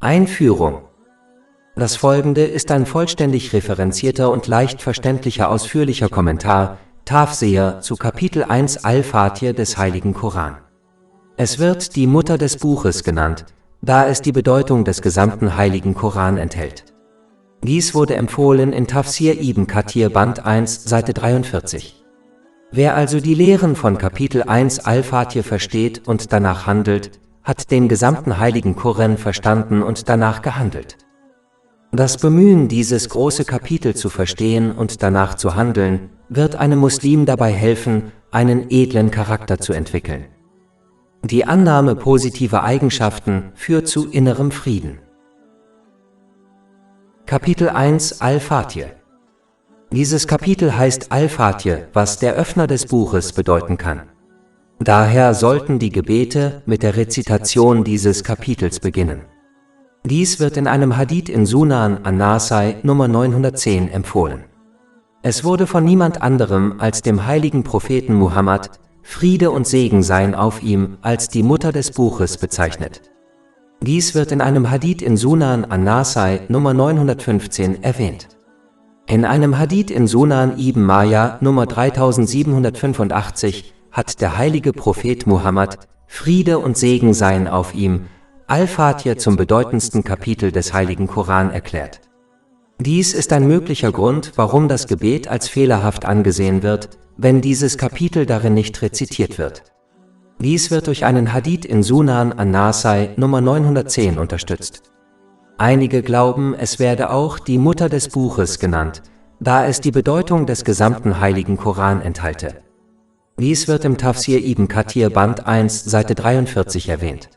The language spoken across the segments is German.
Einführung. Das folgende ist ein vollständig referenzierter und leicht verständlicher ausführlicher Kommentar, Tafsir, zu Kapitel 1 Al-Fatih des Heiligen Koran. Es wird die Mutter des Buches genannt, da es die Bedeutung des gesamten Heiligen Koran enthält. Dies wurde empfohlen in Tafsir Ibn Kathir Band 1, Seite 43. Wer also die Lehren von Kapitel 1 Al-Fatih versteht und danach handelt, hat den gesamten Heiligen Koran verstanden und danach gehandelt. Das Bemühen, dieses große Kapitel zu verstehen und danach zu handeln, wird einem Muslim dabei helfen, einen edlen Charakter zu entwickeln. Die Annahme positiver Eigenschaften führt zu innerem Frieden. Kapitel 1 Al-Fatih. Dieses Kapitel heißt Al-Fatih, was der Öffner des Buches bedeuten kann. Daher sollten die Gebete mit der Rezitation dieses Kapitels beginnen. Dies wird in einem Hadith in Sunan an-Nasai Nummer 910 empfohlen. Es wurde von niemand anderem als dem heiligen Propheten Muhammad, Friede und Segen seien auf ihm, als die Mutter des Buches bezeichnet. Dies wird in einem Hadith in Sunan an-Nasai Nummer 915 erwähnt. In einem Hadith in Sunan ibn Majah Nummer 3785 hat der heilige Prophet Muhammad, Friede und Segen seien auf ihm, Al-Fatih zum bedeutendsten Kapitel des Heiligen Koran erklärt. Dies ist ein möglicher Grund, warum das Gebet als fehlerhaft angesehen wird, wenn dieses Kapitel darin nicht rezitiert wird. Dies wird durch einen Hadith in Sunan an-Nasai Nummer 910 unterstützt. Einige glauben, es werde auch die Mutter des Buches genannt, da es die Bedeutung des gesamten Heiligen Koran enthalte. Dies wird im Tafsir Ibn Kathir Band 1, Seite 43 erwähnt.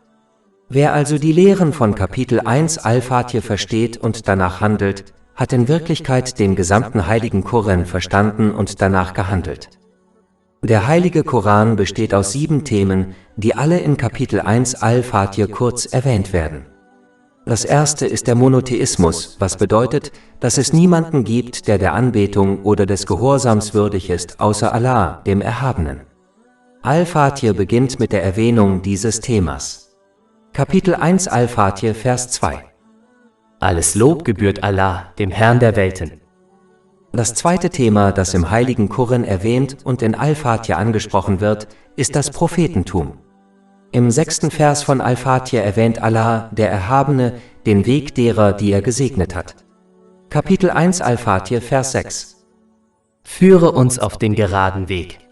Wer also die Lehren von Kapitel 1 Al-Fatih versteht und danach handelt, hat in Wirklichkeit den gesamten Heiligen Koran verstanden und danach gehandelt. Der Heilige Koran besteht aus 7 Themen, die alle in Kapitel 1 Al-Fatih kurz erwähnt werden. Das erste ist der Monotheismus, was bedeutet, dass es niemanden gibt, der der Anbetung oder des Gehorsams würdig ist, außer Allah, dem Erhabenen. Al-Fatih beginnt mit der Erwähnung dieses Themas. Kapitel 1 Al-Fatih, Vers 2. Alles Lob gebührt Allah, dem Herrn der Welten. Das zweite Thema, das im Heiligen Koran erwähnt und in Al-Fatih angesprochen wird, ist das Prophetentum. Im 6. Vers von Al-Fatih erwähnt Allah, der Erhabene, den Weg derer, die er gesegnet hat. Kapitel 1 Al-Fatih, Vers 6. Führe uns auf den geraden Weg.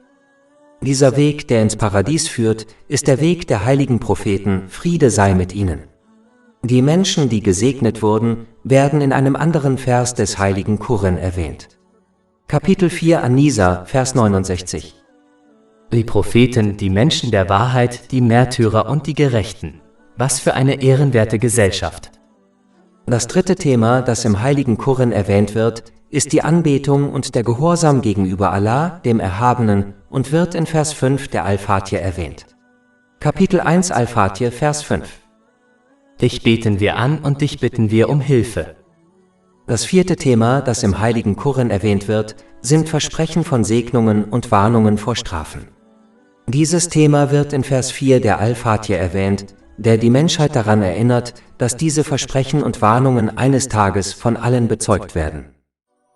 Dieser Weg, der ins Paradies führt, ist der Weg der heiligen Propheten, Friede sei mit ihnen. Die Menschen, die gesegnet wurden, werden in einem anderen Vers des Heiligen Koran erwähnt. Kapitel 4 An-Nisa, Vers 69. Die Propheten, die Menschen der Wahrheit, die Märtyrer und die Gerechten. Was für eine ehrenwerte Gesellschaft. Das dritte Thema, das im Heiligen Koran erwähnt wird, ist die Anbetung und der Gehorsam gegenüber Allah, dem Erhabenen, und wird in Vers 5 der Al-Fatih erwähnt. Kapitel 1 Al-Fatih, Vers 5. Dich beten wir an und dich bitten wir um Hilfe. Das vierte Thema, das im Heiligen Koran erwähnt wird, sind Versprechen von Segnungen und Warnungen vor Strafen. Dieses Thema wird in Vers 4 der Al-Fatih erwähnt, der die Menschheit daran erinnert, dass diese Versprechen und Warnungen eines Tages von allen bezeugt werden.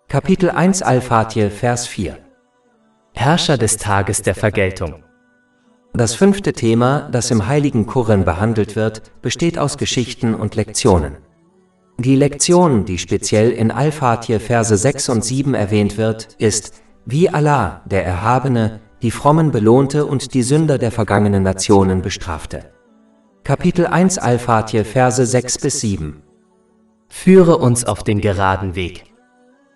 Kapitel 1 Al-Fatih, Vers 4. Herrscher des Tages der Vergeltung. Das fünfte Thema, das im Heiligen Koran behandelt wird, besteht aus Geschichten und Lektionen. Die Lektion, die speziell in Al-Fatih Verse 6 und 7 erwähnt wird, ist, wie Allah, der Erhabene, die Frommen belohnte und die Sünder der vergangenen Nationen bestrafte. Kapitel 1 Al-Fatih Verse 6 bis 7. Führe uns auf den geraden Weg.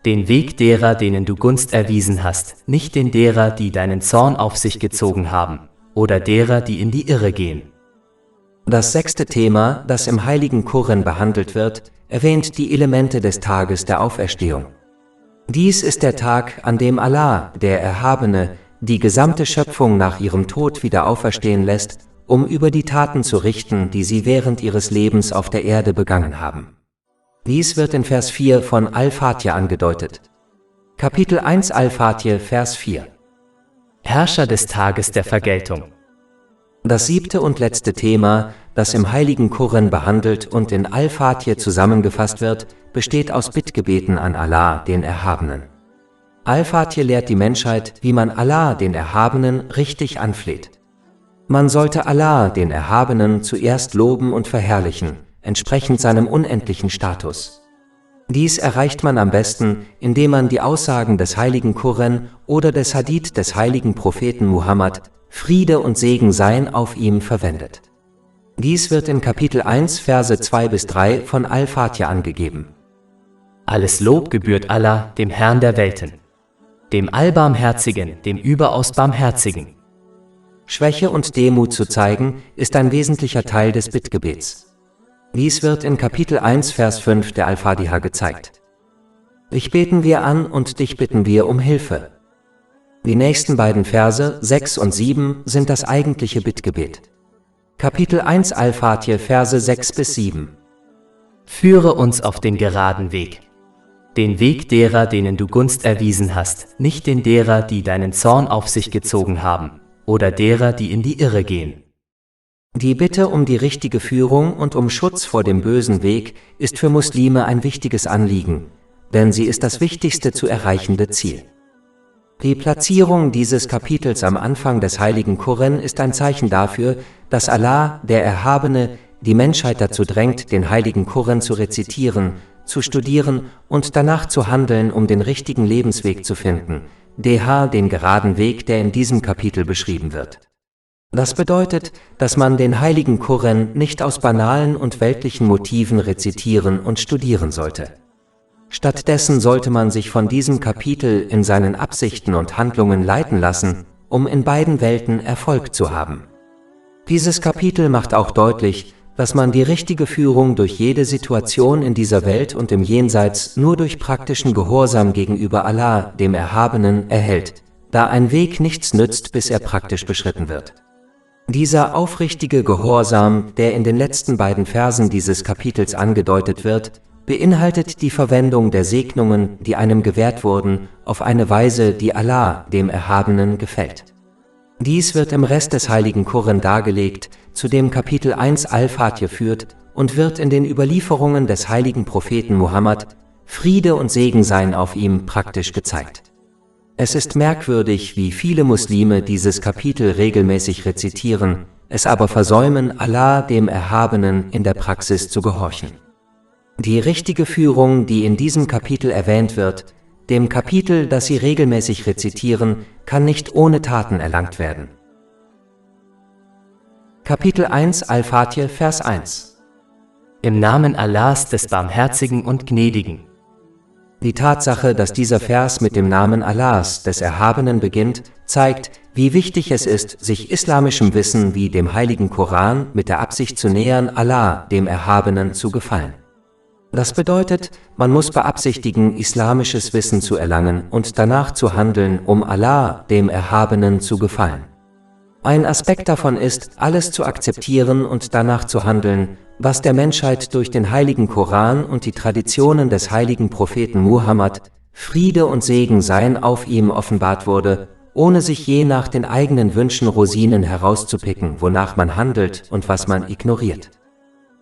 Den Weg derer, denen du Gunst erwiesen hast, nicht den derer, die deinen Zorn auf sich gezogen haben, oder derer, die in die Irre gehen. Das sechste Thema, das im Heiligen Koran behandelt wird, erwähnt die Elemente des Tages der Auferstehung. Dies ist der Tag, an dem Allah, der Erhabene, die gesamte Schöpfung nach ihrem Tod wieder auferstehen lässt, um über die Taten zu richten, die sie während ihres Lebens auf der Erde begangen haben. Dies wird in Vers 4 von Al-Fatih angedeutet. Kapitel 1 Al-Fatih, Vers 4. Herrscher des Tages der Vergeltung. Das siebte und letzte Thema, das im heiligen Koran behandelt und in Al-Fatih zusammengefasst wird, besteht aus Bittgebeten an Allah, den Erhabenen. Al-Fatih lehrt die Menschheit, wie man Allah, den Erhabenen, richtig anfleht. Man sollte Allah, den Erhabenen, zuerst loben und verherrlichen, entsprechend seinem unendlichen Status. Dies erreicht man am besten, indem man die Aussagen des heiligen Koran oder des Hadith des heiligen Propheten Muhammad, Friede und Segen seien auf ihm, verwendet. Dies wird in Kapitel 1, Verse 2 bis 3 von Al-Fatih angegeben. Alles Lob gebührt Allah, dem Herrn der Welten, dem Allbarmherzigen, dem überaus Barmherzigen. Schwäche und Demut zu zeigen, ist ein wesentlicher Teil des Bittgebets. Dies wird in Kapitel 1, Vers 5 der Al-Fatiha gezeigt. Dich beten wir an und dich bitten wir um Hilfe. Die nächsten beiden Verse, 6 und 7, sind das eigentliche Bittgebet. Kapitel 1 Al-Fatih, Verse 6 bis 7. Führe uns auf den geraden Weg. Den Weg derer, denen du Gunst erwiesen hast, nicht den derer, die deinen Zorn auf sich gezogen haben, oder derer, die in die Irre gehen. Die Bitte um die richtige Führung und um Schutz vor dem bösen Weg ist für Muslime ein wichtiges Anliegen, denn sie ist das wichtigste zu erreichende Ziel. Die Platzierung dieses Kapitels am Anfang des heiligen Koran ist ein Zeichen dafür, dass Allah, der Erhabene, die Menschheit dazu drängt, den heiligen Koran zu rezitieren, zu studieren und danach zu handeln, um den richtigen Lebensweg zu finden, den geraden Weg, der in diesem Kapitel beschrieben wird. Das bedeutet, dass man den heiligen Koran nicht aus banalen und weltlichen Motiven rezitieren und studieren sollte. Stattdessen sollte man sich von diesem Kapitel in seinen Absichten und Handlungen leiten lassen, um in beiden Welten Erfolg zu haben. Dieses Kapitel macht auch deutlich, dass man die richtige Führung durch jede Situation in dieser Welt und im Jenseits nur durch praktischen Gehorsam gegenüber Allah, dem Erhabenen, erhält, da ein Weg nichts nützt, bis er praktisch beschritten wird. Dieser aufrichtige Gehorsam, der in den letzten beiden Versen dieses Kapitels angedeutet wird, beinhaltet die Verwendung der Segnungen, die einem gewährt wurden, auf eine Weise, die Allah, dem Erhabenen, gefällt. Dies wird im Rest des heiligen Koran dargelegt, zu dem Kapitel 1 Al-Fatih führt und wird in den Überlieferungen des heiligen Propheten Muhammad, Friede und Segen seien auf ihm, praktisch gezeigt. Es ist merkwürdig, wie viele Muslime dieses Kapitel regelmäßig rezitieren, es aber versäumen, Allah, dem Erhabenen, in der Praxis zu gehorchen. Die richtige Führung, die in diesem Kapitel erwähnt wird, dem Kapitel, das sie regelmäßig rezitieren, kann nicht ohne Taten erlangt werden. Kapitel 1 Al-Fatih, Vers 1. Im Namen Allahs, des Barmherzigen und Gnädigen. Die Tatsache, dass dieser Vers mit dem Namen Allahs, des Erhabenen, beginnt, zeigt, wie wichtig es ist, sich islamischem Wissen wie dem heiligen Koran mit der Absicht zu nähern, Allah, dem Erhabenen, zu gefallen. Das bedeutet, man muss beabsichtigen, islamisches Wissen zu erlangen und danach zu handeln, um Allah, dem Erhabenen, zu gefallen. Ein Aspekt davon ist, alles zu akzeptieren und danach zu handeln, was der Menschheit durch den heiligen Koran und die Traditionen des heiligen Propheten Muhammad, Friede und Segen seien auf ihm, offenbart wurde, ohne sich je nach den eigenen Wünschen Rosinen herauszupicken, wonach man handelt und was man ignoriert.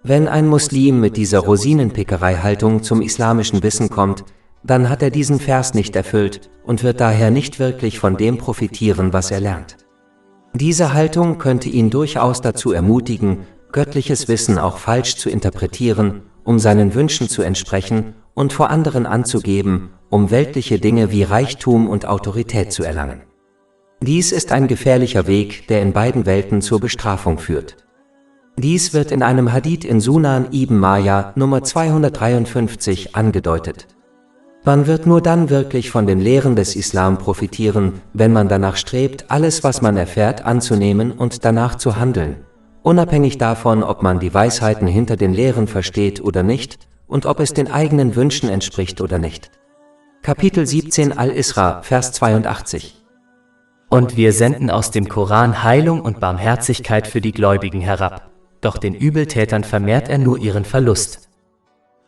Wenn ein Muslim mit dieser Rosinenpickerei-Haltung zum islamischen Wissen kommt, dann hat er diesen Vers nicht erfüllt und wird daher nicht wirklich von dem profitieren, was er lernt. Diese Haltung könnte ihn durchaus dazu ermutigen, göttliches Wissen auch falsch zu interpretieren, um seinen Wünschen zu entsprechen und vor anderen anzugeben, um weltliche Dinge wie Reichtum und Autorität zu erlangen. Dies ist ein gefährlicher Weg, der in beiden Welten zur Bestrafung führt. Dies wird in einem Hadith in Sunan ibn Majah Nummer 253 angedeutet. Man wird nur dann wirklich von den Lehren des Islam profitieren, wenn man danach strebt, alles, was man erfährt, anzunehmen und danach zu handeln, unabhängig davon, ob man die Weisheiten hinter den Lehren versteht oder nicht und ob es den eigenen Wünschen entspricht oder nicht. Kapitel 17 Al-Isra, Vers 82. Und wir senden aus dem Koran Heilung und Barmherzigkeit für die Gläubigen herab, doch den Übeltätern vermehrt er nur ihren Verlust.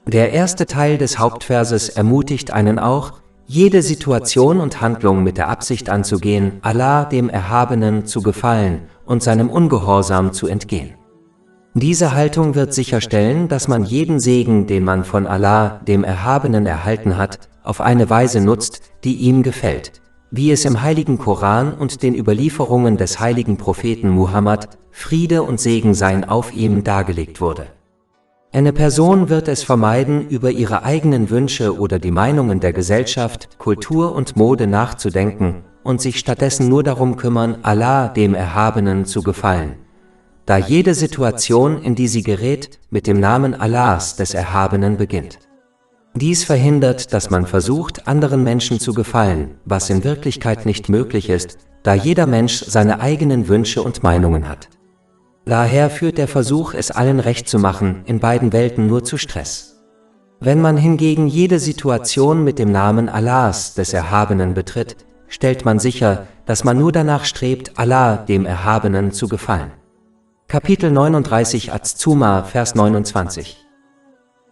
Der erste Teil des Hauptverses ermutigt einen auch, jede Situation und Handlung mit der Absicht anzugehen, Allah, dem Erhabenen, zu gefallen und seinem Ungehorsam zu entgehen. Diese Haltung wird sicherstellen, dass man jeden Segen, den man von Allah, dem Erhabenen, erhalten hat, auf eine Weise nutzt, die ihm gefällt, wie es im heiligen Koran und den Überlieferungen des heiligen Propheten Muhammad, Friede und Segen seien auf ihm, dargelegt wurde. Eine Person wird es vermeiden, über ihre eigenen Wünsche oder die Meinungen der Gesellschaft, Kultur und Mode nachzudenken und sich stattdessen nur darum kümmern, Allah, dem Erhabenen, zu gefallen, da jede Situation, in die sie gerät, mit dem Namen Allahs, des Erhabenen, beginnt. Dies verhindert, dass man versucht, anderen Menschen zu gefallen, was in Wirklichkeit nicht möglich ist, da jeder Mensch seine eigenen Wünsche und Meinungen hat. Daher führt der Versuch, es allen recht zu machen, in beiden Welten nur zu Stress. Wenn man hingegen jede Situation mit dem Namen Allahs, des Erhabenen, betritt, stellt man sicher, dass man nur danach strebt, Allah, dem Erhabenen, zu gefallen. Kapitel 39 Az-Zumar, Vers 29.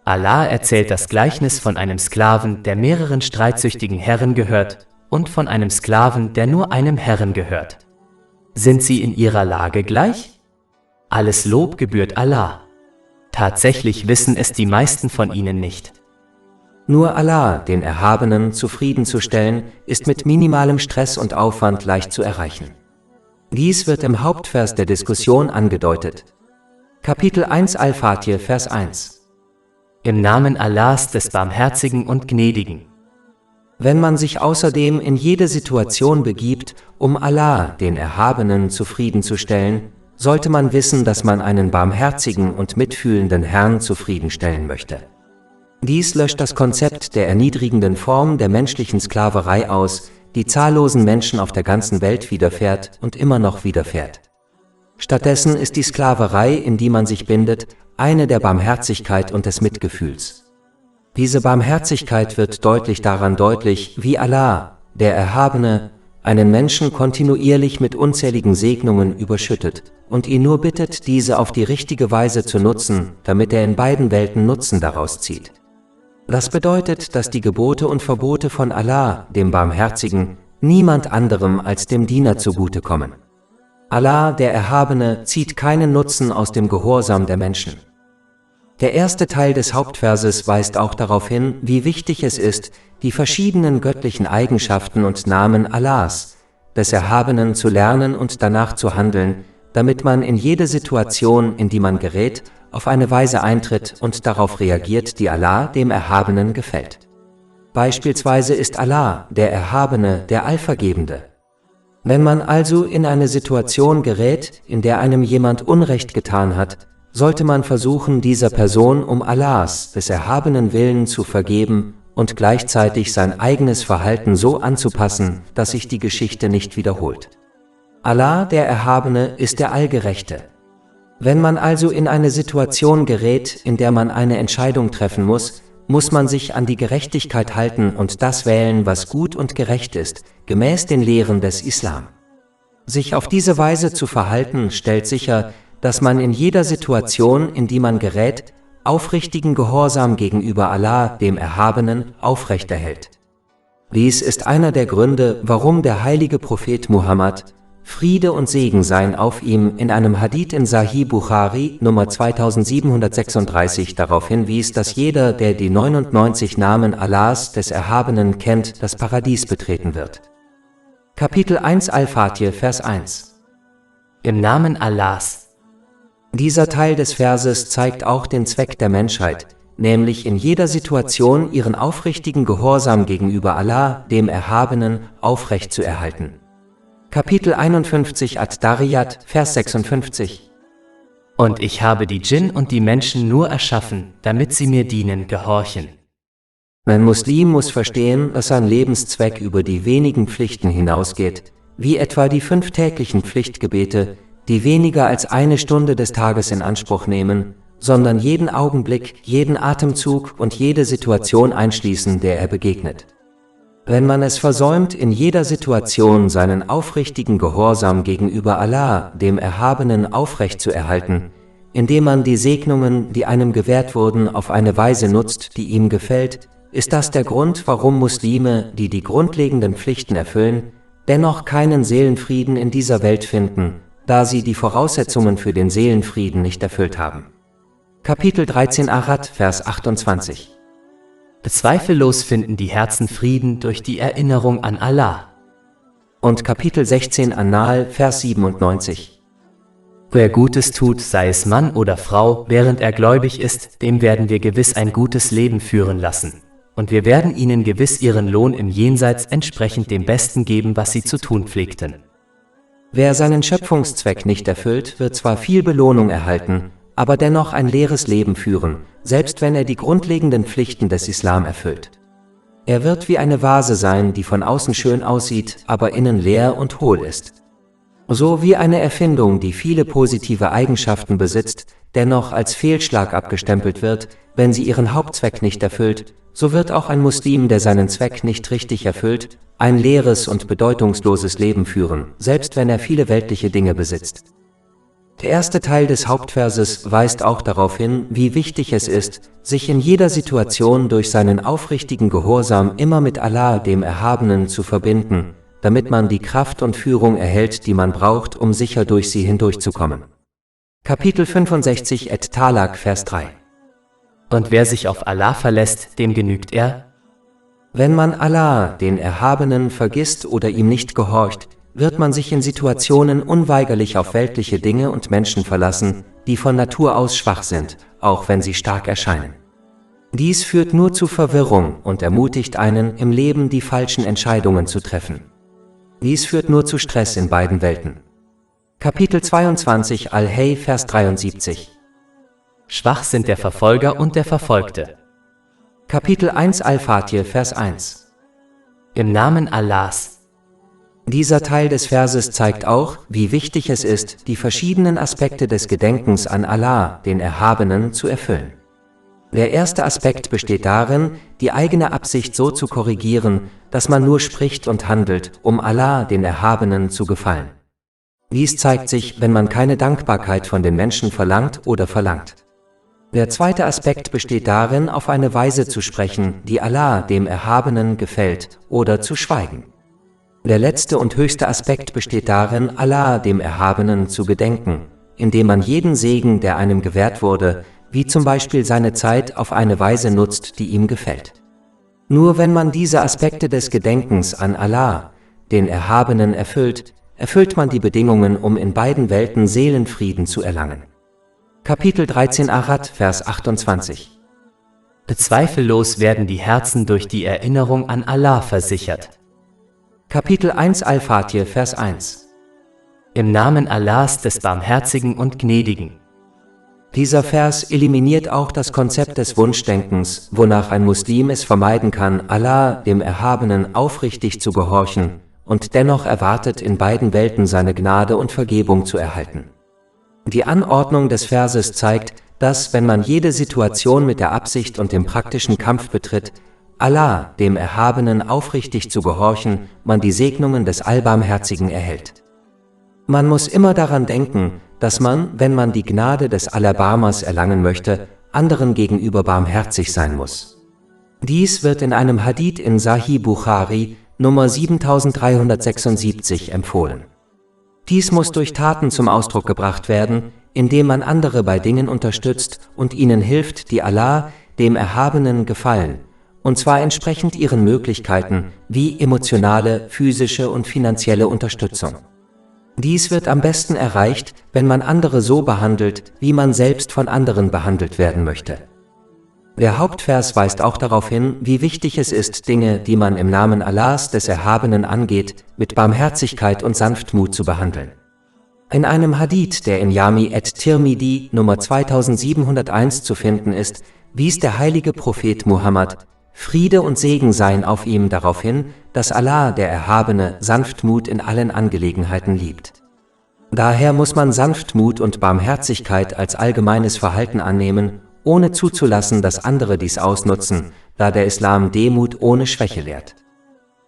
Allah erzählt das Gleichnis von einem Sklaven, der mehreren streitsüchtigen Herren gehört, und von einem Sklaven, der nur einem Herren gehört. Sind sie in ihrer Lage gleich? Alles Lob gebührt Allah. Tatsächlich wissen es die meisten von ihnen nicht. Nur Allah, den Erhabenen, zufriedenzustellen, ist mit minimalem Stress und Aufwand leicht zu erreichen. Dies wird im Hauptvers der Diskussion angedeutet. Kapitel 1 Al-Fatir, Vers 1. Im Namen Allahs, des Barmherzigen und Gnädigen. Wenn man sich außerdem in jede Situation begibt, um Allah, den Erhabenen, zufriedenzustellen, sollte man wissen, dass man einen barmherzigen und mitfühlenden Herrn zufriedenstellen möchte. Dies löscht das Konzept der erniedrigenden Form der menschlichen Sklaverei aus, die zahllosen Menschen auf der ganzen Welt widerfährt und immer noch widerfährt. Stattdessen ist die Sklaverei, in die man sich bindet, eine der Barmherzigkeit und des Mitgefühls. Diese Barmherzigkeit wird daran deutlich, wie Allah, der Erhabene, einen Menschen kontinuierlich mit unzähligen Segnungen überschüttet und ihn nur bittet, diese auf die richtige Weise zu nutzen, damit er in beiden Welten Nutzen daraus zieht. Das bedeutet, dass die Gebote und Verbote von Allah, dem Barmherzigen, niemand anderem als dem Diener zugutekommen. Allah, der Erhabene, zieht keinen Nutzen aus dem Gehorsam der Menschen. Der erste Teil des Hauptverses weist auch darauf hin, wie wichtig es ist, die verschiedenen göttlichen Eigenschaften und Namen Allahs, des Erhabenen, zu lernen und danach zu handeln, damit man in jede Situation, in die man gerät, auf eine Weise eintritt und darauf reagiert, die Allah, dem Erhabenen, gefällt. Beispielsweise ist Allah, der Erhabene, der Allvergebende. Wenn man also in eine Situation gerät, in der einem jemand Unrecht getan hat, sollte man versuchen, dieser Person um Allahs, des Erhabenen Willen zu vergeben und gleichzeitig sein eigenes Verhalten so anzupassen, dass sich die Geschichte nicht wiederholt. Allah, der Erhabene, ist der Allgerechte. Wenn man also in eine Situation gerät, in der man eine Entscheidung treffen muss, muss man sich an die Gerechtigkeit halten und das wählen, was gut und gerecht ist, gemäß den Lehren des Islam. Sich auf diese Weise zu verhalten, stellt sicher, dass man in jeder Situation, in die man gerät, aufrichtigen Gehorsam gegenüber Allah, dem Erhabenen, aufrechterhält. Dies ist einer der Gründe, warum der heilige Prophet Muhammad, Friede und Segen seien auf ihm, in einem Hadith in Sahih Bukhari, Nummer 2736 darauf hinwies, dass jeder, der die 99 Namen Allahs, des Erhabenen, kennt, das Paradies betreten wird. Kapitel 1 Al-Fatir, Vers 1. Im Namen Allahs. Dieser Teil des Verses zeigt auch den Zweck der Menschheit, nämlich in jeder Situation ihren aufrichtigen Gehorsam gegenüber Allah, dem Erhabenen, aufrechtzuerhalten. Kapitel 51 Ad-Dariyat, Vers 56. Und ich habe die Djinn und die Menschen nur erschaffen, damit sie mir dienen, gehorchen. Ein Muslim muss verstehen, dass sein Lebenszweck über die wenigen Pflichten hinausgeht, wie etwa die 5 täglichen Pflichtgebete, die weniger als 1 Stunde des Tages in Anspruch nehmen, sondern jeden Augenblick, jeden Atemzug und jede Situation einschließen, der er begegnet. Wenn man es versäumt, in jeder Situation seinen aufrichtigen Gehorsam gegenüber Allah, dem Erhabenen, aufrechtzuerhalten, indem man die Segnungen, die einem gewährt wurden, auf eine Weise nutzt, die ihm gefällt, ist das der Grund, warum Muslime, die die grundlegenden Pflichten erfüllen, dennoch keinen Seelenfrieden in dieser Welt finden da sie die Voraussetzungen für den Seelenfrieden nicht erfüllt haben. Kapitel 13 Arad, Vers 28. Zweifellos finden die Herzen Frieden durch die Erinnerung an Allah. Und Kapitel 16 An-Nahl, Vers 97. Wer Gutes tut, sei es Mann oder Frau, während er gläubig ist, dem werden wir gewiss ein gutes Leben führen lassen. Und wir werden ihnen gewiss ihren Lohn im Jenseits entsprechend dem Besten geben, was sie zu tun pflegten. Wer seinen Schöpfungszweck nicht erfüllt, wird zwar viel Belohnung erhalten, aber dennoch ein leeres Leben führen, selbst wenn er die grundlegenden Pflichten des Islam erfüllt. Er wird wie eine Vase sein, die von außen schön aussieht, aber innen leer und hohl ist. So wie eine Erfindung, die viele positive Eigenschaften besitzt, dennoch als Fehlschlag abgestempelt wird, wenn sie ihren Hauptzweck nicht erfüllt, so wird auch ein Muslim, der seinen Zweck nicht richtig erfüllt, ein leeres und bedeutungsloses Leben führen, selbst wenn er viele weltliche Dinge besitzt. Der erste Teil des Hauptverses weist auch darauf hin, wie wichtig es ist, sich in jeder Situation durch seinen aufrichtigen Gehorsam immer mit Allah, dem Erhabenen, zu verbinden, damit man die Kraft und Führung erhält, die man braucht, um sicher durch sie hindurchzukommen. Kapitel 65 Et-Talak, Vers 3. Und wer sich auf Allah verlässt, dem genügt er. Wenn man Allah, den Erhabenen, vergisst oder ihm nicht gehorcht, wird man sich in Situationen unweigerlich auf weltliche Dinge und Menschen verlassen, die von Natur aus schwach sind, auch wenn sie stark erscheinen. Dies führt nur zu Verwirrung und ermutigt einen, im Leben die falschen Entscheidungen zu treffen. Dies führt nur zu Stress in beiden Welten. Kapitel 22 Al-Hay, Vers 73. Schwach sind der Verfolger und der Verfolgte. Kapitel 1 Al-Fatir, Vers 1. Im Namen Allahs. Dieser Teil des Verses zeigt auch, wie wichtig es ist, die verschiedenen Aspekte des Gedenkens an Allah, den Erhabenen, zu erfüllen. Der erste Aspekt besteht darin, die eigene Absicht so zu korrigieren, dass man nur spricht und handelt, um Allah, den Erhabenen, zu gefallen. Dies zeigt sich, wenn man keine Dankbarkeit von den Menschen verlangt oder verlangt. Der zweite Aspekt besteht darin, auf eine Weise zu sprechen, die Allah, dem Erhabenen, gefällt, oder zu schweigen. Der letzte und höchste Aspekt besteht darin, Allah, dem Erhabenen, zu gedenken, indem man jeden Segen, der einem gewährt wurde, wie zum Beispiel seine Zeit, auf eine Weise nutzt, die ihm gefällt. Nur wenn man diese Aspekte des Gedenkens an Allah, den Erhabenen, erfüllt, erfüllt man die Bedingungen, um in beiden Welten Seelenfrieden zu erlangen. Kapitel 13 Arad, Vers 28. Zweifellos werden die Herzen durch die Erinnerung an Allah versichert. Kapitel 1 Al-Fatir, Vers 1. Im Namen Allahs, des Barmherzigen und Gnädigen. Dieser Vers eliminiert auch das Konzept des Wunschdenkens, wonach ein Muslim es vermeiden kann, Allah, dem Erhabenen, aufrichtig zu gehorchen und dennoch erwartet, in beiden Welten seine Gnade und Vergebung zu erhalten. Die Anordnung des Verses zeigt, dass, wenn man jede Situation mit der Absicht und dem praktischen Kampf betritt, Allah, dem Erhabenen, aufrichtig zu gehorchen, man die Segnungen des Allbarmherzigen erhält. Man muss immer daran denken, dass man, wenn man die Gnade des Allerbarmers erlangen möchte, anderen gegenüber barmherzig sein muss. Dies wird in einem Hadith in Sahih Bukhari, Nummer 7376 empfohlen. Dies muss durch Taten zum Ausdruck gebracht werden, indem man andere bei Dingen unterstützt und ihnen hilft, die Allah, dem Erhabenen, gefallen, und zwar entsprechend ihren Möglichkeiten, wie emotionale, physische und finanzielle Unterstützung. Dies wird am besten erreicht, wenn man andere so behandelt, wie man selbst von anderen behandelt werden möchte. Der Hauptvers weist auch darauf hin, wie wichtig es ist, Dinge, die man im Namen Allahs, des Erhabenen, angeht, mit Barmherzigkeit und Sanftmut zu behandeln. In einem Hadith, der in Jami at-Tirmidhi Nummer 2701 zu finden ist, wies der heilige Prophet Muhammad, Friede und Segen seien auf ihm, darauf hin, dass Allah, der Erhabene, Sanftmut in allen Angelegenheiten liebt. Daher muss man Sanftmut und Barmherzigkeit als allgemeines Verhalten annehmen, ohne zuzulassen, dass andere dies ausnutzen, da der Islam Demut ohne Schwäche lehrt.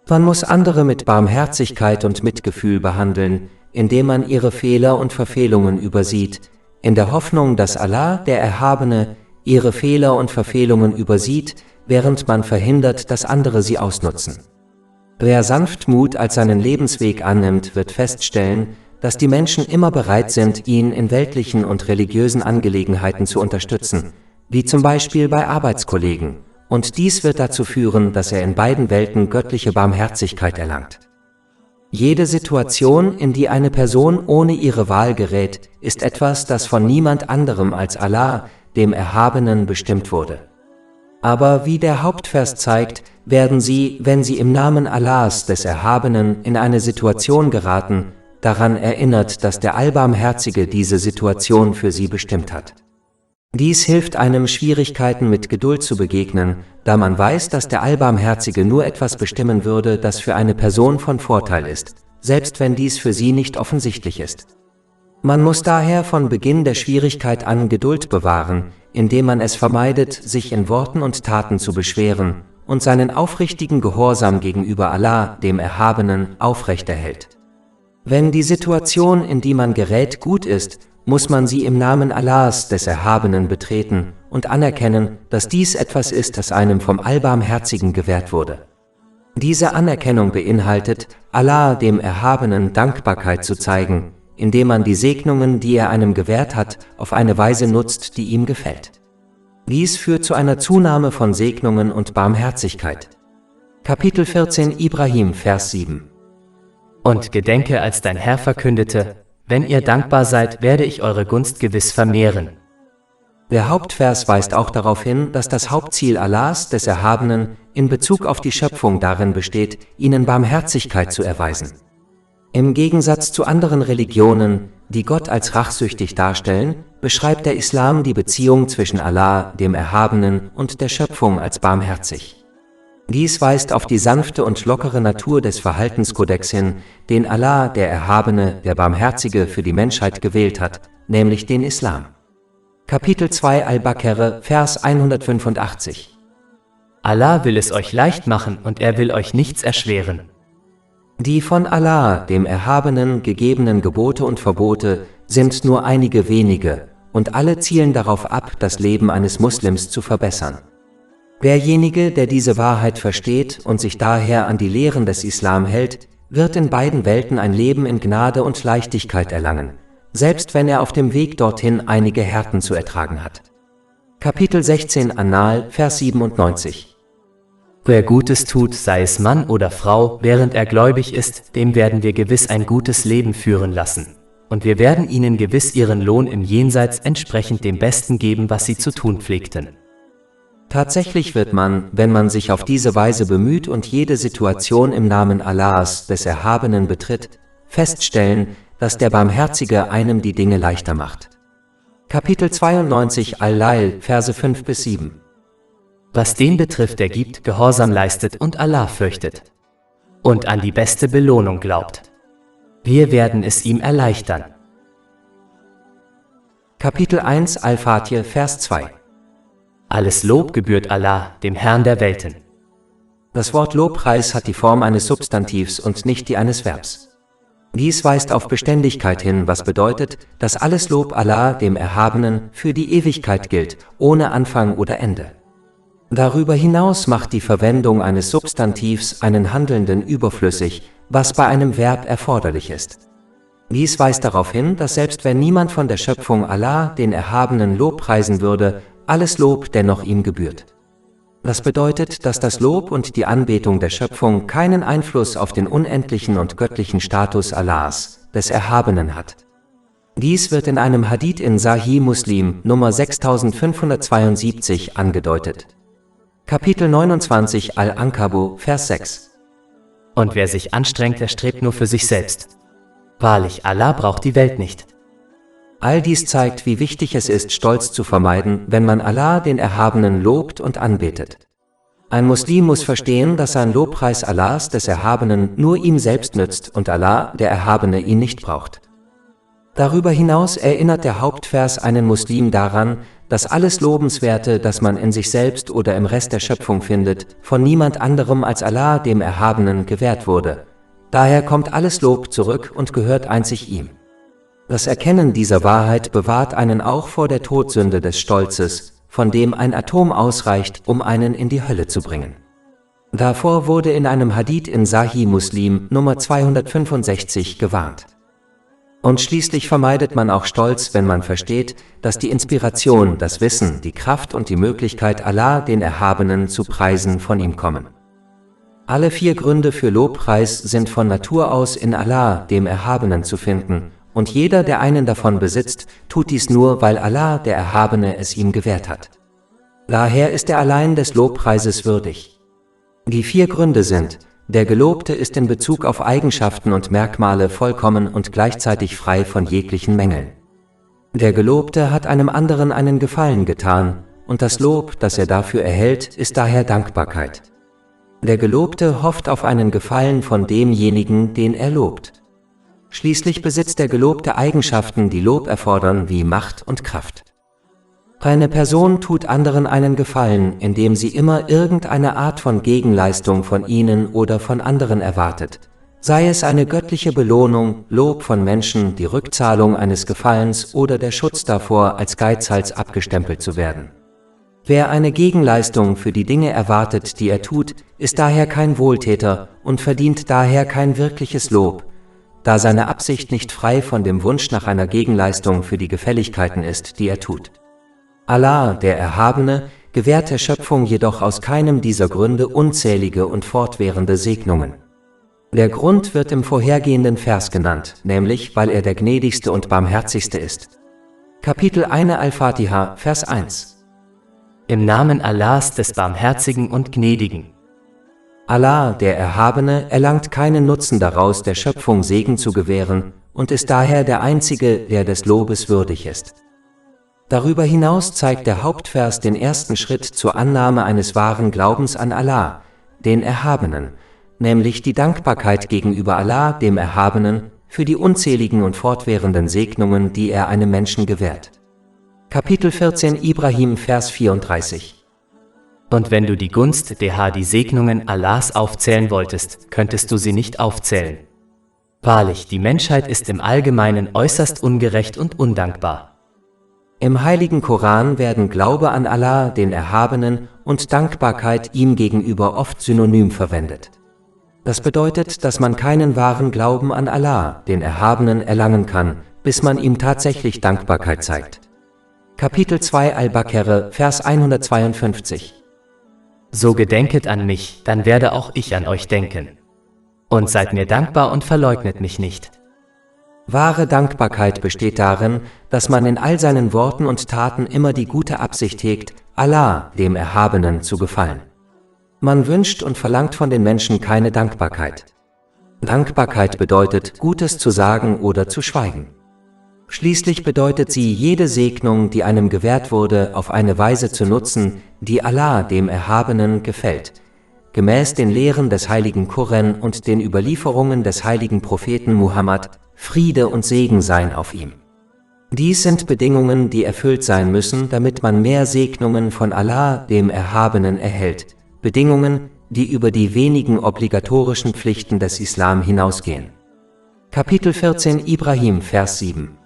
Man muss andere mit Barmherzigkeit und Mitgefühl behandeln, indem man ihre Fehler und Verfehlungen übersieht, in der Hoffnung, dass Allah, der Erhabene, ihre Fehler und Verfehlungen übersieht, während man verhindert, dass andere sie ausnutzen. Wer Sanftmut als seinen Lebensweg annimmt, wird feststellen, dass die Menschen immer bereit sind, ihn in weltlichen und religiösen Angelegenheiten zu unterstützen, wie zum Beispiel bei Arbeitskollegen, und dies wird dazu führen, dass er in beiden Welten göttliche Barmherzigkeit erlangt. Jede Situation, in die eine Person ohne ihre Wahl gerät, ist etwas, das von niemand anderem als Allah, dem Erhabenen, bestimmt wurde. Aber wie der Hauptvers zeigt, werden sie, wenn sie im Namen Allahs, des Erhabenen, in eine Situation geraten, daran erinnert, dass der Allbarmherzige diese Situation für sie bestimmt hat. Dies hilft einem, Schwierigkeiten mit Geduld zu begegnen, da man weiß, dass der Allbarmherzige nur etwas bestimmen würde, das für eine Person von Vorteil ist, selbst wenn dies für sie nicht offensichtlich ist. Man muss daher von Beginn der Schwierigkeit an Geduld bewahren, indem man es vermeidet, sich in Worten und Taten zu beschweren und seinen aufrichtigen Gehorsam gegenüber Allah, dem Erhabenen, aufrechterhält. Wenn die Situation, in die man gerät, gut ist, muss man sie im Namen Allahs, des Erhabenen, betreten und anerkennen, dass dies etwas ist, das einem vom Allbarmherzigen gewährt wurde. Diese Anerkennung beinhaltet, Allah, dem Erhabenen, Dankbarkeit zu zeigen, indem man die Segnungen, die er einem gewährt hat, auf eine Weise nutzt, die ihm gefällt. Dies führt zu einer Zunahme von Segnungen und Barmherzigkeit. Kapitel 14 Ibrahim, Vers 7. Und gedenke, als dein Herr verkündete: Wenn ihr dankbar seid, werde ich eure Gunst gewiss vermehren. Der Hauptvers weist auch darauf hin, dass das Hauptziel Allahs, des Erhabenen, in Bezug auf die Schöpfung darin besteht, ihnen Barmherzigkeit zu erweisen. Im Gegensatz zu anderen Religionen, die Gott als rachsüchtig darstellen, beschreibt der Islam die Beziehung zwischen Allah, dem Erhabenen, und der Schöpfung als barmherzig. Dies weist auf die sanfte und lockere Natur des Verhaltenskodex hin, den Allah, der Erhabene, der Barmherzige, für die Menschheit gewählt hat, nämlich den Islam. Kapitel 2 Al-Baqarah, Vers 185. Allah will es euch leicht machen und er will euch nichts erschweren. Die von Allah, dem Erhabenen, gegebenen Gebote und Verbote sind nur einige wenige, und alle zielen darauf ab, das Leben eines Muslims zu verbessern. Derjenige, der diese Wahrheit versteht und sich daher an die Lehren des Islam hält, wird in beiden Welten ein Leben in Gnade und Leichtigkeit erlangen, selbst wenn er auf dem Weg dorthin einige Härten zu ertragen hat. Kapitel 16 An-Nahl, Vers 97. Wer Gutes tut, sei es Mann oder Frau, während er gläubig ist, dem werden wir gewiss ein gutes Leben führen lassen. Und wir werden ihnen gewiss ihren Lohn im Jenseits entsprechend dem Besten geben, was sie zu tun pflegten. Tatsächlich wird man, wenn man sich auf diese Weise bemüht und jede Situation im Namen Allahs, des Erhabenen, betritt, feststellen, dass der Barmherzige einem die Dinge leichter macht. Kapitel 92 Al-Lail, Verse 5-7. Was den betrifft, der gibt, Gehorsam leistet und Allah fürchtet. Und an die beste Belohnung glaubt. Wir werden es ihm erleichtern. Kapitel 1 Al-Fatir, Vers 2. Alles Lob gebührt Allah, dem Herrn der Welten. Das Wort Lobpreis hat die Form eines Substantivs und nicht die eines Verbs. Dies weist auf Beständigkeit hin, was bedeutet, dass alles Lob Allah, dem Erhabenen, für die Ewigkeit gilt, ohne Anfang oder Ende. Darüber hinaus macht die Verwendung eines Substantivs einen Handelnden überflüssig, was bei einem Verb erforderlich ist. Dies weist darauf hin, dass selbst wenn niemand von der Schöpfung Allah, den Erhabenen, lobpreisen würde, alles Lob dennoch ihm gebührt. Das bedeutet, dass das Lob und die Anbetung der Schöpfung keinen Einfluss auf den unendlichen und göttlichen Status Allahs, des Erhabenen, hat. Dies wird in einem Hadith in Sahih Muslim, Nummer 6572, angedeutet. Kapitel 29 Al-Ankabut, Vers 6. Und wer sich anstrengt, der strebt nur für sich selbst. Wahrlich, Allah braucht die Welt nicht. All dies zeigt, wie wichtig es ist, Stolz zu vermeiden, wenn man Allah, den Erhabenen, lobt und anbetet. Ein Muslim muss verstehen, dass sein Lobpreis Allahs, des Erhabenen, nur ihm selbst nützt und Allah, der Erhabene, ihn nicht braucht. Darüber hinaus erinnert der Hauptvers einen Muslim daran, dass alles Lobenswerte, das man in sich selbst oder im Rest der Schöpfung findet, von niemand anderem als Allah, dem Erhabenen, gewährt wurde. Daher kommt alles Lob zurück und gehört einzig ihm. Das Erkennen dieser Wahrheit bewahrt einen auch vor der Todsünde des Stolzes, von dem ein Atom ausreicht, um einen in die Hölle zu bringen. Davor wurde in einem Hadith in Sahih Muslim, Nummer 265, gewarnt. Und schließlich vermeidet man auch Stolz, wenn man versteht, dass die Inspiration, das Wissen, die Kraft und die Möglichkeit, Allah, den Erhabenen, zu preisen, von ihm kommen. Alle 4 Gründe für Lobpreis sind von Natur aus in Allah, dem Erhabenen, zu finden, und jeder, der einen davon besitzt, tut dies nur, weil Allah, der Erhabene, es ihm gewährt hat. Daher ist er allein des Lobpreises würdig. Die 4 Gründe sind: Der Gelobte ist in Bezug auf Eigenschaften und Merkmale vollkommen und gleichzeitig frei von jeglichen Mängeln. Der Gelobte hat einem anderen einen Gefallen getan, und das Lob, das er dafür erhält, ist daher Dankbarkeit. Der Gelobte hofft auf einen Gefallen von demjenigen, den er lobt. Schließlich besitzt der Gelobte Eigenschaften, die Lob erfordern, wie Macht und Kraft. Eine Person tut anderen einen Gefallen, indem sie immer irgendeine Art von Gegenleistung von ihnen oder von anderen erwartet, sei es eine göttliche Belohnung, Lob von Menschen, die Rückzahlung eines Gefallens oder der Schutz davor, als Geizhals abgestempelt zu werden. Wer eine Gegenleistung für die Dinge erwartet, die er tut, ist daher kein Wohltäter und verdient daher kein wirkliches Lob, da seine Absicht nicht frei von dem Wunsch nach einer Gegenleistung für die Gefälligkeiten ist, die er tut. Allah, der Erhabene, gewährt der Schöpfung jedoch aus keinem dieser Gründe unzählige und fortwährende Segnungen. Der Grund wird im vorhergehenden Vers genannt, nämlich, weil er der Gnädigste und Barmherzigste ist. Kapitel 1 Al-Fatiha, Vers 1. Im Namen Allahs, des Barmherzigen und Gnädigen. Allah, der Erhabene, erlangt keinen Nutzen daraus, der Schöpfung Segen zu gewähren, und ist daher der Einzige, der des Lobes würdig ist. Darüber hinaus zeigt der Hauptvers den ersten Schritt zur Annahme eines wahren Glaubens an Allah, den Erhabenen, nämlich die Dankbarkeit gegenüber Allah, dem Erhabenen, für die unzähligen und fortwährenden Segnungen, die er einem Menschen gewährt. Kapitel 14 Ibrahim, Vers 34. Und wenn du die Gunst, die Segnungen Allahs aufzählen wolltest, könntest du sie nicht aufzählen. Wahrlich, die Menschheit ist im Allgemeinen äußerst ungerecht und undankbar. Im heiligen Koran werden Glaube an Allah, den Erhabenen, und Dankbarkeit ihm gegenüber oft synonym verwendet. Das bedeutet, dass man keinen wahren Glauben an Allah, den Erhabenen, erlangen kann, bis man ihm tatsächlich Dankbarkeit zeigt. Kapitel 2 Al-Baqarah, Vers 152. So gedenket an mich, dann werde auch ich an euch denken. Und seid mir dankbar und verleugnet mich nicht. Wahre Dankbarkeit besteht darin, dass man in all seinen Worten und Taten immer die gute Absicht hegt, Allah, dem Erhabenen, zu gefallen. Man wünscht und verlangt von den Menschen keine Dankbarkeit. Dankbarkeit bedeutet, Gutes zu sagen oder zu schweigen. Schließlich bedeutet sie, jede Segnung, die einem gewährt wurde, auf eine Weise zu nutzen, die Allah, dem Erhabenen, gefällt, gemäß den Lehren des heiligen Koran und den Überlieferungen des heiligen Propheten Muhammad, Friede und Segen seien auf ihm. Dies sind Bedingungen, die erfüllt sein müssen, damit man mehr Segnungen von Allah, dem Erhabenen, erhält, Bedingungen, die über die wenigen obligatorischen Pflichten des Islam hinausgehen. Kapitel 14 Ibrahim, Vers 7.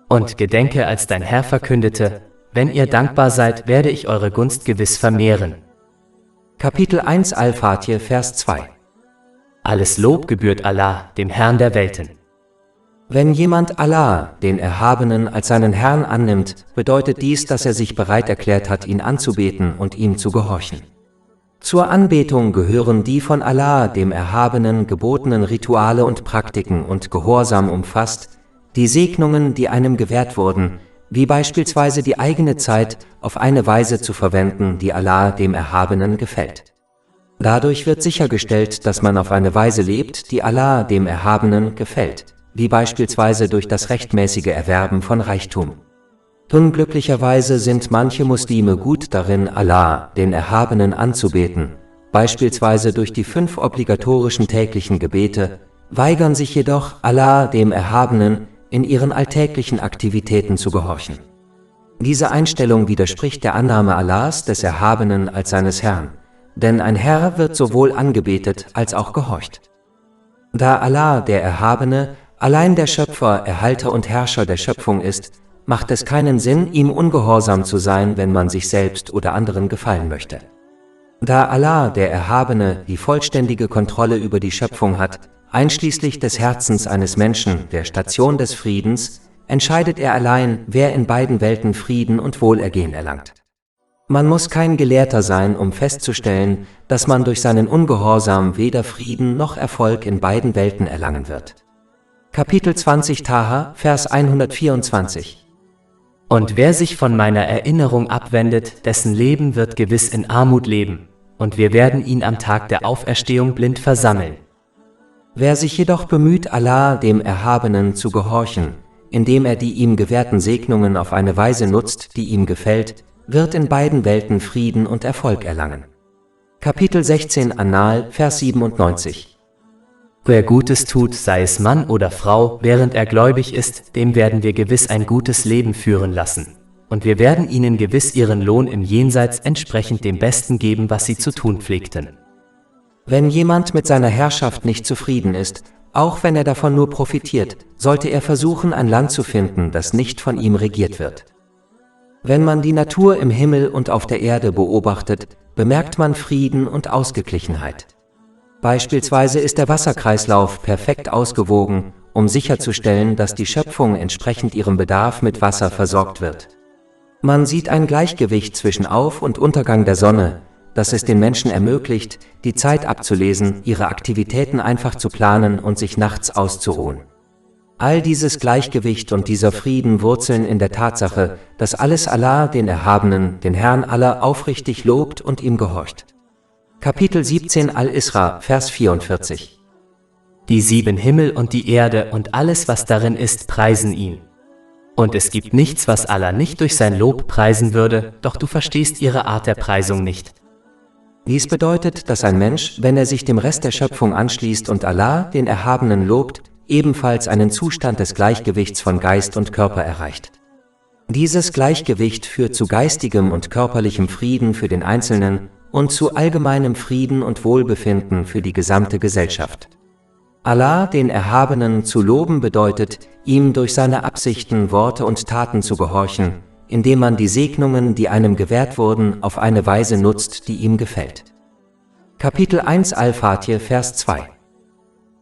Und gedenke, als dein Herr verkündete, wenn ihr dankbar seid, werde ich eure Gunst gewiss vermehren. Kapitel 1 Al-Fatiha, Vers 2. Alles Lob gebührt Allah, dem Herrn der Welten. Wenn jemand Allah, den Erhabenen, als seinen Herrn annimmt, bedeutet dies, dass er sich bereit erklärt hat, ihn anzubeten und ihm zu gehorchen. Zur Anbetung gehören die von Allah, dem Erhabenen, gebotenen Rituale und Praktiken und Gehorsam umfasst, die Segnungen, die einem gewährt wurden, wie beispielsweise die eigene Zeit auf eine Weise zu verwenden, die Allah, dem Erhabenen, gefällt. Dadurch wird sichergestellt, dass man auf eine Weise lebt, die Allah, dem Erhabenen, gefällt, wie beispielsweise durch das rechtmäßige Erwerben von Reichtum. Unglücklicherweise sind manche Muslime gut darin, Allah, den Erhabenen, anzubeten, beispielsweise durch die 5 obligatorischen täglichen Gebete, weigern sich jedoch, Allah, dem Erhabenen, in ihren alltäglichen Aktivitäten zu gehorchen. Diese Einstellung widerspricht der Annahme Allahs, des Erhabenen, als seines Herrn, denn ein Herr wird sowohl angebetet als auch gehorcht. Da Allah, der Erhabene, allein der Schöpfer, Erhalter und Herrscher der Schöpfung ist, macht es keinen Sinn, ihm ungehorsam zu sein, wenn man sich selbst oder anderen gefallen möchte. Da Allah, der Erhabene, die vollständige Kontrolle über die Schöpfung hat, einschließlich des Herzens eines Menschen, der Station des Friedens, entscheidet er allein, wer in beiden Welten Frieden und Wohlergehen erlangt. Man muss kein Gelehrter sein, um festzustellen, dass man durch seinen Ungehorsam weder Frieden noch Erfolg in beiden Welten erlangen wird. Kapitel 20 Taha, Vers 124. Und wer sich von meiner Erinnerung abwendet, dessen Leben wird gewiss in Armut leben, und wir werden ihn am Tag der Auferstehung blind versammeln. Wer sich jedoch bemüht, Allah, dem Erhabenen, zu gehorchen, indem er die ihm gewährten Segnungen auf eine Weise nutzt, die ihm gefällt, wird in beiden Welten Frieden und Erfolg erlangen. Kapitel 16 An-Nahl, Vers 97. Wer Gutes tut, sei es Mann oder Frau, während er gläubig ist, dem werden wir gewiss ein gutes Leben führen lassen. Und wir werden ihnen gewiss ihren Lohn im Jenseits entsprechend dem Besten geben, was sie zu tun pflegten. Wenn jemand mit seiner Herrschaft nicht zufrieden ist, auch wenn er davon nur profitiert, sollte er versuchen, ein Land zu finden, das nicht von ihm regiert wird. Wenn man die Natur im Himmel und auf der Erde beobachtet, bemerkt man Frieden und Ausgeglichenheit. Beispielsweise ist der Wasserkreislauf perfekt ausgewogen, um sicherzustellen, dass die Schöpfung entsprechend ihrem Bedarf mit Wasser versorgt wird. Man sieht ein Gleichgewicht zwischen Auf- und Untergang der Sonne, das es den Menschen ermöglicht, die Zeit abzulesen, ihre Aktivitäten einfach zu planen und sich nachts auszuruhen. All dieses Gleichgewicht und dieser Frieden wurzeln in der Tatsache, dass alles Allah, den Erhabenen, den Herrn aller, aufrichtig lobt und ihm gehorcht. Kapitel 17 Al-Isra, Vers 44. Die 7 Himmel und die Erde und alles, was darin ist, preisen ihn. Und es gibt nichts, was Allah nicht durch sein Lob preisen würde, doch du verstehst ihre Art der Preisung nicht. Dies bedeutet, dass ein Mensch, wenn er sich dem Rest der Schöpfung anschließt und Allah, den Erhabenen, lobt, ebenfalls einen Zustand des Gleichgewichts von Geist und Körper erreicht. Dieses Gleichgewicht führt zu geistigem und körperlichem Frieden für den Einzelnen und zu allgemeinem Frieden und Wohlbefinden für die gesamte Gesellschaft. Allah, den Erhabenen, zu loben bedeutet, ihm durch seine Absichten, Worte und Taten zu gehorchen, indem man die Segnungen, die einem gewährt wurden, auf eine Weise nutzt, die ihm gefällt. Kapitel 1 Al-Fatir, Vers 2.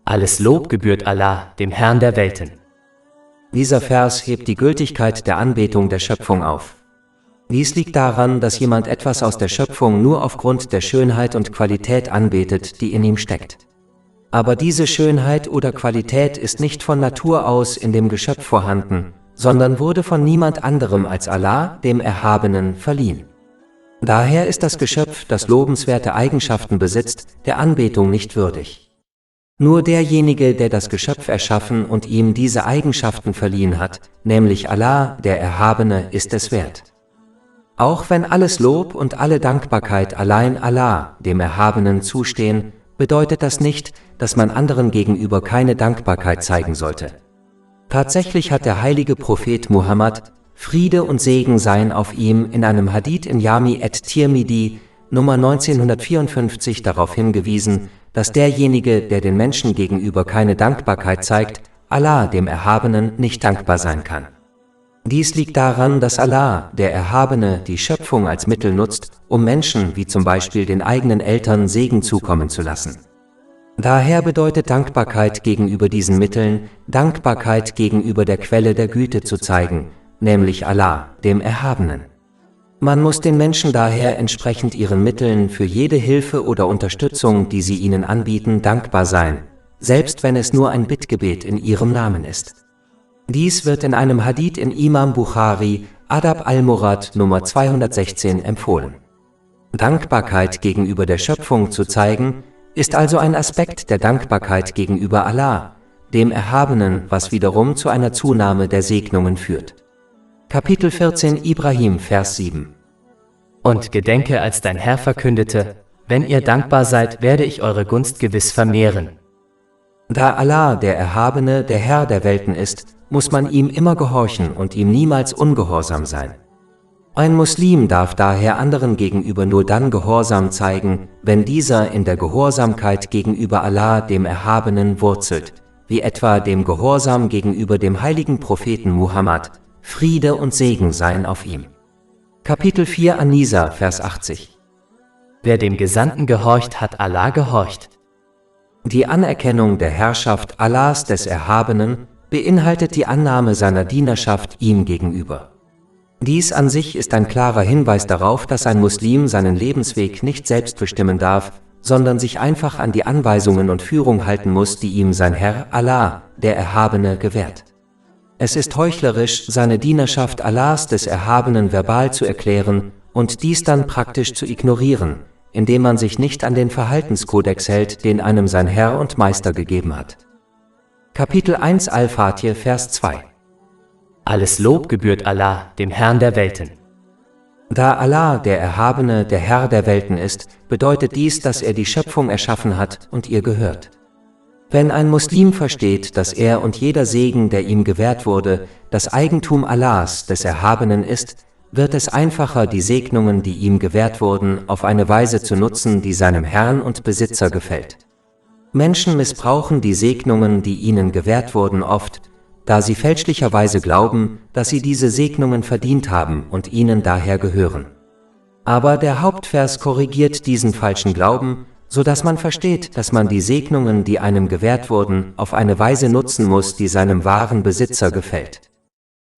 Alles Lob gebührt Allah, dem Herrn der Welten. Dieser Vers hebt die Gültigkeit der Anbetung der Schöpfung auf. Dies liegt daran, dass jemand etwas aus der Schöpfung nur aufgrund der Schönheit und Qualität anbetet, die in ihm steckt. Aber diese Schönheit oder Qualität ist nicht von Natur aus in dem Geschöpf vorhanden, sondern wurde von niemand anderem als Allah, dem Erhabenen, verliehen. Daher ist das Geschöpf, das lobenswerte Eigenschaften besitzt, der Anbetung nicht würdig. Nur derjenige, der das Geschöpf erschaffen und ihm diese Eigenschaften verliehen hat, nämlich Allah, der Erhabene, ist es wert. Auch wenn alles Lob und alle Dankbarkeit allein Allah, dem Erhabenen, zustehen, bedeutet das nicht, dass man anderen gegenüber keine Dankbarkeit zeigen sollte. Tatsächlich hat der heilige Prophet Muhammad, Friede und Segen seien auf ihm, in einem Hadith in Jami at-Tirmidhi, Nummer 1954 darauf hingewiesen, dass derjenige, der den Menschen gegenüber keine Dankbarkeit zeigt, Allah, dem Erhabenen, nicht dankbar sein kann. Dies liegt daran, dass Allah, der Erhabene, die Schöpfung als Mittel nutzt, um Menschen, wie zum Beispiel den eigenen Eltern, Segen zukommen zu lassen. Daher bedeutet Dankbarkeit gegenüber diesen Mitteln, Dankbarkeit gegenüber der Quelle der Güte zu zeigen, nämlich Allah, dem Erhabenen. Man muss den Menschen daher entsprechend ihren Mitteln für jede Hilfe oder Unterstützung, die sie ihnen anbieten, dankbar sein, selbst wenn es nur ein Bittgebet in ihrem Namen ist. Dies wird in einem Hadith in Imam Bukhari, Adab al-Murad, Nummer 216 empfohlen. Dankbarkeit gegenüber der Schöpfung zu zeigen, ist also ein Aspekt der Dankbarkeit gegenüber Allah, dem Erhabenen, was wiederum zu einer Zunahme der Segnungen führt. Kapitel 14 Ibrahim, Vers 7. Und gedenke, als dein Herr verkündete, wenn ihr dankbar seid, werde ich eure Gunst gewiss vermehren. Da Allah, der Erhabene, der Herr der Welten ist, muss man ihm immer gehorchen und ihm niemals ungehorsam sein. Ein Muslim darf daher anderen gegenüber nur dann Gehorsam zeigen, wenn dieser in der Gehorsamkeit gegenüber Allah, dem Erhabenen, wurzelt, wie etwa dem Gehorsam gegenüber dem heiligen Propheten Muhammad, Friede und Segen seien auf ihm. Kapitel 4 An-Nisa, Vers 80. Wer dem Gesandten gehorcht, hat Allah gehorcht. Die Anerkennung der Herrschaft Allahs des Erhabenen beinhaltet die Annahme seiner Dienerschaft ihm gegenüber. Dies an sich ist ein klarer Hinweis darauf, dass ein Muslim seinen Lebensweg nicht selbst bestimmen darf, sondern sich einfach an die Anweisungen und Führung halten muss, die ihm sein Herr, Allah, der Erhabene, gewährt. Es ist heuchlerisch, seine Dienerschaft Allahs des Erhabenen verbal zu erklären und dies dann praktisch zu ignorieren, indem man sich nicht an den Verhaltenskodex hält, den einem sein Herr und Meister gegeben hat. Kapitel 1 Al-Fatir, Vers 2. Alles Lob gebührt Allah, dem Herrn der Welten. Da Allah, der Erhabene, der Herr der Welten ist, bedeutet dies, dass er die Schöpfung erschaffen hat und ihr gehört. Wenn ein Muslim versteht, dass er und jeder Segen, der ihm gewährt wurde, das Eigentum Allahs, des Erhabenen ist, wird es einfacher, die Segnungen, die ihm gewährt wurden, auf eine Weise zu nutzen, die seinem Herrn und Besitzer gefällt. Menschen missbrauchen die Segnungen, die ihnen gewährt wurden, oft, da sie fälschlicherweise glauben, dass sie diese Segnungen verdient haben und ihnen daher gehören. Aber der Hauptvers korrigiert diesen falschen Glauben, so dass man versteht, dass man die Segnungen, die einem gewährt wurden, auf eine Weise nutzen muss, die seinem wahren Besitzer gefällt.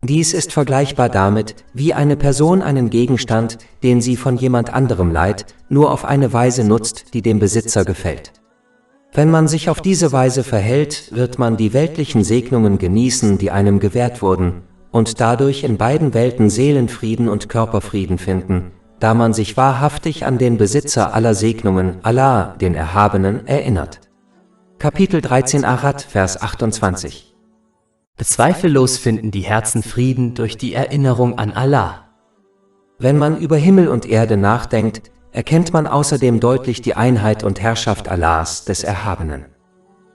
Dies ist vergleichbar damit, wie eine Person einen Gegenstand, den sie von jemand anderem leiht, nur auf eine Weise nutzt, die dem Besitzer gefällt. Wenn man sich auf diese Weise verhält, wird man die weltlichen Segnungen genießen, die einem gewährt wurden, und dadurch in beiden Welten Seelenfrieden und Körperfrieden finden, da man sich wahrhaftig an den Besitzer aller Segnungen, Allah, den Erhabenen, erinnert. Kapitel 13 Arad, Vers 28. Zweifellos finden die Herzen Frieden durch die Erinnerung an Allah. Wenn man über Himmel und Erde nachdenkt, erkennt man außerdem deutlich die Einheit und Herrschaft Allahs, des Erhabenen.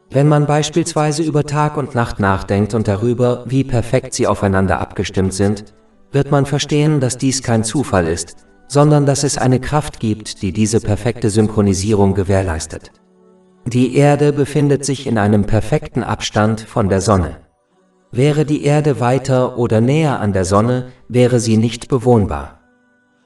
Wenn man beispielsweise über Tag und Nacht nachdenkt und darüber, wie perfekt sie aufeinander abgestimmt sind, wird man verstehen, dass dies kein Zufall ist, sondern dass es eine Kraft gibt, die diese perfekte Synchronisierung gewährleistet. Die Erde befindet sich in einem perfekten Abstand von der Sonne. Wäre die Erde weiter oder näher an der Sonne, wäre sie nicht bewohnbar.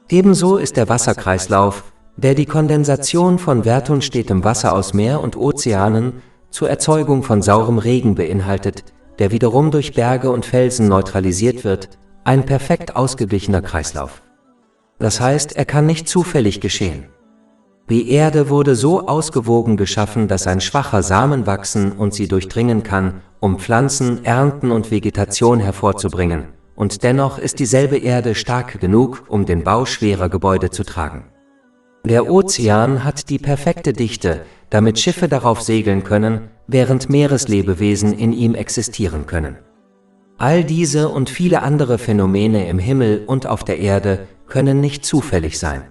Ebenso ist der Wasserkreislauf, der die Kondensation von wertunstetem Wasser aus Meer und Ozeanen zur Erzeugung von saurem Regen beinhaltet, der wiederum durch Berge und Felsen neutralisiert wird, ein perfekt ausgeglichener Kreislauf. Das heißt, er kann nicht zufällig geschehen. Die Erde wurde so ausgewogen geschaffen, dass ein schwacher Samen wachsen und sie durchdringen kann, um Pflanzen, Ernten und Vegetation hervorzubringen. Und dennoch ist dieselbe Erde stark genug, um den Bau schwerer Gebäude zu tragen. Der Ozean hat die perfekte Dichte, damit Schiffe darauf segeln können, während Meereslebewesen in ihm existieren können. All diese und viele andere Phänomene im Himmel und auf der Erde können nicht zufällig sein.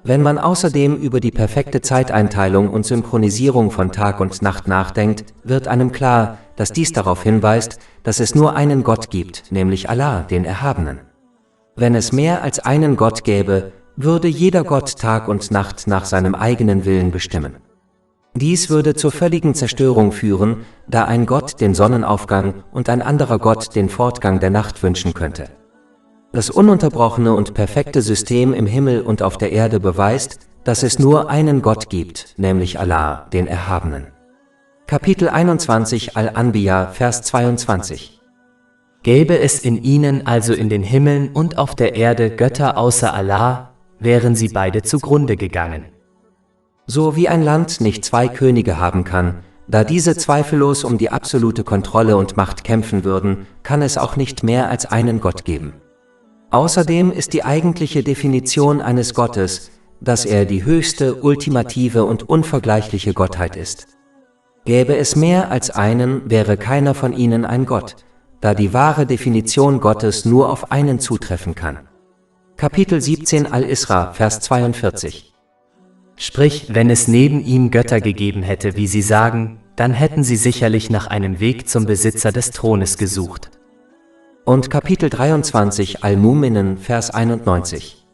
Wenn man außerdem über die perfekte Zeiteinteilung und Synchronisierung von Tag und Nacht nachdenkt, wird einem klar, dass dies darauf hinweist, dass es nur einen Gott gibt, nämlich Allah, den Erhabenen. Wenn es mehr als einen Gott gäbe, würde jeder Gott Tag und Nacht nach seinem eigenen Willen bestimmen. Dies würde zur völligen Zerstörung führen, da ein Gott den Sonnenaufgang und ein anderer Gott den Fortgang der Nacht wünschen könnte. Das ununterbrochene und perfekte System im Himmel und auf der Erde beweist, dass es nur einen Gott gibt, nämlich Allah, den Erhabenen. Kapitel 21 Al-Anbiya, Vers 22. Gäbe es in ihnen also in den Himmeln und auf der Erde Götter außer Allah, wären sie beide zugrunde gegangen. So wie ein Land nicht zwei Könige haben kann, da diese zweifellos um die absolute Kontrolle und Macht kämpfen würden, kann es auch nicht mehr als einen Gott geben. Außerdem ist die eigentliche Definition eines Gottes, dass er die höchste, ultimative und unvergleichliche Gottheit ist. Gäbe es mehr als einen, wäre keiner von ihnen ein Gott, da die wahre Definition Gottes nur auf einen zutreffen kann. Kapitel 17 Al-Isra, Vers 42. Sprich, wenn es neben ihm Götter gegeben hätte, wie sie sagen, dann hätten sie sicherlich nach einem Weg zum Besitzer des Thrones gesucht. Und Kapitel 23 Al-Mu'minen, Vers 91.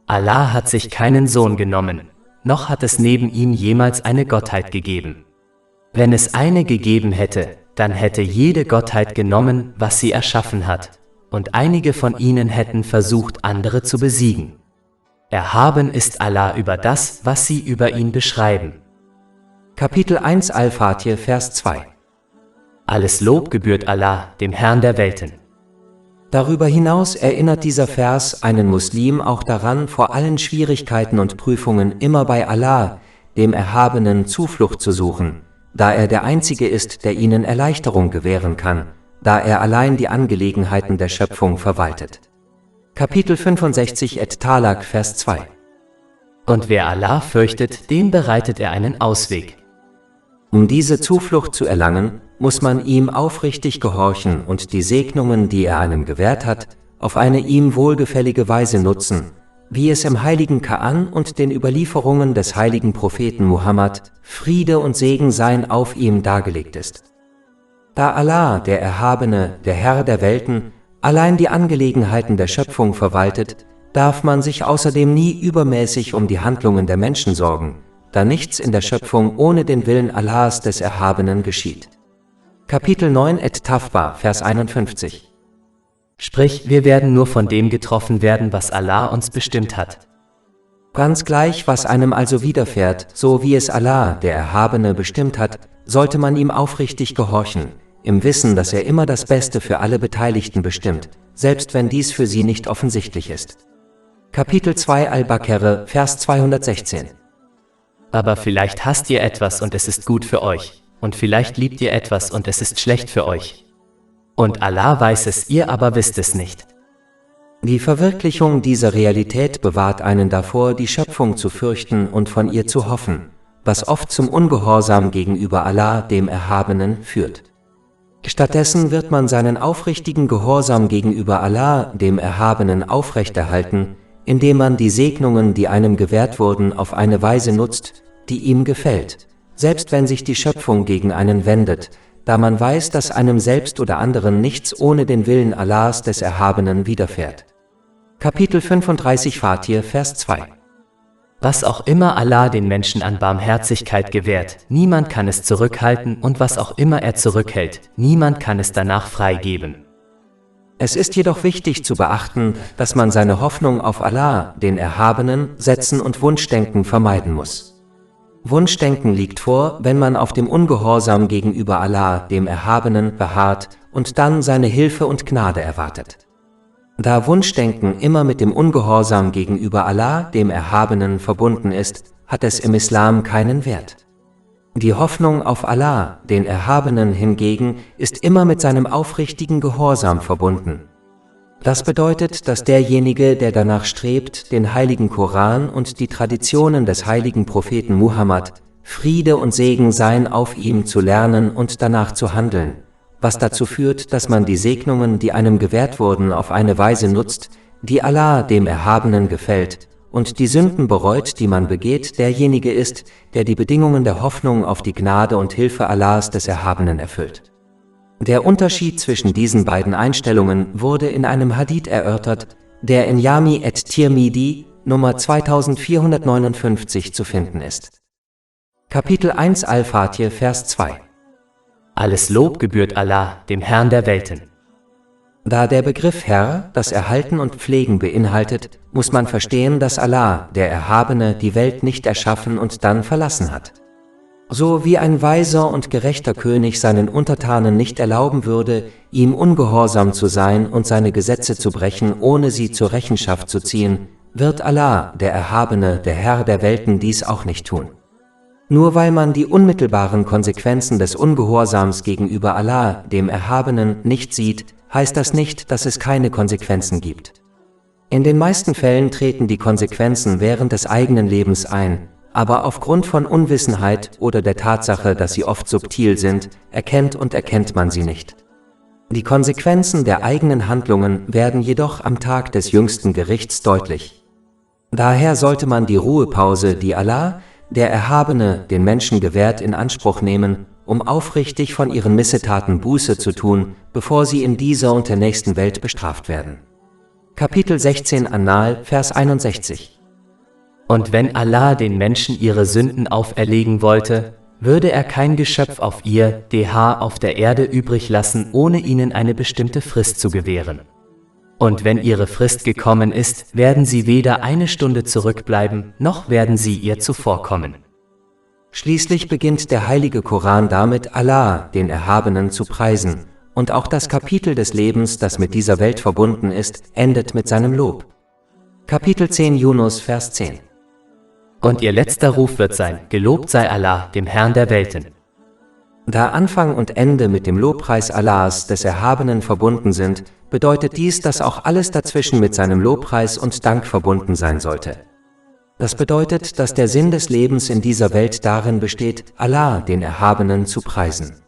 Allah hat sich keinen Sohn genommen, noch hat es neben ihm jemals eine Gottheit gegeben. Wenn es eine gegeben hätte, dann hätte jede Gottheit genommen, was sie erschaffen hat, und einige von ihnen hätten versucht, andere zu besiegen. Erhaben ist Allah über das, was sie über ihn beschreiben. Kapitel 1 Al-Fatir, Vers 2. Alles Lob gebührt Allah, dem Herrn der Welten. Darüber hinaus erinnert dieser Vers einen Muslim auch daran, vor allen Schwierigkeiten und Prüfungen immer bei Allah, dem Erhabenen, Zuflucht zu suchen, da er der Einzige ist, der ihnen Erleichterung gewähren kann, da er allein die Angelegenheiten der Schöpfung verwaltet. Kapitel 65 Et-Talaq, Vers 2. Und wer Allah fürchtet, dem bereitet er einen Ausweg. Um diese Zuflucht zu erlangen, muss man ihm aufrichtig gehorchen und die Segnungen, die er einem gewährt hat, auf eine ihm wohlgefällige Weise nutzen, wie es im heiligen Koran und den Überlieferungen des heiligen Propheten Muhammad, Friede und Segen seien auf ihm, dargelegt ist. Da Allah, der Erhabene, der Herr der Welten, allein die Angelegenheiten der Schöpfung verwaltet, darf man sich außerdem nie übermäßig um die Handlungen der Menschen sorgen, da nichts in der Schöpfung ohne den Willen Allahs des Erhabenen geschieht. Kapitel 9 Et-Tawbah, Vers 51. Sprich, wir werden nur von dem getroffen werden, was Allah uns bestimmt hat. Ganz gleich, was einem also widerfährt, so wie es Allah, der Erhabene, bestimmt hat, sollte man ihm aufrichtig gehorchen, im Wissen, dass er immer das Beste für alle Beteiligten bestimmt, selbst wenn dies für sie nicht offensichtlich ist. Kapitel 2 Al-Baqarah, Vers 216. Aber vielleicht hasst ihr etwas und es ist gut für euch, und vielleicht liebt ihr etwas und es ist schlecht für euch. Und Allah weiß es, ihr aber wisst es nicht. Die Verwirklichung dieser Realität bewahrt einen davor, die Schöpfung zu fürchten und von ihr zu hoffen, was oft zum Ungehorsam gegenüber Allah, dem Erhabenen, führt. Stattdessen wird man seinen aufrichtigen Gehorsam gegenüber Allah, dem Erhabenen, aufrechterhalten, indem man die Segnungen, die einem gewährt wurden, auf eine Weise nutzt, die ihm gefällt, selbst wenn sich die Schöpfung gegen einen wendet, da man weiß, dass einem selbst oder anderen nichts ohne den Willen Allahs des Erhabenen widerfährt. Kapitel 35 Fatir, Vers 2. Was auch immer Allah den Menschen an Barmherzigkeit gewährt, niemand kann es zurückhalten, und was auch immer er zurückhält, niemand kann es danach freigeben. Es ist jedoch wichtig zu beachten, dass man seine Hoffnung auf Allah, den Erhabenen, setzen und Wunschdenken vermeiden muss. Wunschdenken liegt vor, wenn man auf dem Ungehorsam gegenüber Allah, dem Erhabenen, beharrt und dann seine Hilfe und Gnade erwartet. Da Wunschdenken immer mit dem Ungehorsam gegenüber Allah, dem Erhabenen, verbunden ist, hat es im Islam keinen Wert. Die Hoffnung auf Allah, den Erhabenen, hingegen, ist immer mit seinem aufrichtigen Gehorsam verbunden. Das bedeutet, dass derjenige, der danach strebt, den heiligen Koran und die Traditionen des heiligen Propheten Muhammad, Friede und Segen seien auf ihm, zu lernen und danach zu handeln, was dazu führt, dass man die Segnungen, die einem gewährt wurden, auf eine Weise nutzt, die Allah, dem Erhabenen, gefällt, und die Sünden bereut, die man begeht, derjenige ist, der die Bedingungen der Hoffnung auf die Gnade und Hilfe Allahs des Erhabenen erfüllt. Der Unterschied zwischen diesen beiden Einstellungen wurde in einem Hadith erörtert, der in Jami et-Tirmidhi, Nummer 2459 zu finden ist. Kapitel 1 Al-Fatir, Vers 2. Alles Lob gebührt Allah, dem Herrn der Welten. Da der Begriff Herr das Erhalten und Pflegen beinhaltet, muss man verstehen, dass Allah, der Erhabene, die Welt nicht erschaffen und dann verlassen hat. So wie ein weiser und gerechter König seinen Untertanen nicht erlauben würde, ihm ungehorsam zu sein und seine Gesetze zu brechen, ohne sie zur Rechenschaft zu ziehen, wird Allah, der Erhabene, der Herr der Welten, dies auch nicht tun. Nur weil man die unmittelbaren Konsequenzen des Ungehorsams gegenüber Allah, dem Erhabenen, nicht sieht, heißt das nicht, dass es keine Konsequenzen gibt. In den meisten Fällen treten die Konsequenzen während des eigenen Lebens ein, aber aufgrund von Unwissenheit oder der Tatsache, dass sie oft subtil sind, erkennt man sie nicht. Die Konsequenzen der eigenen Handlungen werden jedoch am Tag des jüngsten Gerichts deutlich. Daher sollte man die Ruhepause, die Allah, der Erhabene, den Menschen gewährt, in Anspruch nehmen, um aufrichtig von ihren Missetaten Buße zu tun, bevor sie in dieser und der nächsten Welt bestraft werden. Kapitel 16 An-Nahl, Vers 61. Und wenn Allah den Menschen ihre Sünden auferlegen wollte, würde er kein Geschöpf auf ihr DH auf der Erde übrig lassen, ohne ihnen eine bestimmte Frist zu gewähren. Und wenn ihre Frist gekommen ist, werden sie weder eine Stunde zurückbleiben, noch werden sie ihr zuvorkommen. Schließlich beginnt der heilige Koran damit, Allah, den Erhabenen, zu preisen, und auch das Kapitel des Lebens, das mit dieser Welt verbunden ist, endet mit seinem Lob. Kapitel 10 Yunus, Vers 10. Und ihr letzter Ruf wird sein: Gelobt sei Allah, dem Herrn der Welten. Da Anfang und Ende mit dem Lobpreis Allahs, des Erhabenen, verbunden sind, bedeutet dies, dass auch alles dazwischen mit seinem Lobpreis und Dank verbunden sein sollte. Das bedeutet, dass der Sinn des Lebens in dieser Welt darin besteht, Allah, den Erhabenen, zu preisen.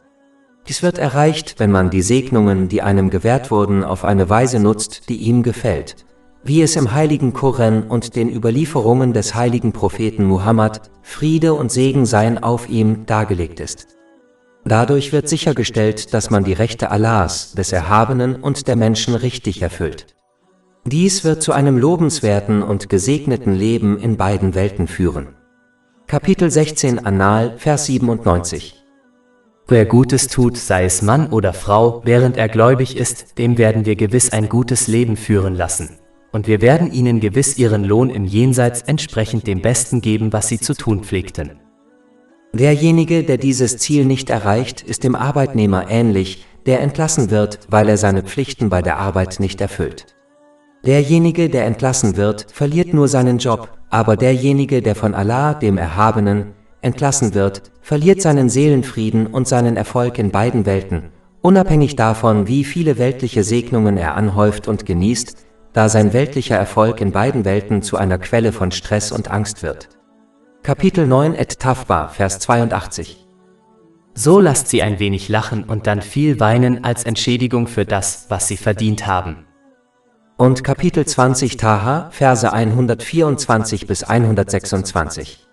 Dies wird erreicht, wenn man die Segnungen, die einem gewährt wurden, auf eine Weise nutzt, die ihm gefällt, wie es im heiligen Koran und den Überlieferungen des heiligen Propheten Muhammad, Friede und Segen seien auf ihm, dargelegt ist. Dadurch wird sichergestellt, dass man die Rechte Allahs, des Erhabenen und der Menschen richtig erfüllt. Dies wird zu einem lobenswerten und gesegneten Leben in beiden Welten führen. Kapitel 16 An-Nahl, Vers 97. Wer Gutes tut, sei es Mann oder Frau, während er gläubig ist, dem werden wir gewiss ein gutes Leben führen lassen. Und wir werden ihnen gewiss ihren Lohn im Jenseits entsprechend dem Besten geben, was sie zu tun pflegten. Derjenige, der dieses Ziel nicht erreicht, ist dem Arbeitnehmer ähnlich, der entlassen wird, weil er seine Pflichten bei der Arbeit nicht erfüllt. Derjenige, der entlassen wird, verliert nur seinen Job, aber derjenige, der von Allah, dem Erhabenen, entlassen wird, verliert seinen Seelenfrieden und seinen Erfolg in beiden Welten, unabhängig davon, wie viele weltliche Segnungen er anhäuft und genießt, da sein weltlicher Erfolg in beiden Welten zu einer Quelle von Stress und Angst wird. Kapitel 9 Et-Tawba, Vers 82. So lasst sie ein wenig lachen und dann viel weinen als Entschädigung für das, was sie verdient haben. Und Kapitel 20 Taha, Verse 124 bis 126.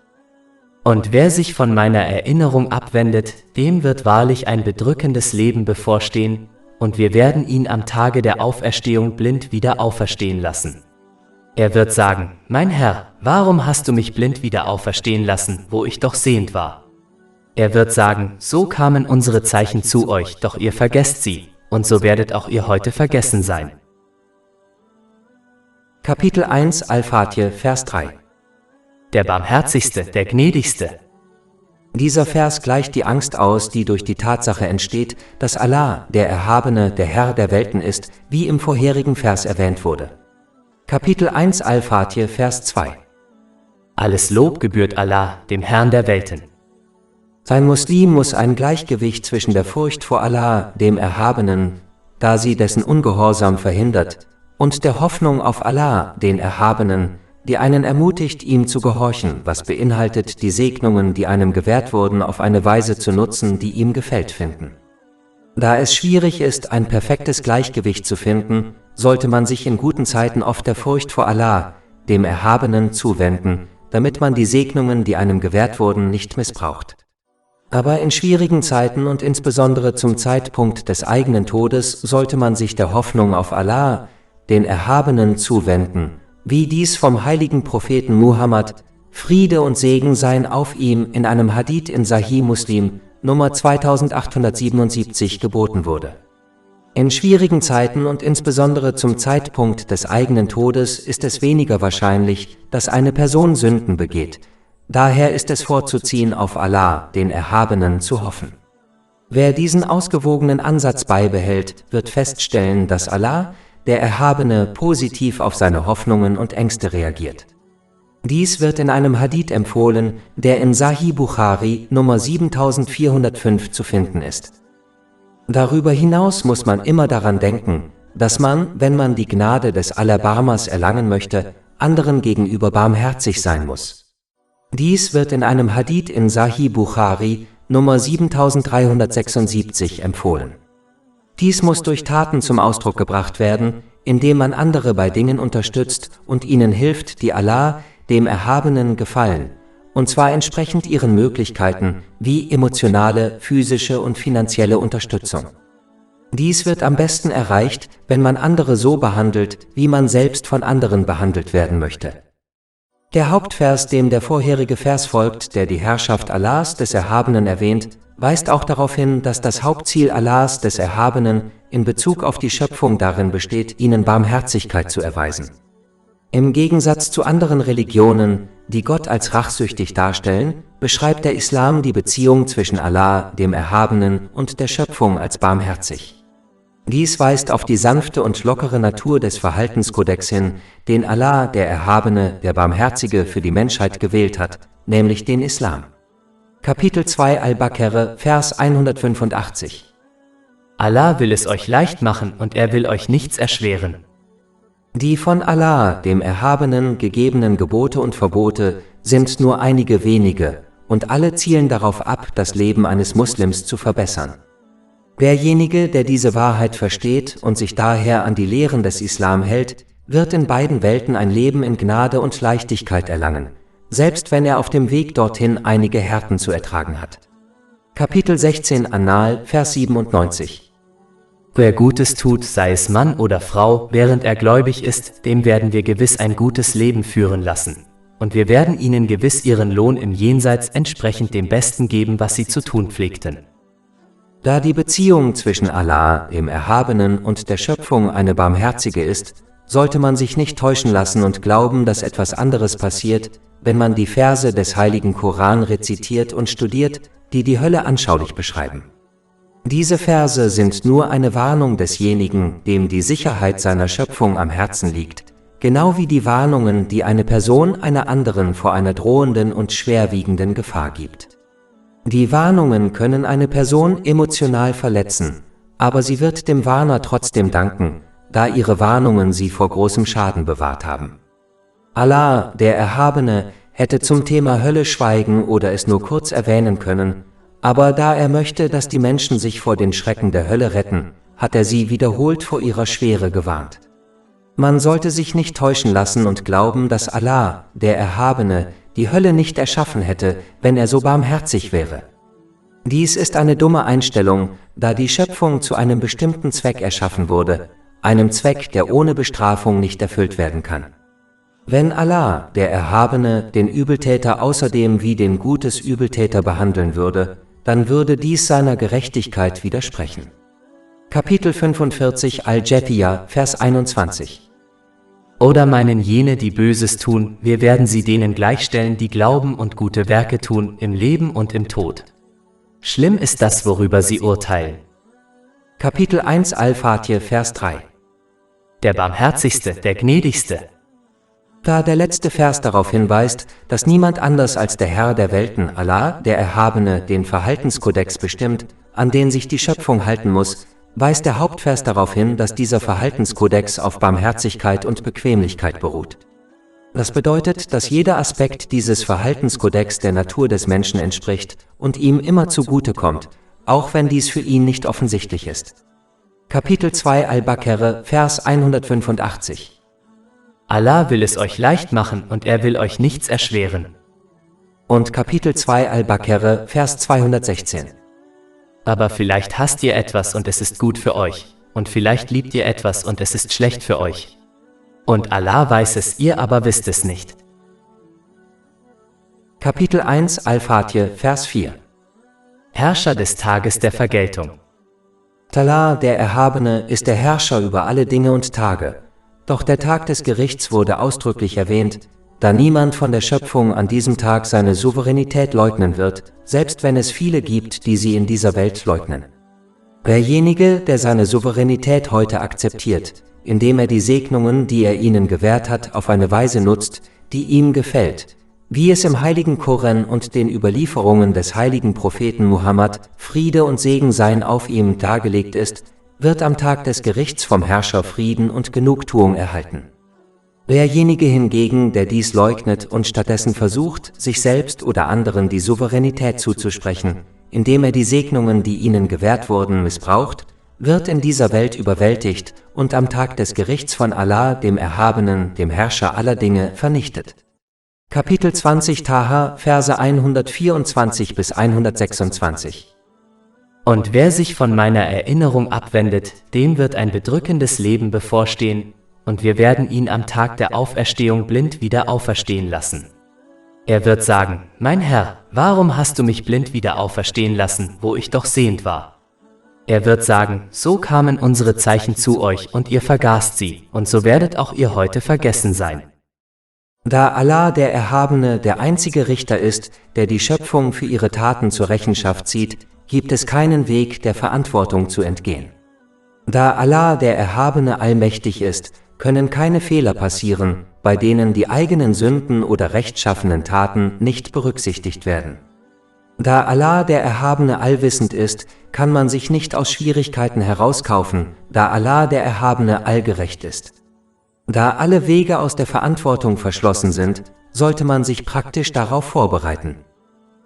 Und wer sich von meiner Erinnerung abwendet, dem wird wahrlich ein bedrückendes Leben bevorstehen, und wir werden ihn am Tage der Auferstehung blind wieder auferstehen lassen. Er wird sagen: Mein Herr, warum hast du mich blind wieder auferstehen lassen, wo ich doch sehend war? Er wird sagen: So kamen unsere Zeichen zu euch, doch ihr vergesst sie, und so werdet auch ihr heute vergessen sein. Kapitel 1 Al-Fatih, Vers 3. Der Barmherzigste, der Gnädigste. Dieser Vers gleicht die Angst aus, die durch die Tatsache entsteht, dass Allah, der Erhabene, der Herr der Welten ist, wie im vorherigen Vers erwähnt wurde. Kapitel 1 Al-Fatih, Vers 2. Alles Lob gebührt Allah, dem Herrn der Welten. Ein Muslim muss ein Gleichgewicht zwischen der Furcht vor Allah, dem Erhabenen, da sie dessen Ungehorsam verhindert, und der Hoffnung auf Allah, den Erhabenen, die einen ermutigt, ihm zu gehorchen, was beinhaltet, die Segnungen, die einem gewährt wurden, auf eine Weise zu nutzen, die ihm gefällt, finden. Da es schwierig ist, ein perfektes Gleichgewicht zu finden, sollte man sich in guten Zeiten oft der Furcht vor Allah, dem Erhabenen, zuwenden, damit man die Segnungen, die einem gewährt wurden, nicht missbraucht. Aber in schwierigen Zeiten und insbesondere zum Zeitpunkt des eigenen Todes sollte man sich der Hoffnung auf Allah, den Erhabenen, zuwenden, wie dies vom heiligen Propheten Muhammad, Friede und Segen seien auf ihm, in einem Hadith in Sahih Muslim, Nummer 2877 geboten wurde. In schwierigen Zeiten und insbesondere zum Zeitpunkt des eigenen Todes ist es weniger wahrscheinlich, dass eine Person Sünden begeht. Daher ist es vorzuziehen, auf Allah, den Erhabenen, zu hoffen. Wer diesen ausgewogenen Ansatz beibehält, wird feststellen, dass Allah, der Erhabene, positiv auf seine Hoffnungen und Ängste reagiert. Dies wird in einem Hadith empfohlen, der in Sahih Bukhari Nummer 7405 zu finden ist. Darüber hinaus muss man immer daran denken, dass man, wenn man die Gnade des Allerbarmers erlangen möchte, anderen gegenüber barmherzig sein muss. Dies wird in einem Hadith in Sahih Bukhari Nummer 7376 empfohlen. Dies muss durch Taten zum Ausdruck gebracht werden, indem man andere bei Dingen unterstützt und ihnen hilft, die Allah, dem Erhabenen, gefallen, und zwar entsprechend ihren Möglichkeiten, wie emotionale, physische und finanzielle Unterstützung. Dies wird am besten erreicht, wenn man andere so behandelt, wie man selbst von anderen behandelt werden möchte. Der Hauptvers, dem der vorherige Vers folgt, der die Herrschaft Allahs, des Erhabenen, erwähnt, weist auch darauf hin, dass das Hauptziel Allahs, des Erhabenen, in Bezug auf die Schöpfung darin besteht, ihnen Barmherzigkeit zu erweisen. Im Gegensatz zu anderen Religionen, die Gott als rachsüchtig darstellen, beschreibt der Islam die Beziehung zwischen Allah, dem Erhabenen, und der Schöpfung als barmherzig. Dies weist auf die sanfte und lockere Natur des Verhaltenskodex hin, den Allah, der Erhabene, der Barmherzige, für die Menschheit gewählt hat, nämlich den Islam. Kapitel 2 Al-Baqarah, Vers 185. Allah will es euch leicht machen und er will euch nichts erschweren. Die von Allah, dem Erhabenen, gegebenen Gebote und Verbote sind nur einige wenige, und alle zielen darauf ab, das Leben eines Muslims zu verbessern. Derjenige, der diese Wahrheit versteht und sich daher an die Lehren des Islam hält, wird in beiden Welten ein Leben in Gnade und Leichtigkeit erlangen, selbst wenn er auf dem Weg dorthin einige Härten zu ertragen hat. Kapitel 16 An-Nahl, Vers 97. Wer Gutes tut, sei es Mann oder Frau, während er gläubig ist, dem werden wir gewiss ein gutes Leben führen lassen. Und wir werden ihnen gewiss ihren Lohn im Jenseits entsprechend dem Besten geben, was sie zu tun pflegten. Da die Beziehung zwischen Allah, dem Erhabenen, und der Schöpfung eine barmherzige ist, sollte man sich nicht täuschen lassen und glauben, dass etwas anderes passiert, wenn man die Verse des heiligen Koran rezitiert und studiert, die die Hölle anschaulich beschreiben. Diese Verse sind nur eine Warnung desjenigen, dem die Sicherheit seiner Schöpfung am Herzen liegt, genau wie die Warnungen, die eine Person einer anderen vor einer drohenden und schwerwiegenden Gefahr gibt. Die Warnungen können eine Person emotional verletzen, aber sie wird dem Warner trotzdem danken, da ihre Warnungen sie vor großem Schaden bewahrt haben. Allah, der Erhabene, hätte zum Thema Hölle schweigen oder es nur kurz erwähnen können, aber da er möchte, dass die Menschen sich vor den Schrecken der Hölle retten, hat er sie wiederholt vor ihrer Schwere gewarnt. Man sollte sich nicht täuschen lassen und glauben, dass Allah, der Erhabene, die Hölle nicht erschaffen hätte, wenn er so barmherzig wäre. Dies ist eine dumme Einstellung, da die Schöpfung zu einem bestimmten Zweck erschaffen wurde, einem Zweck, der ohne Bestrafung nicht erfüllt werden kann. Wenn Allah, der Erhabene, den Übeltäter außerdem wie den gutes Übeltäter behandeln würde, dann würde dies seiner Gerechtigkeit widersprechen. Kapitel 45 Al-Jathiyah, Vers 21. Oder meinen jene, die Böses tun, wir werden sie denen gleichstellen, die glauben und gute Werke tun, im Leben und im Tod. Schlimm ist das, worüber sie urteilen. Kapitel 1 Al-Fatih, Vers 3. Der Barmherzigste, der Gnädigste. Da der letzte Vers darauf hinweist, dass niemand anders als der Herr der Welten, Allah, der Erhabene, den Verhaltenskodex bestimmt, an den sich die Schöpfung halten muss, weist der Hauptvers darauf hin, dass dieser Verhaltenskodex auf Barmherzigkeit und Bequemlichkeit beruht. Das bedeutet, dass jeder Aspekt dieses Verhaltenskodex der Natur des Menschen entspricht und ihm immer zugutekommt, auch wenn dies für ihn nicht offensichtlich ist. Kapitel 2 Al-Baqarah, Vers 185. Allah will es euch leicht machen und er will euch nichts erschweren. Und Kapitel 2 Al-Baqarah, Vers 216. Aber vielleicht hasst ihr etwas und es ist gut für euch, und vielleicht liebt ihr etwas und es ist schlecht für euch. Und Allah weiß es, ihr aber wisst es nicht. Kapitel 1 Al-Fatih, Vers 4. Herrscher des Tages der Vergeltung. Allah, der Erhabene, ist der Herrscher über alle Dinge und Tage. Doch der Tag des Gerichts wurde ausdrücklich erwähnt, da niemand von der Schöpfung an diesem Tag seine Souveränität leugnen wird, selbst wenn es viele gibt, die sie in dieser Welt leugnen. Derjenige, der seine Souveränität heute akzeptiert, indem er die Segnungen, die er ihnen gewährt hat, auf eine Weise nutzt, die ihm gefällt, wie es im heiligen Koran und den Überlieferungen des heiligen Propheten Muhammad, Friede und Segen seien auf ihm, dargelegt ist, wird am Tag des Gerichts vom Herrscher Frieden und Genugtuung erhalten. Derjenige hingegen, der dies leugnet und stattdessen versucht, sich selbst oder anderen die Souveränität zuzusprechen, indem er die Segnungen, die ihnen gewährt wurden, missbraucht, wird in dieser Welt überwältigt und am Tag des Gerichts von Allah, dem Erhabenen, dem Herrscher aller Dinge, vernichtet. Kapitel 20 Taha, Verse 124 bis 126. Und wer sich von meiner Erinnerung abwendet, dem wird ein bedrückendes Leben bevorstehen, und wir werden ihn am Tag der Auferstehung blind wieder auferstehen lassen. Er wird sagen, mein Herr, warum hast du mich blind wieder auferstehen lassen, wo ich doch sehend war? Er wird sagen, so kamen unsere Zeichen zu euch und ihr vergaßt sie, und so werdet auch ihr heute vergessen sein. Da Allah der Erhabene der einzige Richter ist, der die Schöpfung für ihre Taten zur Rechenschaft zieht, gibt es keinen Weg, der Verantwortung zu entgehen. Da Allah der Erhabene allmächtig ist, können keine Fehler passieren, bei denen die eigenen Sünden oder rechtschaffenen Taten nicht berücksichtigt werden. Da Allah der Erhabene allwissend ist, kann man sich nicht aus Schwierigkeiten herauskaufen, da Allah der Erhabene allgerecht ist. Da alle Wege aus der Verantwortung verschlossen sind, sollte man sich praktisch darauf vorbereiten.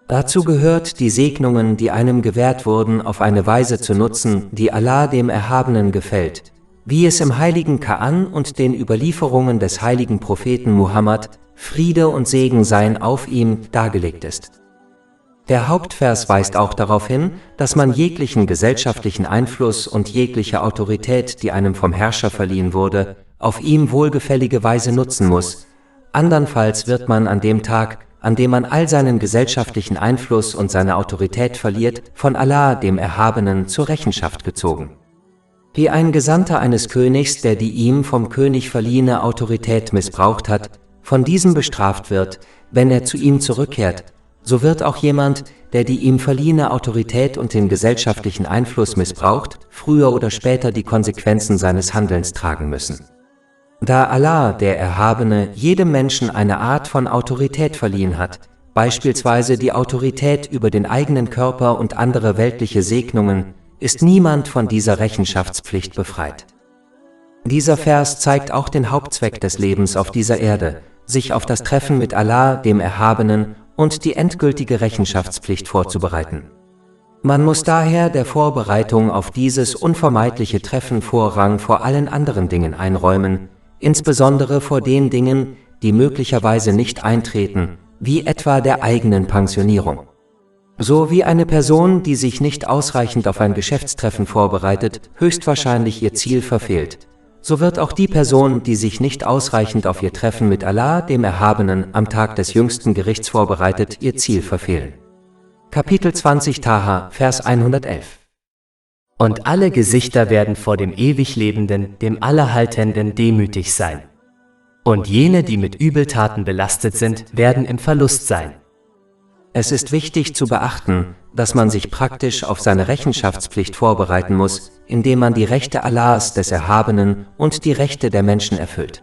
Dazu gehört, die Segnungen, die einem gewährt wurden, auf eine Weise zu nutzen, die Allah dem Erhabenen gefällt, wie es im heiligen Koran und den Überlieferungen des heiligen Propheten Muhammad, Friede und Segen seien auf ihm, dargelegt ist. Der Hauptvers weist auch darauf hin, dass man jeglichen gesellschaftlichen Einfluss und jegliche Autorität, die einem vom Herrscher verliehen wurde, auf ihm wohlgefällige Weise nutzen muss, andernfalls wird man an dem Tag, an dem man all seinen gesellschaftlichen Einfluss und seine Autorität verliert, von Allah, dem Erhabenen, zur Rechenschaft gezogen. Wie ein Gesandter eines Königs, der die ihm vom König verliehene Autorität missbraucht hat, von diesem bestraft wird, wenn er zu ihm zurückkehrt, so wird auch jemand, der die ihm verliehene Autorität und den gesellschaftlichen Einfluss missbraucht, früher oder später die Konsequenzen seines Handelns tragen müssen. Da Allah, der Erhabene, jedem Menschen eine Art von Autorität verliehen hat, beispielsweise die Autorität über den eigenen Körper und andere weltliche Segnungen, ist niemand von dieser Rechenschaftspflicht befreit. Dieser Vers zeigt auch den Hauptzweck des Lebens auf dieser Erde, sich auf das Treffen mit Allah, dem Erhabenen, und die endgültige Rechenschaftspflicht vorzubereiten. Man muss daher der Vorbereitung auf dieses unvermeidliche Treffen Vorrang vor allen anderen Dingen einräumen, insbesondere vor den Dingen, die möglicherweise nicht eintreten, wie etwa der eigenen Pensionierung. So wie eine Person, die sich nicht ausreichend auf ein Geschäftstreffen vorbereitet, höchstwahrscheinlich ihr Ziel verfehlt, so wird auch die Person, die sich nicht ausreichend auf ihr Treffen mit Allah, dem Erhabenen, am Tag des jüngsten Gerichts vorbereitet, ihr Ziel verfehlen. Kapitel 20 Taha, Vers 111. Und alle Gesichter werden vor dem Ewiglebenden, dem Allerhaltenden, demütig sein. Und jene, die mit Übeltaten belastet sind, werden im Verlust sein. Es ist wichtig zu beachten, dass man sich praktisch auf seine Rechenschaftspflicht vorbereiten muss, indem man die Rechte Allahs, des Erhabenen, und die Rechte der Menschen erfüllt.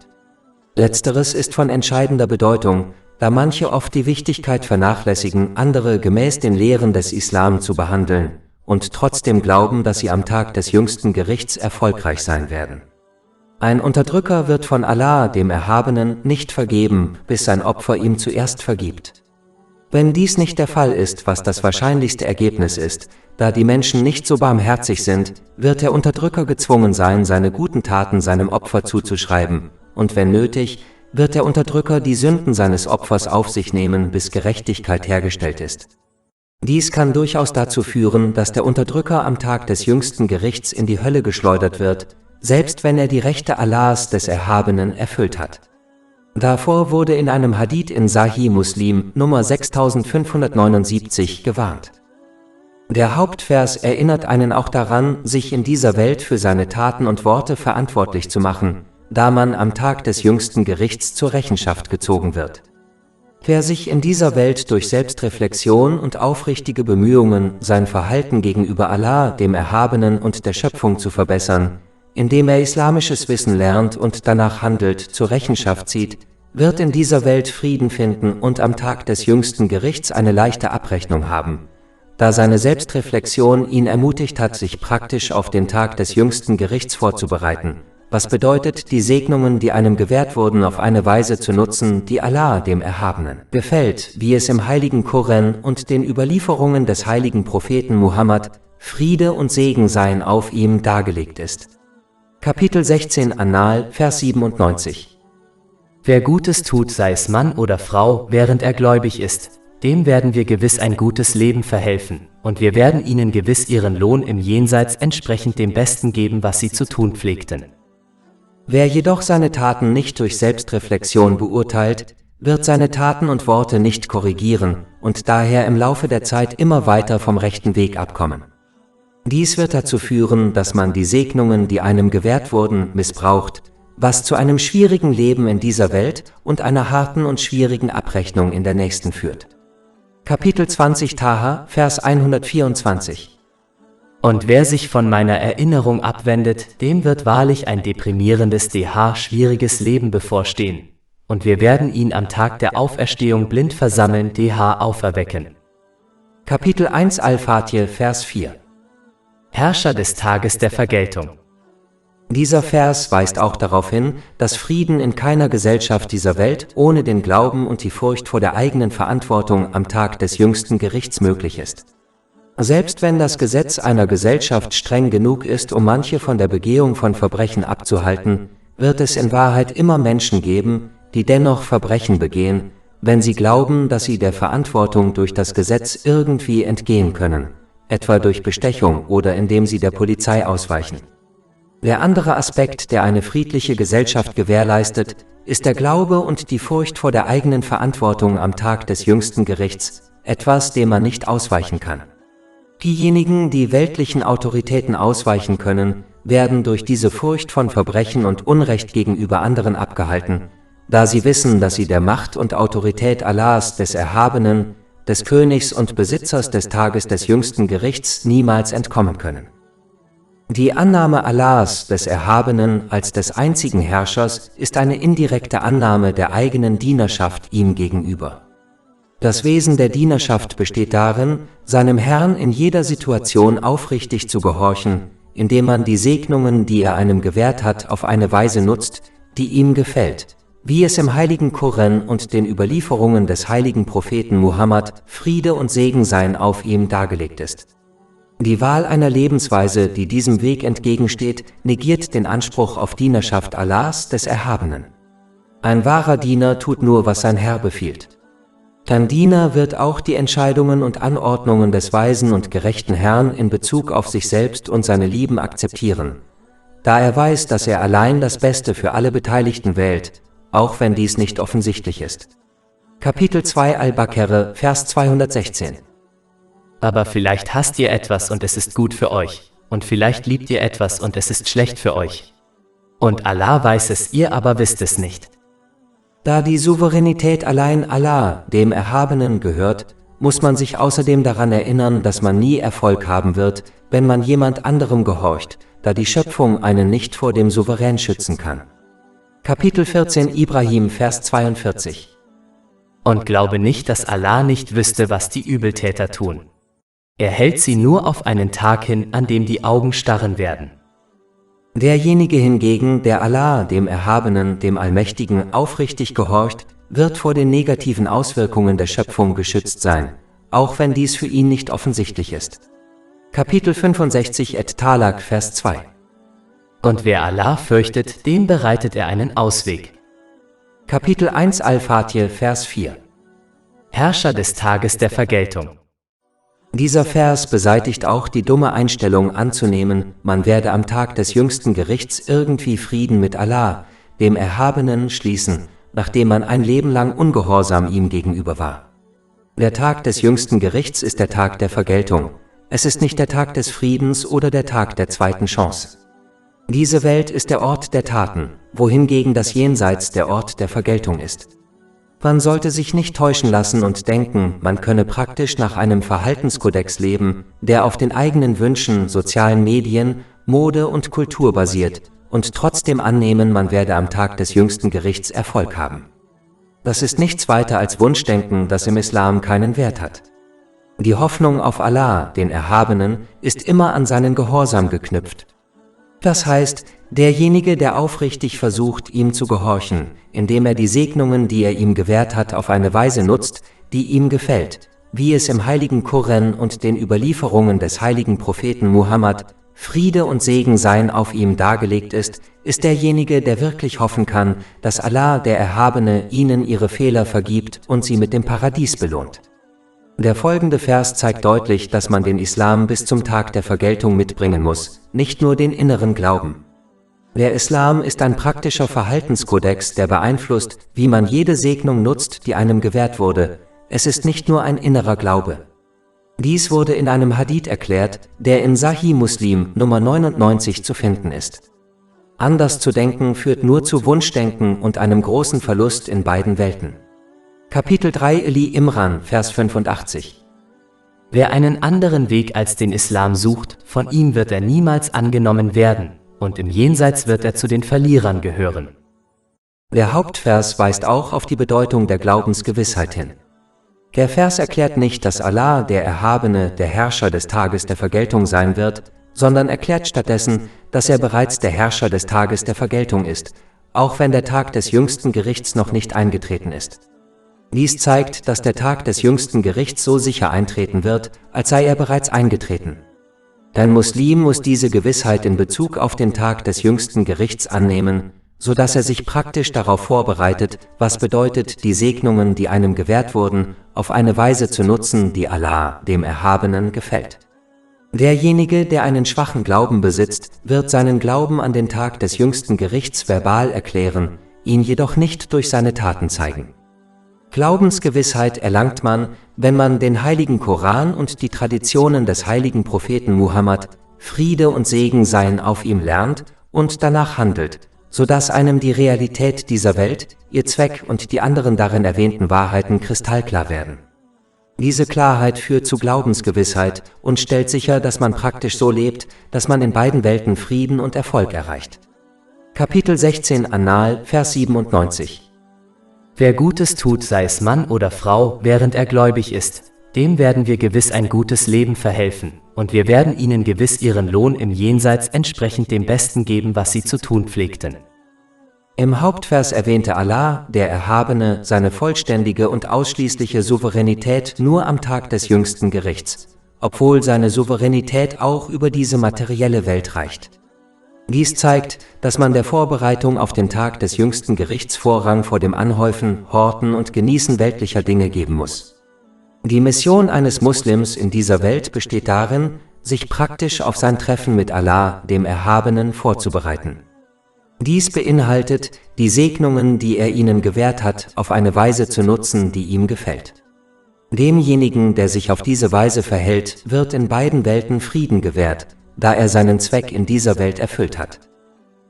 Letzteres ist von entscheidender Bedeutung, da manche oft die Wichtigkeit vernachlässigen, andere gemäß den Lehren des Islam zu behandeln und trotzdem glauben, dass sie am Tag des jüngsten Gerichts erfolgreich sein werden. Ein Unterdrücker wird von Allah, dem Erhabenen, nicht vergeben, bis sein Opfer ihm zuerst vergibt. Wenn dies nicht der Fall ist, was das wahrscheinlichste Ergebnis ist, da die Menschen nicht so barmherzig sind, wird der Unterdrücker gezwungen sein, seine guten Taten seinem Opfer zuzuschreiben, und wenn nötig, wird der Unterdrücker die Sünden seines Opfers auf sich nehmen, bis Gerechtigkeit hergestellt ist. Dies kann durchaus dazu führen, dass der Unterdrücker am Tag des jüngsten Gerichts in die Hölle geschleudert wird, selbst wenn er die Rechte Allahs, des Erhabenen, erfüllt hat. Davor wurde in einem Hadith in Sahih Muslim Nummer 6579 gewarnt. Der Hauptvers erinnert einen auch daran, sich in dieser Welt für seine Taten und Worte verantwortlich zu machen, da man am Tag des jüngsten Gerichts zur Rechenschaft gezogen wird. Wer sich in dieser Welt durch Selbstreflexion und aufrichtige Bemühungen, sein Verhalten gegenüber Allah, dem Erhabenen und der Schöpfung zu verbessern, indem er islamisches Wissen lernt und danach handelt, zur Rechenschaft zieht, wird in dieser Welt Frieden finden und am Tag des jüngsten Gerichts eine leichte Abrechnung haben, da seine Selbstreflexion ihn ermutigt hat, sich praktisch auf den Tag des jüngsten Gerichts vorzubereiten, was bedeutet, die Segnungen, die einem gewährt wurden, auf eine Weise zu nutzen, die Allah, dem Erhabenen, gefällt, wie es im heiligen Koran und den Überlieferungen des heiligen Propheten Muhammad, Friede und Segen seien auf ihm, dargelegt ist. Kapitel 16 An-Nahl, Vers 97. Wer Gutes tut, sei es Mann oder Frau, während er gläubig ist, dem werden wir gewiss ein gutes Leben verhelfen, und wir werden ihnen gewiss ihren Lohn im Jenseits entsprechend dem Besten geben, was sie zu tun pflegten. Wer jedoch seine Taten nicht durch Selbstreflexion beurteilt, wird seine Taten und Worte nicht korrigieren und daher im Laufe der Zeit immer weiter vom rechten Weg abkommen. Dies wird dazu führen, dass man die Segnungen, die einem gewährt wurden, missbraucht, was zu einem schwierigen Leben in dieser Welt und einer harten und schwierigen Abrechnung in der nächsten führt. Kapitel 20 Taha, Vers 124. Und wer sich von meiner Erinnerung abwendet, dem wird wahrlich ein deprimierendes schwieriges Leben bevorstehen. Und wir werden ihn am Tag der Auferstehung blind versammeln, auferwecken. Kapitel 1 Al-Fatir, Vers 4. Herrscher des Tages der Vergeltung. Dieser Vers weist auch darauf hin, dass Frieden in keiner Gesellschaft dieser Welt ohne den Glauben und die Furcht vor der eigenen Verantwortung am Tag des jüngsten Gerichts möglich ist. Selbst wenn das Gesetz einer Gesellschaft streng genug ist, um manche von der Begehung von Verbrechen abzuhalten, wird es in Wahrheit immer Menschen geben, die dennoch Verbrechen begehen, wenn sie glauben, dass sie der Verantwortung durch das Gesetz irgendwie entgehen können, etwa durch Bestechung oder indem sie der Polizei ausweichen. Der andere Aspekt, der eine friedliche Gesellschaft gewährleistet, ist der Glaube und die Furcht vor der eigenen Verantwortung am Tag des jüngsten Gerichts, etwas, dem man nicht ausweichen kann. Diejenigen, die weltlichen Autoritäten ausweichen können, werden durch diese Furcht von Verbrechen und Unrecht gegenüber anderen abgehalten, da sie wissen, dass sie der Macht und Autorität Allahs, des Erhabenen, des Königs und Besitzers des Tages des jüngsten Gerichts niemals entkommen können. Die Annahme Allahs, des Erhabenen, als des einzigen Herrschers, ist eine indirekte Annahme der eigenen Dienerschaft ihm gegenüber. Das Wesen der Dienerschaft besteht darin, seinem Herrn in jeder Situation aufrichtig zu gehorchen, indem man die Segnungen, die er einem gewährt hat, auf eine Weise nutzt, die ihm gefällt, wie es im heiligen Koran und den Überlieferungen des heiligen Propheten Muhammad, Friede und Segen seien auf ihm, dargelegt ist. Die Wahl einer Lebensweise, die diesem Weg entgegensteht, negiert den Anspruch auf Dienerschaft Allahs, des Erhabenen. Ein wahrer Diener tut nur, was sein Herr befiehlt. Ein Diener wird auch die Entscheidungen und Anordnungen des weisen und gerechten Herrn in Bezug auf sich selbst und seine Lieben akzeptieren, da er weiß, dass er allein das Beste für alle Beteiligten wählt, auch wenn dies nicht offensichtlich ist. Kapitel 2 Al-Baqarah, Vers 216. Aber vielleicht hasst ihr etwas und es ist gut für euch, und vielleicht liebt ihr etwas und es ist schlecht für euch. Und Allah weiß es, ihr aber wisst es nicht. Da die Souveränität allein Allah, dem Erhabenen, gehört, muss man sich außerdem daran erinnern, dass man nie Erfolg haben wird, wenn man jemand anderem gehorcht, da die Schöpfung einen nicht vor dem Souverän schützen kann. Kapitel 14 Ibrahim, Vers 42. Und glaube nicht, dass Allah nicht wüsste, was die Übeltäter tun. Er hält sie nur auf einen Tag hin, an dem die Augen starren werden. Derjenige hingegen, der Allah, dem Erhabenen, dem Allmächtigen, aufrichtig gehorcht, wird vor den negativen Auswirkungen der Schöpfung geschützt sein, auch wenn dies für ihn nicht offensichtlich ist. Kapitel 65 Et-Talaq, Vers 2. Und wer Allah fürchtet, dem bereitet er einen Ausweg. Kapitel 1 Al-Fatir, Vers 4. Herrscher des Tages der Vergeltung. Dieser Vers beseitigt auch die dumme Einstellung anzunehmen, man werde am Tag des jüngsten Gerichts irgendwie Frieden mit Allah, dem Erhabenen, schließen, nachdem man ein Leben lang ungehorsam ihm gegenüber war. Der Tag des jüngsten Gerichts ist der Tag der Vergeltung. Es ist nicht der Tag des Friedens oder der Tag der zweiten Chance. Diese Welt ist der Ort der Taten, wohingegen das Jenseits der Ort der Vergeltung ist. Man sollte sich nicht täuschen lassen und denken, man könne praktisch nach einem Verhaltenskodex leben, der auf den eigenen Wünschen, sozialen Medien, Mode und Kultur basiert, und trotzdem annehmen, man werde am Tag des jüngsten Gerichts Erfolg haben. Das ist nichts weiter als Wunschdenken, das im Islam keinen Wert hat. Die Hoffnung auf Allah, den Erhabenen, ist immer an seinen Gehorsam geknüpft. Das heißt, derjenige, der aufrichtig versucht, ihm zu gehorchen, indem er die Segnungen, die er ihm gewährt hat, auf eine Weise nutzt, die ihm gefällt, wie es im heiligen Koran und den Überlieferungen des heiligen Propheten Muhammad, Friede und Segen seien auf ihm, dargelegt ist derjenige, der wirklich hoffen kann, dass Allah, der Erhabene, ihnen ihre Fehler vergibt und sie mit dem Paradies belohnt. Der folgende Vers zeigt deutlich, dass man den Islam bis zum Tag der Vergeltung mitbringen muss, nicht nur den inneren Glauben. Der Islam ist ein praktischer Verhaltenskodex, der beeinflusst, wie man jede Segnung nutzt, die einem gewährt wurde. Es ist nicht nur ein innerer Glaube. Dies wurde in einem Hadith erklärt, der in Sahih Muslim Nummer 99 zu finden ist. Anders zu denken führt nur zu Wunschdenken und einem großen Verlust in beiden Welten. Kapitel 3 Eli Imran, Vers 85. Wer einen anderen Weg als den Islam sucht, von ihm wird er niemals angenommen werden, und im Jenseits wird er zu den Verlierern gehören. Der Hauptvers weist auch auf die Bedeutung der Glaubensgewissheit hin. Der Vers erklärt nicht, dass Allah, der Erhabene, der Herrscher des Tages der Vergeltung sein wird, sondern erklärt stattdessen, dass er bereits der Herrscher des Tages der Vergeltung ist, auch wenn der Tag des jüngsten Gerichts noch nicht eingetreten ist. Dies zeigt, dass der Tag des jüngsten Gerichts so sicher eintreten wird, als sei er bereits eingetreten. Ein Muslim muss diese Gewissheit in Bezug auf den Tag des jüngsten Gerichts annehmen, so dass er sich praktisch darauf vorbereitet, was bedeutet, die Segnungen, die einem gewährt wurden, auf eine Weise zu nutzen, die Allah, dem Erhabenen, gefällt. Derjenige, der einen schwachen Glauben besitzt, wird seinen Glauben an den Tag des jüngsten Gerichts verbal erklären, ihn jedoch nicht durch seine Taten zeigen. Glaubensgewissheit erlangt man, wenn man den heiligen Koran und die Traditionen des heiligen Propheten Muhammad, Friede und Segen seien auf ihm, lernt und danach handelt, sodass einem die Realität dieser Welt, ihr Zweck und die anderen darin erwähnten Wahrheiten kristallklar werden. Diese Klarheit führt zu Glaubensgewissheit und stellt sicher, dass man praktisch so lebt, dass man in beiden Welten Frieden und Erfolg erreicht. Kapitel 16 An-Nahl, Vers 97. Wer Gutes tut, sei es Mann oder Frau, während er gläubig ist, dem werden wir gewiss ein gutes Leben verhelfen, und wir werden ihnen gewiss ihren Lohn im Jenseits entsprechend dem Besten geben, was sie zu tun pflegten. Im Hauptvers erwähnte Allah, der Erhabene, seine vollständige und ausschließliche Souveränität nur am Tag des jüngsten Gerichts, obwohl seine Souveränität auch über diese materielle Welt reicht. Dies zeigt, dass man der Vorbereitung auf den Tag des jüngsten Gerichts Vorrang vor dem Anhäufen, Horten und Genießen weltlicher Dinge geben muss. Die Mission eines Muslims in dieser Welt besteht darin, sich praktisch auf sein Treffen mit Allah, dem Erhabenen, vorzubereiten. Dies beinhaltet, die Segnungen, die er ihnen gewährt hat, auf eine Weise zu nutzen, die ihm gefällt. Demjenigen, der sich auf diese Weise verhält, wird in beiden Welten Frieden gewährt, da er seinen Zweck in dieser Welt erfüllt hat.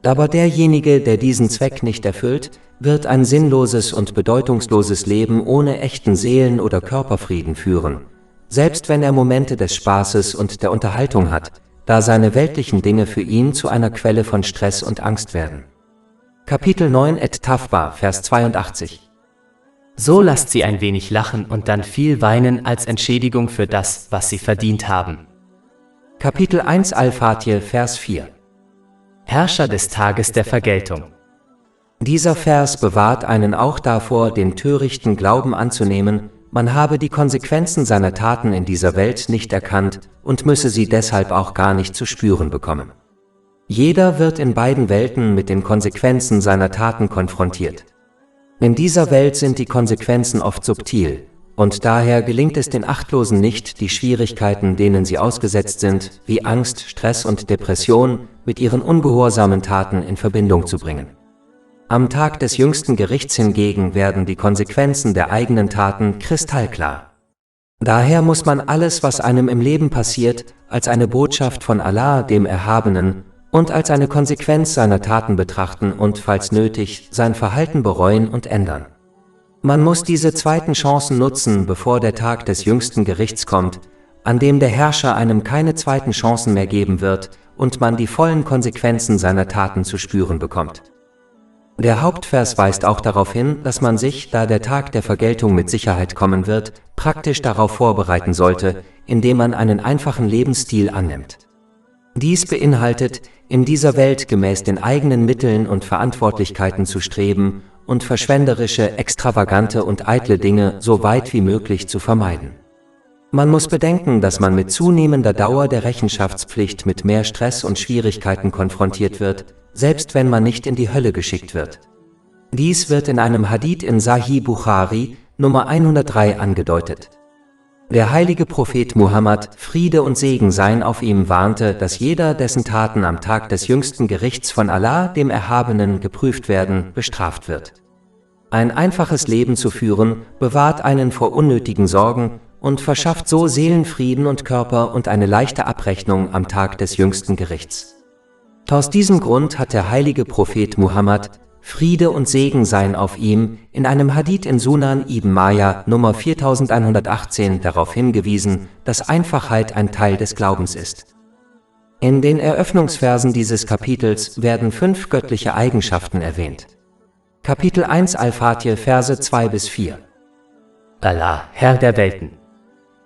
Aber derjenige, der diesen Zweck nicht erfüllt, wird ein sinnloses und bedeutungsloses Leben ohne echten Seelen- oder Körperfrieden führen, selbst wenn er Momente des Spaßes und der Unterhaltung hat, da seine weltlichen Dinge für ihn zu einer Quelle von Stress und Angst werden. Kapitel 9 Et-Tawba, Vers 82. So lasst sie ein wenig lachen und dann viel weinen als Entschädigung für das, was sie verdient haben. Kapitel 1 Al-Fatir, Vers 4. Herrscher des Tages der Vergeltung. Dieser Vers bewahrt einen auch davor, den törichten Glauben anzunehmen, man habe die Konsequenzen seiner Taten in dieser Welt nicht erkannt und müsse sie deshalb auch gar nicht zu spüren bekommen. Jeder wird in beiden Welten mit den Konsequenzen seiner Taten konfrontiert. In dieser Welt sind die Konsequenzen oft subtil, und daher gelingt es den Achtlosen nicht, die Schwierigkeiten, denen sie ausgesetzt sind, wie Angst, Stress und Depression, mit ihren ungehorsamen Taten in Verbindung zu bringen. Am Tag des jüngsten Gerichts hingegen werden die Konsequenzen der eigenen Taten kristallklar. Daher muss man alles, was einem im Leben passiert, als eine Botschaft von Allah, dem Erhabenen, und als eine Konsequenz seiner Taten betrachten und, falls nötig, sein Verhalten bereuen und ändern. Man muss diese zweiten Chancen nutzen, bevor der Tag des jüngsten Gerichts kommt, an dem der Herrscher einem keine zweiten Chancen mehr geben wird und man die vollen Konsequenzen seiner Taten zu spüren bekommt. Der Hauptvers weist auch darauf hin, dass man sich, da der Tag der Vergeltung mit Sicherheit kommen wird, praktisch darauf vorbereiten sollte, indem man einen einfachen Lebensstil annimmt. Dies beinhaltet, in dieser Welt gemäß den eigenen Mitteln und Verantwortlichkeiten zu streben und verschwenderische, extravagante und eitle Dinge so weit wie möglich zu vermeiden. Man muss bedenken, dass man mit zunehmender Dauer der Rechenschaftspflicht mit mehr Stress und Schwierigkeiten konfrontiert wird, selbst wenn man nicht in die Hölle geschickt wird. Dies wird in einem Hadith in Sahih Bukhari, Nummer 103 angedeutet. Der heilige Prophet Muhammad, Friede und Segen seien auf ihm, warnte, dass jeder, dessen Taten am Tag des jüngsten Gerichts von Allah, dem Erhabenen, geprüft werden, bestraft wird. Ein einfaches Leben zu führen, bewahrt einen vor unnötigen Sorgen und verschafft so Seelenfrieden und Körper und eine leichte Abrechnung am Tag des jüngsten Gerichts. Aus diesem Grund hat der heilige Prophet Muhammad, Friede und Segen seien auf ihm, in einem Hadith in Sunan ibn Majah Nummer 4118 darauf hingewiesen, dass Einfachheit ein Teil des Glaubens ist. In den Eröffnungsversen dieses Kapitels werden 5 göttliche Eigenschaften erwähnt. Kapitel 1 Al-Fatih, Verse 2-4. Allah, Herr der Welten,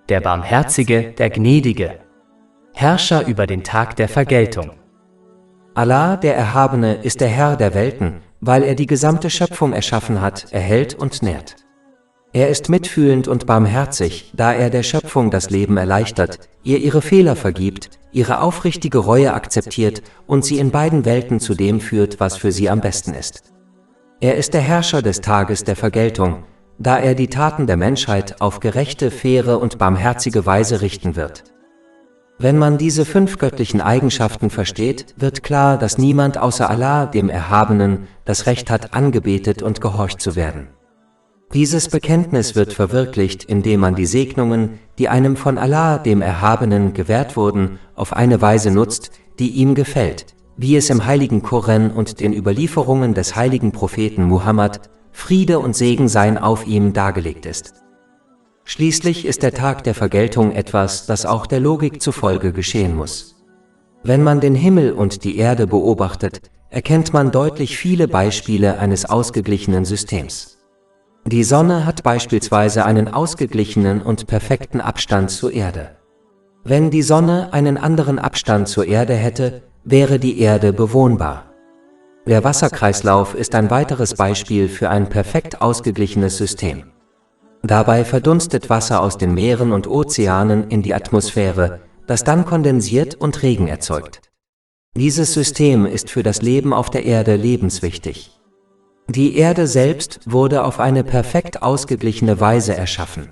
der Barmherzige, der Gnädige, Herrscher über den Tag der Vergeltung. Allah, der Erhabene, ist der Herr der Welten, weil er die gesamte Schöpfung erschaffen hat, erhält und nährt. Er ist mitfühlend und barmherzig, da er der Schöpfung das Leben erleichtert, ihr ihre Fehler vergibt, ihre aufrichtige Reue akzeptiert und sie in beiden Welten zu dem führt, was für sie am besten ist. Er ist der Herrscher des Tages der Vergeltung, da er die Taten der Menschheit auf gerechte, faire und barmherzige Weise richten wird. Wenn man diese 5 göttlichen Eigenschaften versteht, wird klar, dass niemand außer Allah, dem Erhabenen, das Recht hat, angebetet und gehorcht zu werden. Dieses Bekenntnis wird verwirklicht, indem man die Segnungen, die einem von Allah, dem Erhabenen, gewährt wurden, auf eine Weise nutzt, die ihm gefällt, wie es im heiligen Koran und den Überlieferungen des heiligen Propheten Muhammad, Friede und Segen seien auf ihm, dargelegt ist. Schließlich ist der Tag der Vergeltung etwas, das auch der Logik zufolge geschehen muss. Wenn man den Himmel und die Erde beobachtet, erkennt man deutlich viele Beispiele eines ausgeglichenen Systems. Die Sonne hat beispielsweise einen ausgeglichenen und perfekten Abstand zur Erde. Wenn die Sonne einen anderen Abstand zur Erde hätte, wäre die Erde bewohnbar. Der Wasserkreislauf ist ein weiteres Beispiel für ein perfekt ausgeglichenes System. Dabei verdunstet Wasser aus den Meeren und Ozeanen in die Atmosphäre, das dann kondensiert und Regen erzeugt. Dieses System ist für das Leben auf der Erde lebenswichtig. Die Erde selbst wurde auf eine perfekt ausgeglichene Weise erschaffen.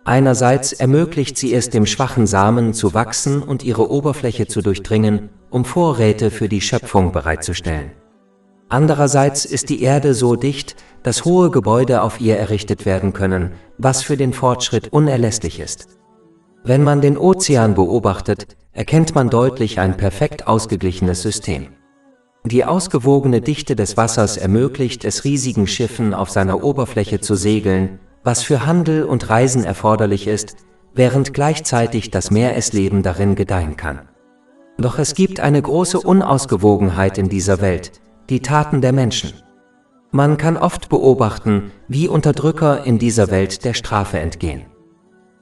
Einerseits ermöglicht sie es dem schwachen Samen zu wachsen und ihre Oberfläche zu durchdringen, um Vorräte für die Schöpfung bereitzustellen. Andererseits ist die Erde so dicht, dass hohe Gebäude auf ihr errichtet werden können, was für den Fortschritt unerlässlich ist. Wenn man den Ozean beobachtet, erkennt man deutlich ein perfekt ausgeglichenes System. Die ausgewogene Dichte des Wassers ermöglicht es riesigen Schiffen auf seiner Oberfläche zu segeln, was für Handel und Reisen erforderlich ist, während gleichzeitig das Meeresleben darin gedeihen kann. Doch es gibt eine große Unausgewogenheit in dieser Welt, die Taten der Menschen. Man kann oft beobachten, wie Unterdrücker in dieser Welt der Strafe entgehen.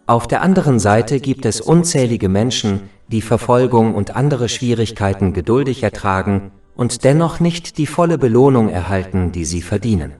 Auf der anderen Seite gibt es unzählige Menschen, die Verfolgung und andere Schwierigkeiten geduldig ertragen und dennoch nicht die volle Belohnung erhalten, die sie verdienen.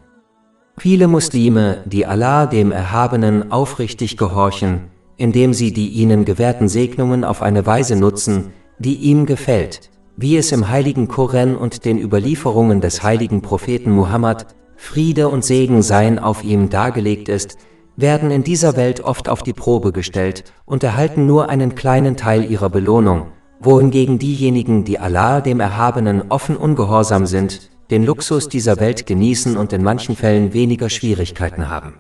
Viele Muslime, die Allah, dem Erhabenen, aufrichtig gehorchen, indem sie die ihnen gewährten Segnungen auf eine Weise nutzen, die ihm gefällt, wie es im heiligen Koran und den Überlieferungen des heiligen Propheten Muhammad, Friede und Segen seien auf ihm, dargelegt ist, werden in dieser Welt oft auf die Probe gestellt und erhalten nur einen kleinen Teil ihrer Belohnung, wohingegen diejenigen, die Allah, dem Erhabenen, offen ungehorsam sind, den Luxus dieser Welt genießen und in manchen Fällen weniger Schwierigkeiten haben.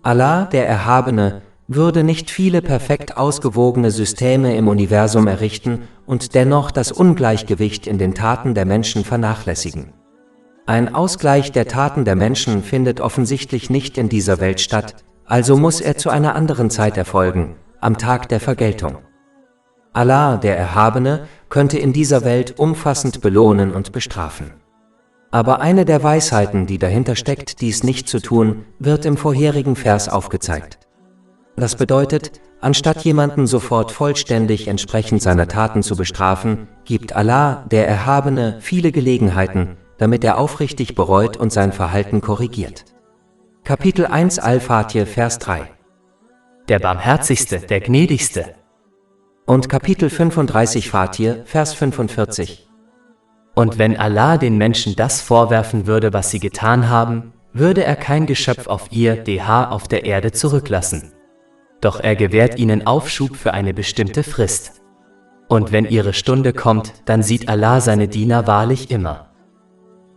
Allah, der Erhabene, würde nicht viele perfekt ausgewogene Systeme im Universum errichten und dennoch das Ungleichgewicht in den Taten der Menschen vernachlässigen. Ein Ausgleich der Taten der Menschen findet offensichtlich nicht in dieser Welt statt, also muss er zu einer anderen Zeit erfolgen, am Tag der Vergeltung. Allah, der Erhabene, könnte in dieser Welt umfassend belohnen und bestrafen. Aber eine der Weisheiten, die dahinter steckt, dies nicht zu tun, wird im vorherigen Vers aufgezeigt. Das bedeutet, anstatt jemanden sofort vollständig entsprechend seiner Taten zu bestrafen, gibt Allah, der Erhabene, viele Gelegenheiten, damit er aufrichtig bereut und sein Verhalten korrigiert. Kapitel 1 Al-Fatih, Vers 3. Der Barmherzigste, der Gnädigste. Und Kapitel 35 Fatih, Vers 45. Und wenn Allah den Menschen das vorwerfen würde, was sie getan haben, würde er kein Geschöpf auf ihr DH auf der Erde zurücklassen. Doch er gewährt ihnen Aufschub für eine bestimmte Frist. Und wenn ihre Stunde kommt, dann sieht Allah seine Diener wahrlich immer.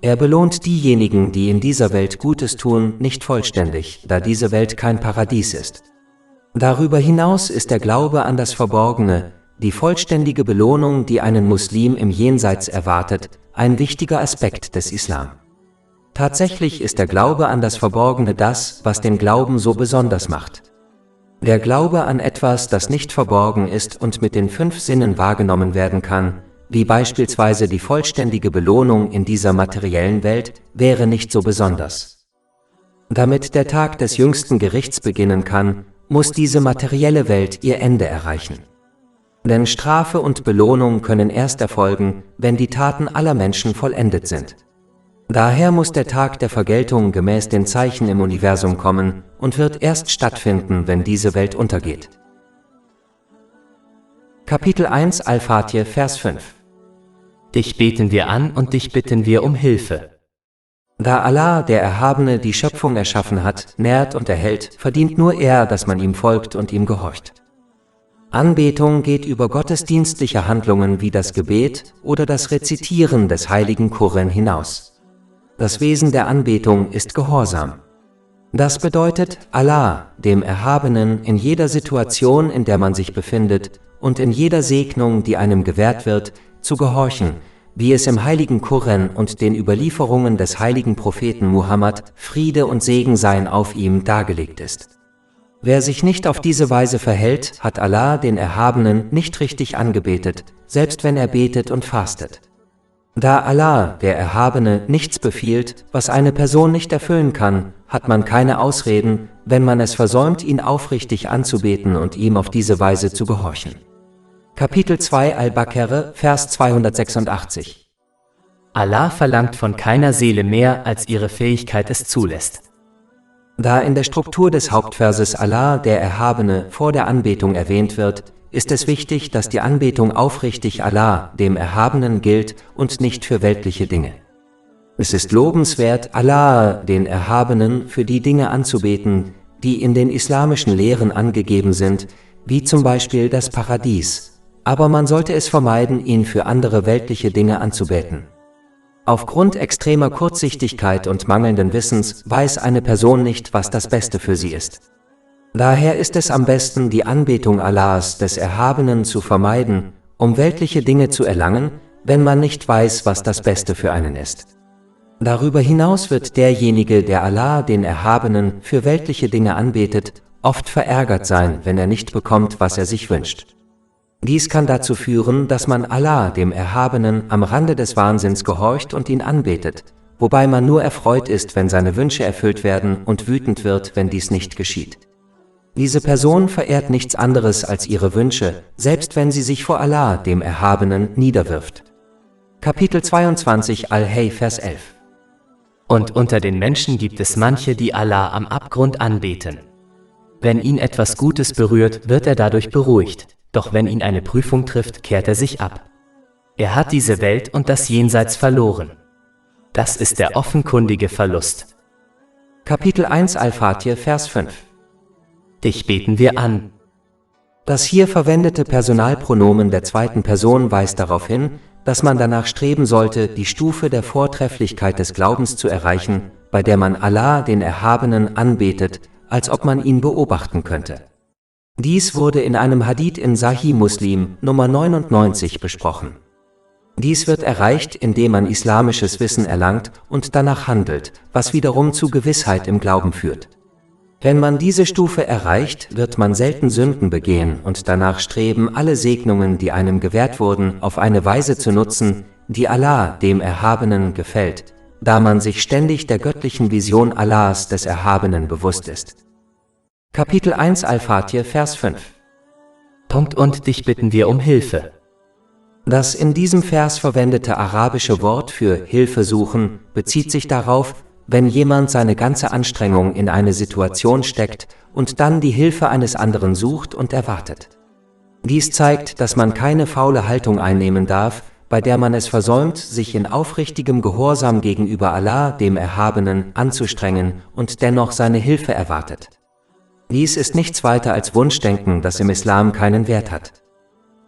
Er belohnt diejenigen, die in dieser Welt Gutes tun, nicht vollständig, da diese Welt kein Paradies ist. Darüber hinaus ist der Glaube an das Verborgene, die vollständige Belohnung, die einen Muslim im Jenseits erwartet, ein wichtiger Aspekt des Islam. Tatsächlich ist der Glaube an das Verborgene das, was den Glauben so besonders macht. Der Glaube an etwas, das nicht verborgen ist und mit den 5 Sinnen wahrgenommen werden kann, wie beispielsweise die vollständige Belohnung in dieser materiellen Welt, wäre nicht so besonders. Damit der Tag des jüngsten Gerichts beginnen kann, muss diese materielle Welt ihr Ende erreichen. Denn Strafe und Belohnung können erst erfolgen, wenn die Taten aller Menschen vollendet sind. Daher muss der Tag der Vergeltung gemäß den Zeichen im Universum kommen und wird erst stattfinden, wenn diese Welt untergeht. Kapitel 1 Al-Fatir, Vers 5. Dich beten wir an und dich bitten wir um Hilfe. Da Allah, der Erhabene, die Schöpfung erschaffen hat, nährt und erhält, verdient nur er, dass man ihm folgt und ihm gehorcht. Anbetung geht über gottesdienstliche Handlungen wie das Gebet oder das Rezitieren des heiligen Koran hinaus. Das Wesen der Anbetung ist Gehorsam. Das bedeutet, Allah, dem Erhabenen, in jeder Situation, in der man sich befindet, und in jeder Segnung, die einem gewährt wird, zu gehorchen, wie es im heiligen Koran und den Überlieferungen des heiligen Propheten Muhammad, Friede und Segen seien auf ihm, dargelegt ist. Wer sich nicht auf diese Weise verhält, hat Allah, den Erhabenen, nicht richtig angebetet, selbst wenn er betet und fastet. Da Allah, der Erhabene, nichts befiehlt, was eine Person nicht erfüllen kann, hat man keine Ausreden, wenn man es versäumt, ihn aufrichtig anzubeten und ihm auf diese Weise zu gehorchen. Kapitel 2 Al-Baqarah, Vers 286. Allah verlangt von keiner Seele mehr, als ihre Fähigkeit es zulässt. Da in der Struktur des Hauptverses Allah, der Erhabene, vor der Anbetung erwähnt wird, ist es wichtig, dass die Anbetung aufrichtig Allah, dem Erhabenen, gilt und nicht für weltliche Dinge. Es ist lobenswert, Allah, den Erhabenen, für die Dinge anzubeten, die in den islamischen Lehren angegeben sind, wie zum Beispiel das Paradies, aber man sollte es vermeiden, ihn für andere weltliche Dinge anzubeten. Aufgrund extremer Kurzsichtigkeit und mangelnden Wissens weiß eine Person nicht, was das Beste für sie ist. Daher ist es am besten, die Anbetung Allahs, des Erhabenen, zu vermeiden, um weltliche Dinge zu erlangen, wenn man nicht weiß, was das Beste für einen ist. Darüber hinaus wird derjenige, der Allah, den Erhabenen, für weltliche Dinge anbetet, oft verärgert sein, wenn er nicht bekommt, was er sich wünscht. Dies kann dazu führen, dass man Allah, dem Erhabenen, am Rande des Wahnsinns gehorcht und ihn anbetet, wobei man nur erfreut ist, wenn seine Wünsche erfüllt werden und wütend wird, wenn dies nicht geschieht. Diese Person verehrt nichts anderes als ihre Wünsche, selbst wenn sie sich vor Allah, dem Erhabenen, niederwirft. Kapitel 22 Al-Hay, Vers 11. Und unter den Menschen gibt es manche, die Allah am Abgrund anbeten. Wenn ihn etwas Gutes berührt, wird er dadurch beruhigt, doch wenn ihn eine Prüfung trifft, kehrt er sich ab. Er hat diese Welt und das Jenseits verloren. Das ist der offenkundige Verlust. Kapitel 1 Al-Fatir, Vers 5. Dich beten wir an. Das hier verwendete Personalpronomen der zweiten Person weist darauf hin, dass man danach streben sollte, die Stufe der Vortrefflichkeit des Glaubens zu erreichen, bei der man Allah, den Erhabenen, anbetet, als ob man ihn beobachten könnte. Dies wurde in einem Hadith in Sahih Muslim, Nummer 99, besprochen. Dies wird erreicht, indem man islamisches Wissen erlangt und danach handelt, was wiederum zu Gewissheit im Glauben führt. Wenn man diese Stufe erreicht, wird man selten Sünden begehen und danach streben, alle Segnungen, die einem gewährt wurden, auf eine Weise zu nutzen, die Allah, dem Erhabenen, gefällt, da man sich ständig der göttlichen Vision Allahs, des Erhabenen, bewusst ist. Kapitel 1 Al-Fatir, Vers 5. Und dich bitten wir um Hilfe. Das in diesem Vers verwendete arabische Wort für Hilfe suchen bezieht sich darauf, wenn jemand seine ganze Anstrengung in eine Situation steckt und dann die Hilfe eines anderen sucht und erwartet. Dies zeigt, dass man keine faule Haltung einnehmen darf, bei der man es versäumt, sich in aufrichtigem Gehorsam gegenüber Allah, dem Erhabenen, anzustrengen und dennoch seine Hilfe erwartet. Dies ist nichts weiter als Wunschdenken, das im Islam keinen Wert hat.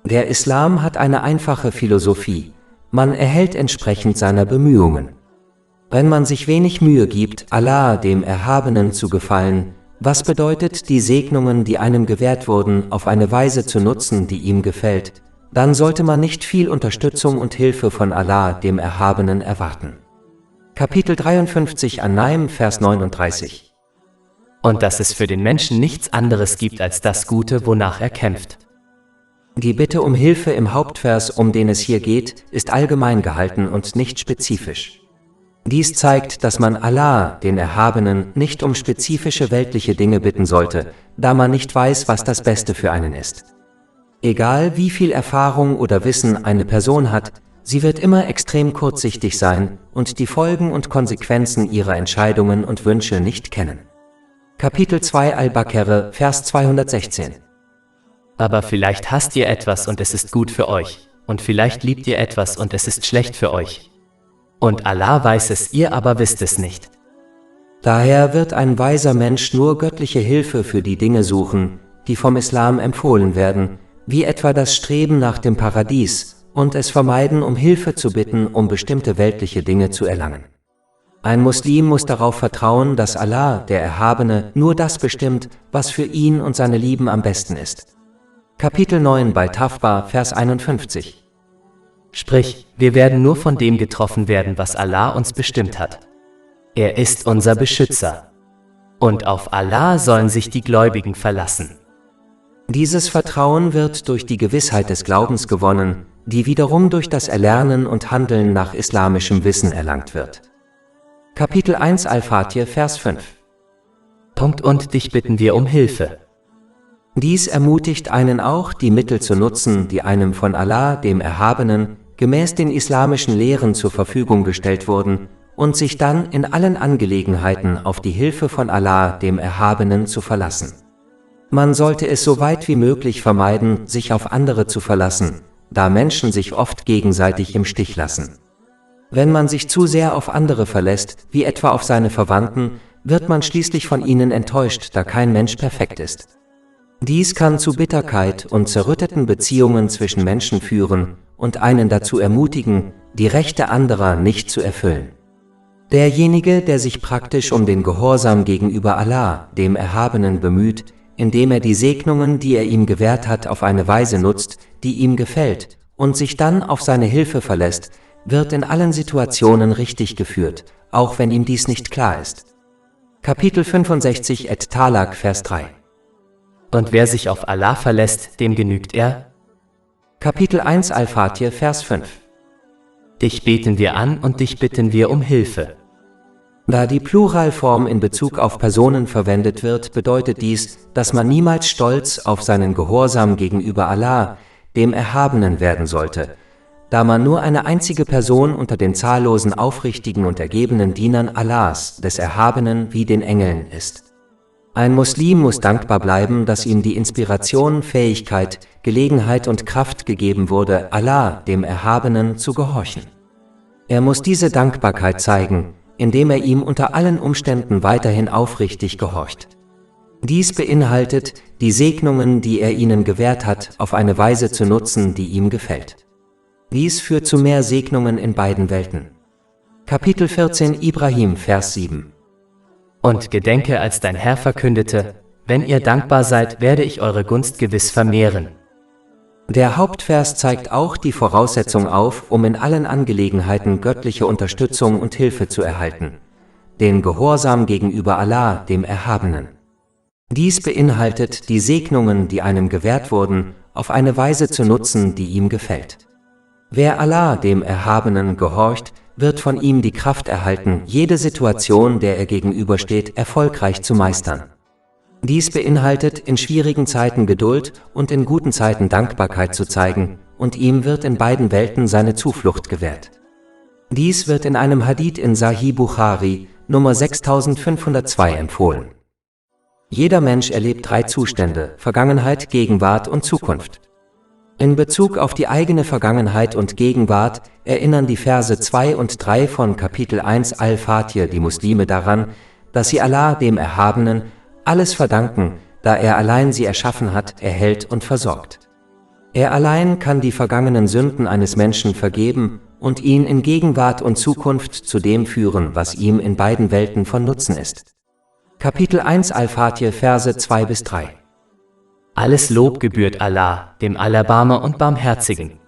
Der Islam hat eine einfache Philosophie: Man erhält entsprechend seiner Bemühungen. Wenn man sich wenig Mühe gibt, Allah, dem Erhabenen, zu gefallen, Was bedeutet, die Segnungen, die einem gewährt wurden, auf eine Weise zu nutzen, die ihm gefällt, dann sollte man nicht viel Unterstützung und Hilfe von Allah, dem Erhabenen, erwarten. Kapitel 53 An-Naim, Vers 39. Und dass es für den Menschen nichts anderes gibt als das Gute, wonach er kämpft. Die Bitte um Hilfe im Hauptvers, um den es hier geht, ist allgemein gehalten und nicht spezifisch. Dies zeigt, dass man Allah, den Erhabenen, nicht um spezifische weltliche Dinge bitten sollte, da man nicht weiß, was das Beste für einen ist. Egal wie viel Erfahrung oder Wissen eine Person hat, sie wird immer extrem kurzsichtig sein und die Folgen und Konsequenzen ihrer Entscheidungen und Wünsche nicht kennen. Kapitel 2 Al-Baqarah, Vers 216. Aber vielleicht hasst ihr etwas und es ist gut für euch, und vielleicht liebt ihr etwas und es ist schlecht für euch. Und Allah weiß es, ihr aber wisst es nicht. Daher wird ein weiser Mensch nur göttliche Hilfe für die Dinge suchen, die vom Islam empfohlen werden, wie etwa das Streben nach dem Paradies, und es vermeiden, um Hilfe zu bitten, um bestimmte weltliche Dinge zu erlangen. Ein Muslim muss darauf vertrauen, dass Allah, der Erhabene, nur das bestimmt, was für ihn und seine Lieben am besten ist. Kapitel 9 bei Tafba, Vers 51. Sprich, wir werden nur von dem getroffen werden, was Allah uns bestimmt hat. Er ist unser Beschützer. Und auf Allah sollen sich die Gläubigen verlassen. Dieses Vertrauen wird durch die Gewissheit des Glaubens gewonnen, die wiederum durch das Erlernen und Handeln nach islamischem Wissen erlangt wird. Kapitel 1 Al-Fatir, Vers 5. Und dich bitten wir um Hilfe. Dies ermutigt einen auch, die Mittel zu nutzen, die einem von Allah, dem Erhabenen, gemäß den islamischen Lehren zur Verfügung gestellt wurden, und sich dann in allen Angelegenheiten auf die Hilfe von Allah, dem Erhabenen, zu verlassen. Man sollte es so weit wie möglich vermeiden, sich auf andere zu verlassen, da Menschen sich oft gegenseitig im Stich lassen. Wenn man sich zu sehr auf andere verlässt, wie etwa auf seine Verwandten, wird man schließlich von ihnen enttäuscht, da kein Mensch perfekt ist. Dies kann zu Bitterkeit und zerrütteten Beziehungen zwischen Menschen führen und einen dazu ermutigen, die Rechte anderer nicht zu erfüllen. Derjenige, der sich praktisch um den Gehorsam gegenüber Allah, dem Erhabenen, bemüht, indem er die Segnungen, die er ihm gewährt hat, auf eine Weise nutzt, die ihm gefällt, und sich dann auf seine Hilfe verlässt, wird in allen Situationen richtig geführt, auch wenn ihm dies nicht klar ist. Kapitel 65 At-Talaq, Vers 3. Und wer sich auf Allah verlässt, dem genügt er? Kapitel 1 Al-Fatir, Vers 5. Dich beten wir an und dich bitten wir um Hilfe. Da die Pluralform in Bezug auf Personen verwendet wird, bedeutet dies, dass man niemals stolz auf seinen Gehorsam gegenüber Allah, dem Erhabenen, werden sollte, da man nur eine einzige Person unter den zahllosen aufrichtigen und ergebenen Dienern Allahs, des Erhabenen, wie den Engeln ist. Ein Muslim muss dankbar bleiben, dass ihm die Inspiration, Fähigkeit, Gelegenheit und Kraft gegeben wurde, Allah, dem Erhabenen, zu gehorchen. Er muss diese Dankbarkeit zeigen, indem er ihm unter allen Umständen weiterhin aufrichtig gehorcht. Dies beinhaltet, die Segnungen, die er ihnen gewährt hat, auf eine Weise zu nutzen, die ihm gefällt. Dies führt zu mehr Segnungen in beiden Welten. Kapitel 14 Ibrahim, Vers 7. Und gedenke, als dein Herr verkündete, wenn ihr dankbar seid, werde ich eure Gunst gewiss vermehren. Der Hauptvers zeigt auch die Voraussetzung auf, um in allen Angelegenheiten göttliche Unterstützung und Hilfe zu erhalten: den Gehorsam gegenüber Allah, dem Erhabenen. Dies beinhaltet, die Segnungen, die einem gewährt wurden, auf eine Weise zu nutzen, die ihm gefällt. Wer Allah, dem Erhabenen, gehorcht, wird von ihm die Kraft erhalten, jede Situation, der er gegenübersteht, erfolgreich zu meistern. Dies beinhaltet, in schwierigen Zeiten Geduld und in guten Zeiten Dankbarkeit zu zeigen, und ihm wird in beiden Welten seine Zuflucht gewährt. Dies wird in einem Hadith in Sahih Bukhari, Nummer 6502 empfohlen. Jeder Mensch erlebt 3 Zustände: Vergangenheit, Gegenwart und Zukunft. In Bezug auf die eigene Vergangenheit und Gegenwart erinnern die Verse 2 und 3 von Kapitel 1 Al-Fatir die Muslime daran, dass sie Allah, dem Erhabenen, alles verdanken, da er allein sie erschaffen hat, erhält und versorgt. Er allein kann die vergangenen Sünden eines Menschen vergeben und ihn in Gegenwart und Zukunft zu dem führen, was ihm in beiden Welten von Nutzen ist. Kapitel 1 Al-Fatir, Verse 2 bis 3. Alles Lob gebührt Allah, dem Allerbarmer und Barmherzigen.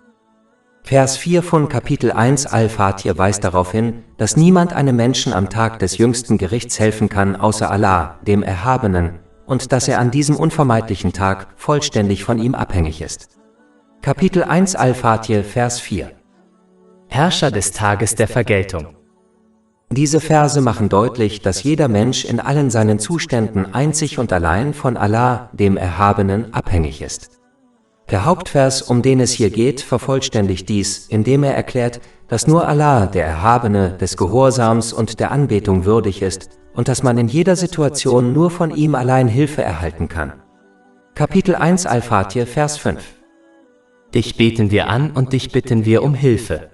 Vers 4 von Kapitel 1 Al-Fatir weist darauf hin, dass niemand einem Menschen am Tag des jüngsten Gerichts helfen kann, außer Allah, dem Erhabenen, und dass er an diesem unvermeidlichen Tag vollständig von ihm abhängig ist. Kapitel 1 Al-Fatir, Vers 4. Herrscher des Tages der Vergeltung. Diese Verse machen deutlich, dass jeder Mensch in allen seinen Zuständen einzig und allein von Allah, dem Erhabenen, abhängig ist. Der Hauptvers, um den es hier geht, vervollständigt dies, indem er erklärt, dass nur Allah, der Erhabene, des Gehorsams und der Anbetung würdig ist und dass man in jeder Situation nur von ihm allein Hilfe erhalten kann. Kapitel 1 Al-Fatir, Vers 5. Dich beten wir an und dich bitten wir um Hilfe.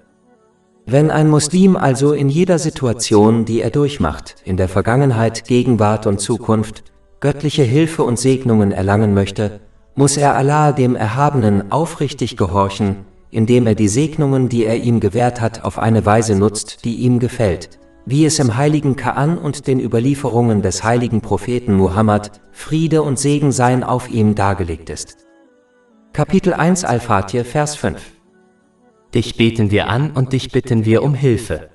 Wenn ein Muslim also in jeder Situation, die er durchmacht, in der Vergangenheit, Gegenwart und Zukunft, göttliche Hilfe und Segnungen erlangen möchte, muss er Allah, dem Erhabenen, aufrichtig gehorchen, indem er die Segnungen, die er ihm gewährt hat, auf eine Weise nutzt, die ihm gefällt, wie es im heiligen Koran und den Überlieferungen des heiligen Propheten Muhammad, Friede und Segen seien auf ihm, dargelegt ist. Kapitel 1 Al-Fatir, Vers 5. Dich beten wir an und dich bitten wir um Hilfe.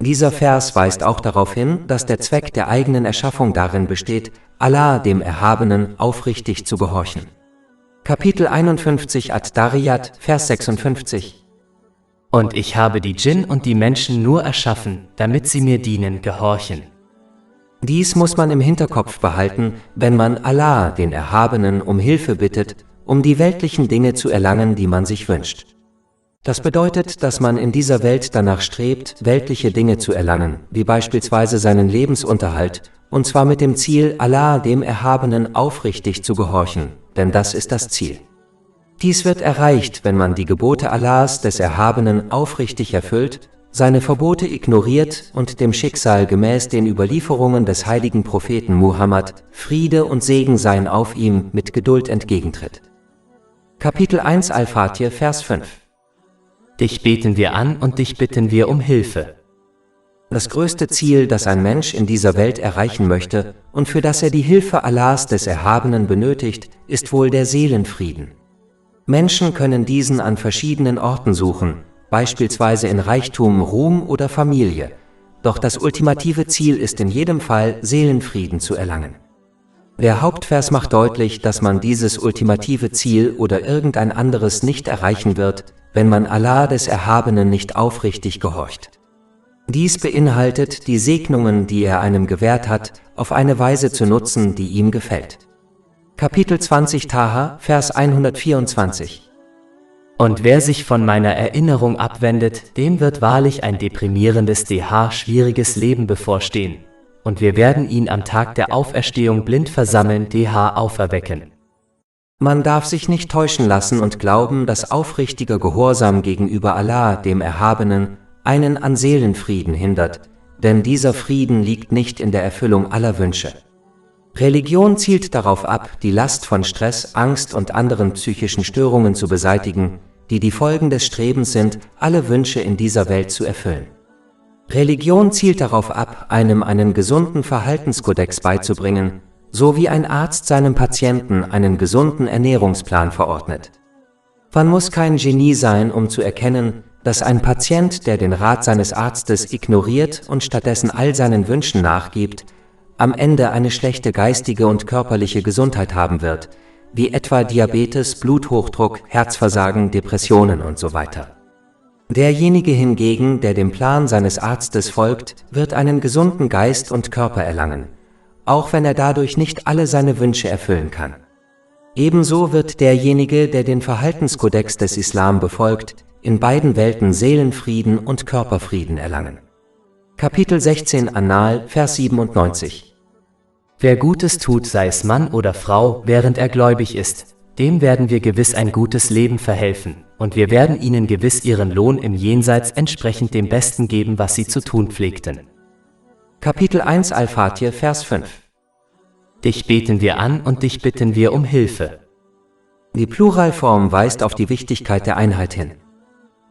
Dieser Vers weist auch darauf hin, dass der Zweck der eigenen Erschaffung darin besteht, Allah, dem Erhabenen, aufrichtig zu gehorchen. Kapitel 51 Ad-Dariyat, Vers 56. Und ich habe die Djinn und die Menschen nur erschaffen, damit sie mir dienen, gehorchen. Dies muss man im Hinterkopf behalten, wenn man Allah, den Erhabenen, um Hilfe bittet, um die weltlichen Dinge zu erlangen, die man sich wünscht. Das bedeutet, dass man in dieser Welt danach strebt, weltliche Dinge zu erlangen, wie beispielsweise seinen Lebensunterhalt, und zwar mit dem Ziel, Allah, dem Erhabenen, aufrichtig zu gehorchen, denn das ist das Ziel. Dies wird erreicht, wenn man die Gebote Allahs, des Erhabenen, aufrichtig erfüllt, seine Verbote ignoriert und dem Schicksal gemäß den Überlieferungen des heiligen Propheten Muhammad, Friede und Segen seien auf ihm, mit Geduld entgegentritt. Kapitel 1 Al-Fatir, Vers 5. Dich beten wir an und dich bitten wir um Hilfe. Das größte Ziel, das ein Mensch in dieser Welt erreichen möchte und für das er die Hilfe Allahs, des Erhabenen, benötigt, ist wohl der Seelenfrieden. Menschen können diesen an verschiedenen Orten suchen, beispielsweise in Reichtum, Ruhm oder Familie. Doch das ultimative Ziel ist in jedem Fall, Seelenfrieden zu erlangen. Der Hauptvers macht deutlich, dass man dieses ultimative Ziel oder irgendein anderes nicht erreichen wird, wenn man Allah, des Erhabenen, nicht aufrichtig gehorcht. Dies beinhaltet, die Segnungen, die er einem gewährt hat, auf eine Weise zu nutzen, die ihm gefällt. Kapitel 20 Taha, Vers 124. Und wer sich von meiner Erinnerung abwendet, dem wird wahrlich ein deprimierendes, schwieriges Leben bevorstehen. Und wir werden ihn am Tag der Auferstehung blind versammeln, auferwecken. Man darf sich nicht täuschen lassen und glauben, dass aufrichtiger Gehorsam gegenüber Allah, dem Erhabenen, einen an Seelenfrieden hindert, denn dieser Frieden liegt nicht in der Erfüllung aller Wünsche. Religion zielt darauf ab, die Last von Stress, Angst und anderen psychischen Störungen zu beseitigen, die die Folgen des Strebens sind, alle Wünsche in dieser Welt zu erfüllen. Religion zielt darauf ab, einem einen gesunden Verhaltenskodex beizubringen, so wie ein Arzt seinem Patienten einen gesunden Ernährungsplan verordnet. Man muss kein Genie sein, um zu erkennen, dass ein Patient, der den Rat seines Arztes ignoriert und stattdessen all seinen Wünschen nachgibt, am Ende eine schlechte geistige und körperliche Gesundheit haben wird, wie etwa Diabetes, Bluthochdruck, Herzversagen, Depressionen und so weiter. Derjenige hingegen, der dem Plan seines Arztes folgt, wird einen gesunden Geist und Körper erlangen, auch wenn er dadurch nicht alle seine Wünsche erfüllen kann. Ebenso wird derjenige, der den Verhaltenskodex des Islam befolgt, in beiden Welten Seelenfrieden und Körperfrieden erlangen. Kapitel 16 An-Nahl, Vers 97. Wer Gutes tut, sei es Mann oder Frau, während er gläubig ist, dem werden wir gewiss ein gutes Leben verhelfen, und wir werden ihnen gewiss ihren Lohn im Jenseits entsprechend dem Besten geben, was sie zu tun pflegten. Kapitel 1 Al-Fatir, Vers 5. Dich beten wir an und dich bitten wir um Hilfe. Die Pluralform weist auf die Wichtigkeit der Einheit hin.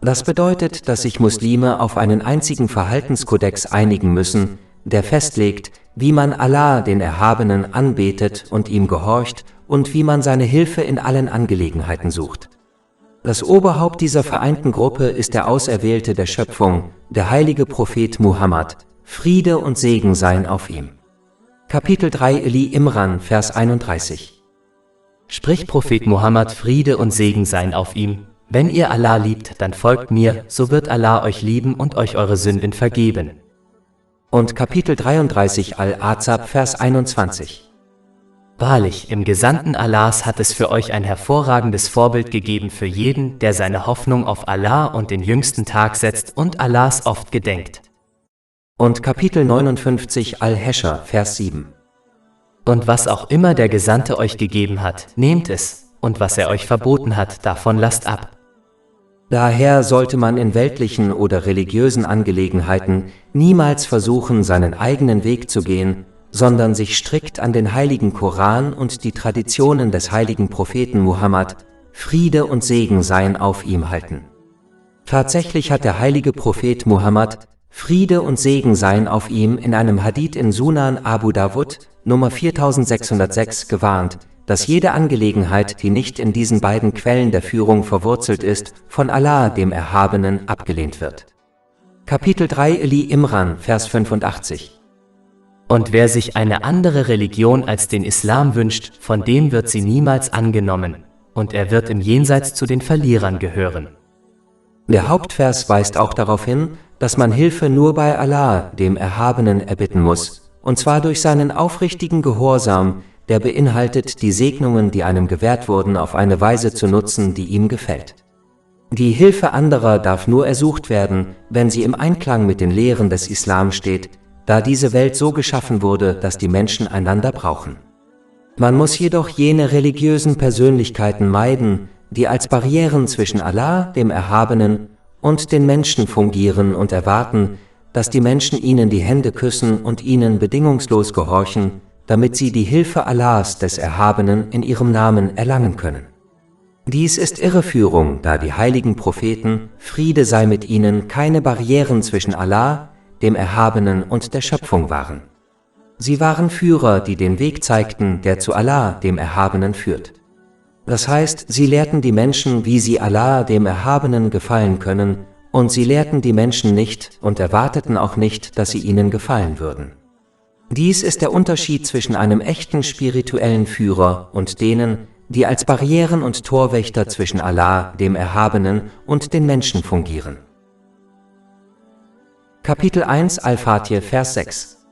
Das bedeutet, dass sich Muslime auf einen einzigen Verhaltenskodex einigen müssen, der festlegt, wie man Allah, den Erhabenen, anbetet und ihm gehorcht und wie man seine Hilfe in allen Angelegenheiten sucht. Das Oberhaupt dieser vereinten Gruppe ist der Auserwählte der Schöpfung, der heilige Prophet Muhammad, Friede und Segen seien auf ihm. Kapitel 3 Ali Imran, Vers 31. Sprich Prophet Muhammad, Friede und Segen seien auf ihm. Wenn ihr Allah liebt, dann folgt mir, so wird Allah euch lieben und euch eure Sünden vergeben. Und Kapitel 33 Al-Azab, Vers 21. Wahrlich, im Gesandten Allahs hat es für euch ein hervorragendes Vorbild gegeben für jeden, der seine Hoffnung auf Allah und den jüngsten Tag setzt und Allahs oft gedenkt. Und Kapitel 59 Al-Heshr, Vers 7. Und was auch immer der Gesandte euch gegeben hat, nehmt es, und was er euch verboten hat, davon lasst ab. Daher sollte man in weltlichen oder religiösen Angelegenheiten niemals versuchen, seinen eigenen Weg zu gehen, sondern sich strikt an den heiligen Koran und die Traditionen des heiligen Propheten Muhammad, Friede und Segen seien auf ihm, halten. Tatsächlich hat der heilige Prophet Muhammad, Friede und Segen seien auf ihm, in einem Hadith in Sunan Abu Dawud, Nummer 4606, gewarnt, dass jede Angelegenheit, die nicht in diesen beiden Quellen der Führung verwurzelt ist, von Allah, dem Erhabenen, abgelehnt wird. Kapitel 3 Ali Imran, Vers 85. Und wer sich eine andere Religion als den Islam wünscht, von dem wird sie niemals angenommen, und er wird im Jenseits zu den Verlierern gehören. Der Hauptvers weist auch darauf hin, dass man Hilfe nur bei Allah, dem Erhabenen, erbitten muss, und zwar durch seinen aufrichtigen Gehorsam, der beinhaltet, die Segnungen, die einem gewährt wurden, auf eine Weise zu nutzen, die ihm gefällt. Die Hilfe anderer darf nur ersucht werden, wenn sie im Einklang mit den Lehren des Islam steht, da diese Welt so geschaffen wurde, dass die Menschen einander brauchen. Man muss jedoch jene religiösen Persönlichkeiten meiden, die als Barrieren zwischen Allah, dem Erhabenen, und den Menschen fungieren und erwarten, dass die Menschen ihnen die Hände küssen und ihnen bedingungslos gehorchen, damit sie die Hilfe Allahs, des Erhabenen, in ihrem Namen erlangen können. Dies ist Irreführung, da die heiligen Propheten, Friede sei mit ihnen, keine Barrieren zwischen Allah, dem Erhabenen und der Schöpfung waren. Sie waren Führer, die den Weg zeigten, der zu Allah, dem Erhabenen, führt. Das heißt, sie lehrten die Menschen, wie sie Allah, dem Erhabenen, gefallen können, und sie lehrten die Menschen nicht und erwarteten auch nicht, dass sie ihnen gefallen würden. Dies ist der Unterschied zwischen einem echten spirituellen Führer und denen, die als Barrieren und Torwächter zwischen Allah, dem Erhabenen, und den Menschen fungieren. Kapitel 1 Al-Fatir, Vers 6.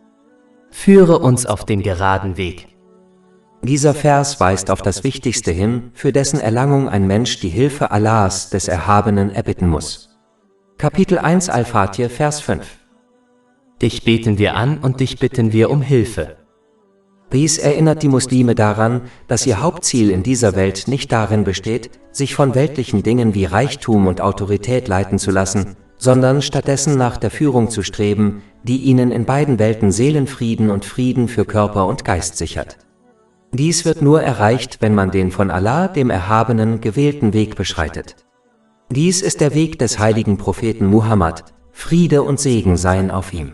Führe uns auf den geraden Weg. Dieser Vers weist auf das Wichtigste hin, für dessen Erlangung ein Mensch die Hilfe Allahs, des Erhabenen, erbitten muss. Kapitel 1 Al-Fatir, Vers 5. Dich beten wir an und dich bitten wir um Hilfe. Dies erinnert die Muslime daran, dass ihr Hauptziel in dieser Welt nicht darin besteht, sich von weltlichen Dingen wie Reichtum und Autorität leiten zu lassen, sondern stattdessen nach der Führung zu streben, die ihnen in beiden Welten Seelenfrieden und Frieden für Körper und Geist sichert. Dies wird nur erreicht, wenn man den von Allah, dem Erhabenen, gewählten Weg beschreitet. Dies ist der Weg des heiligen Propheten Muhammad, Friede und Segen seien auf ihm.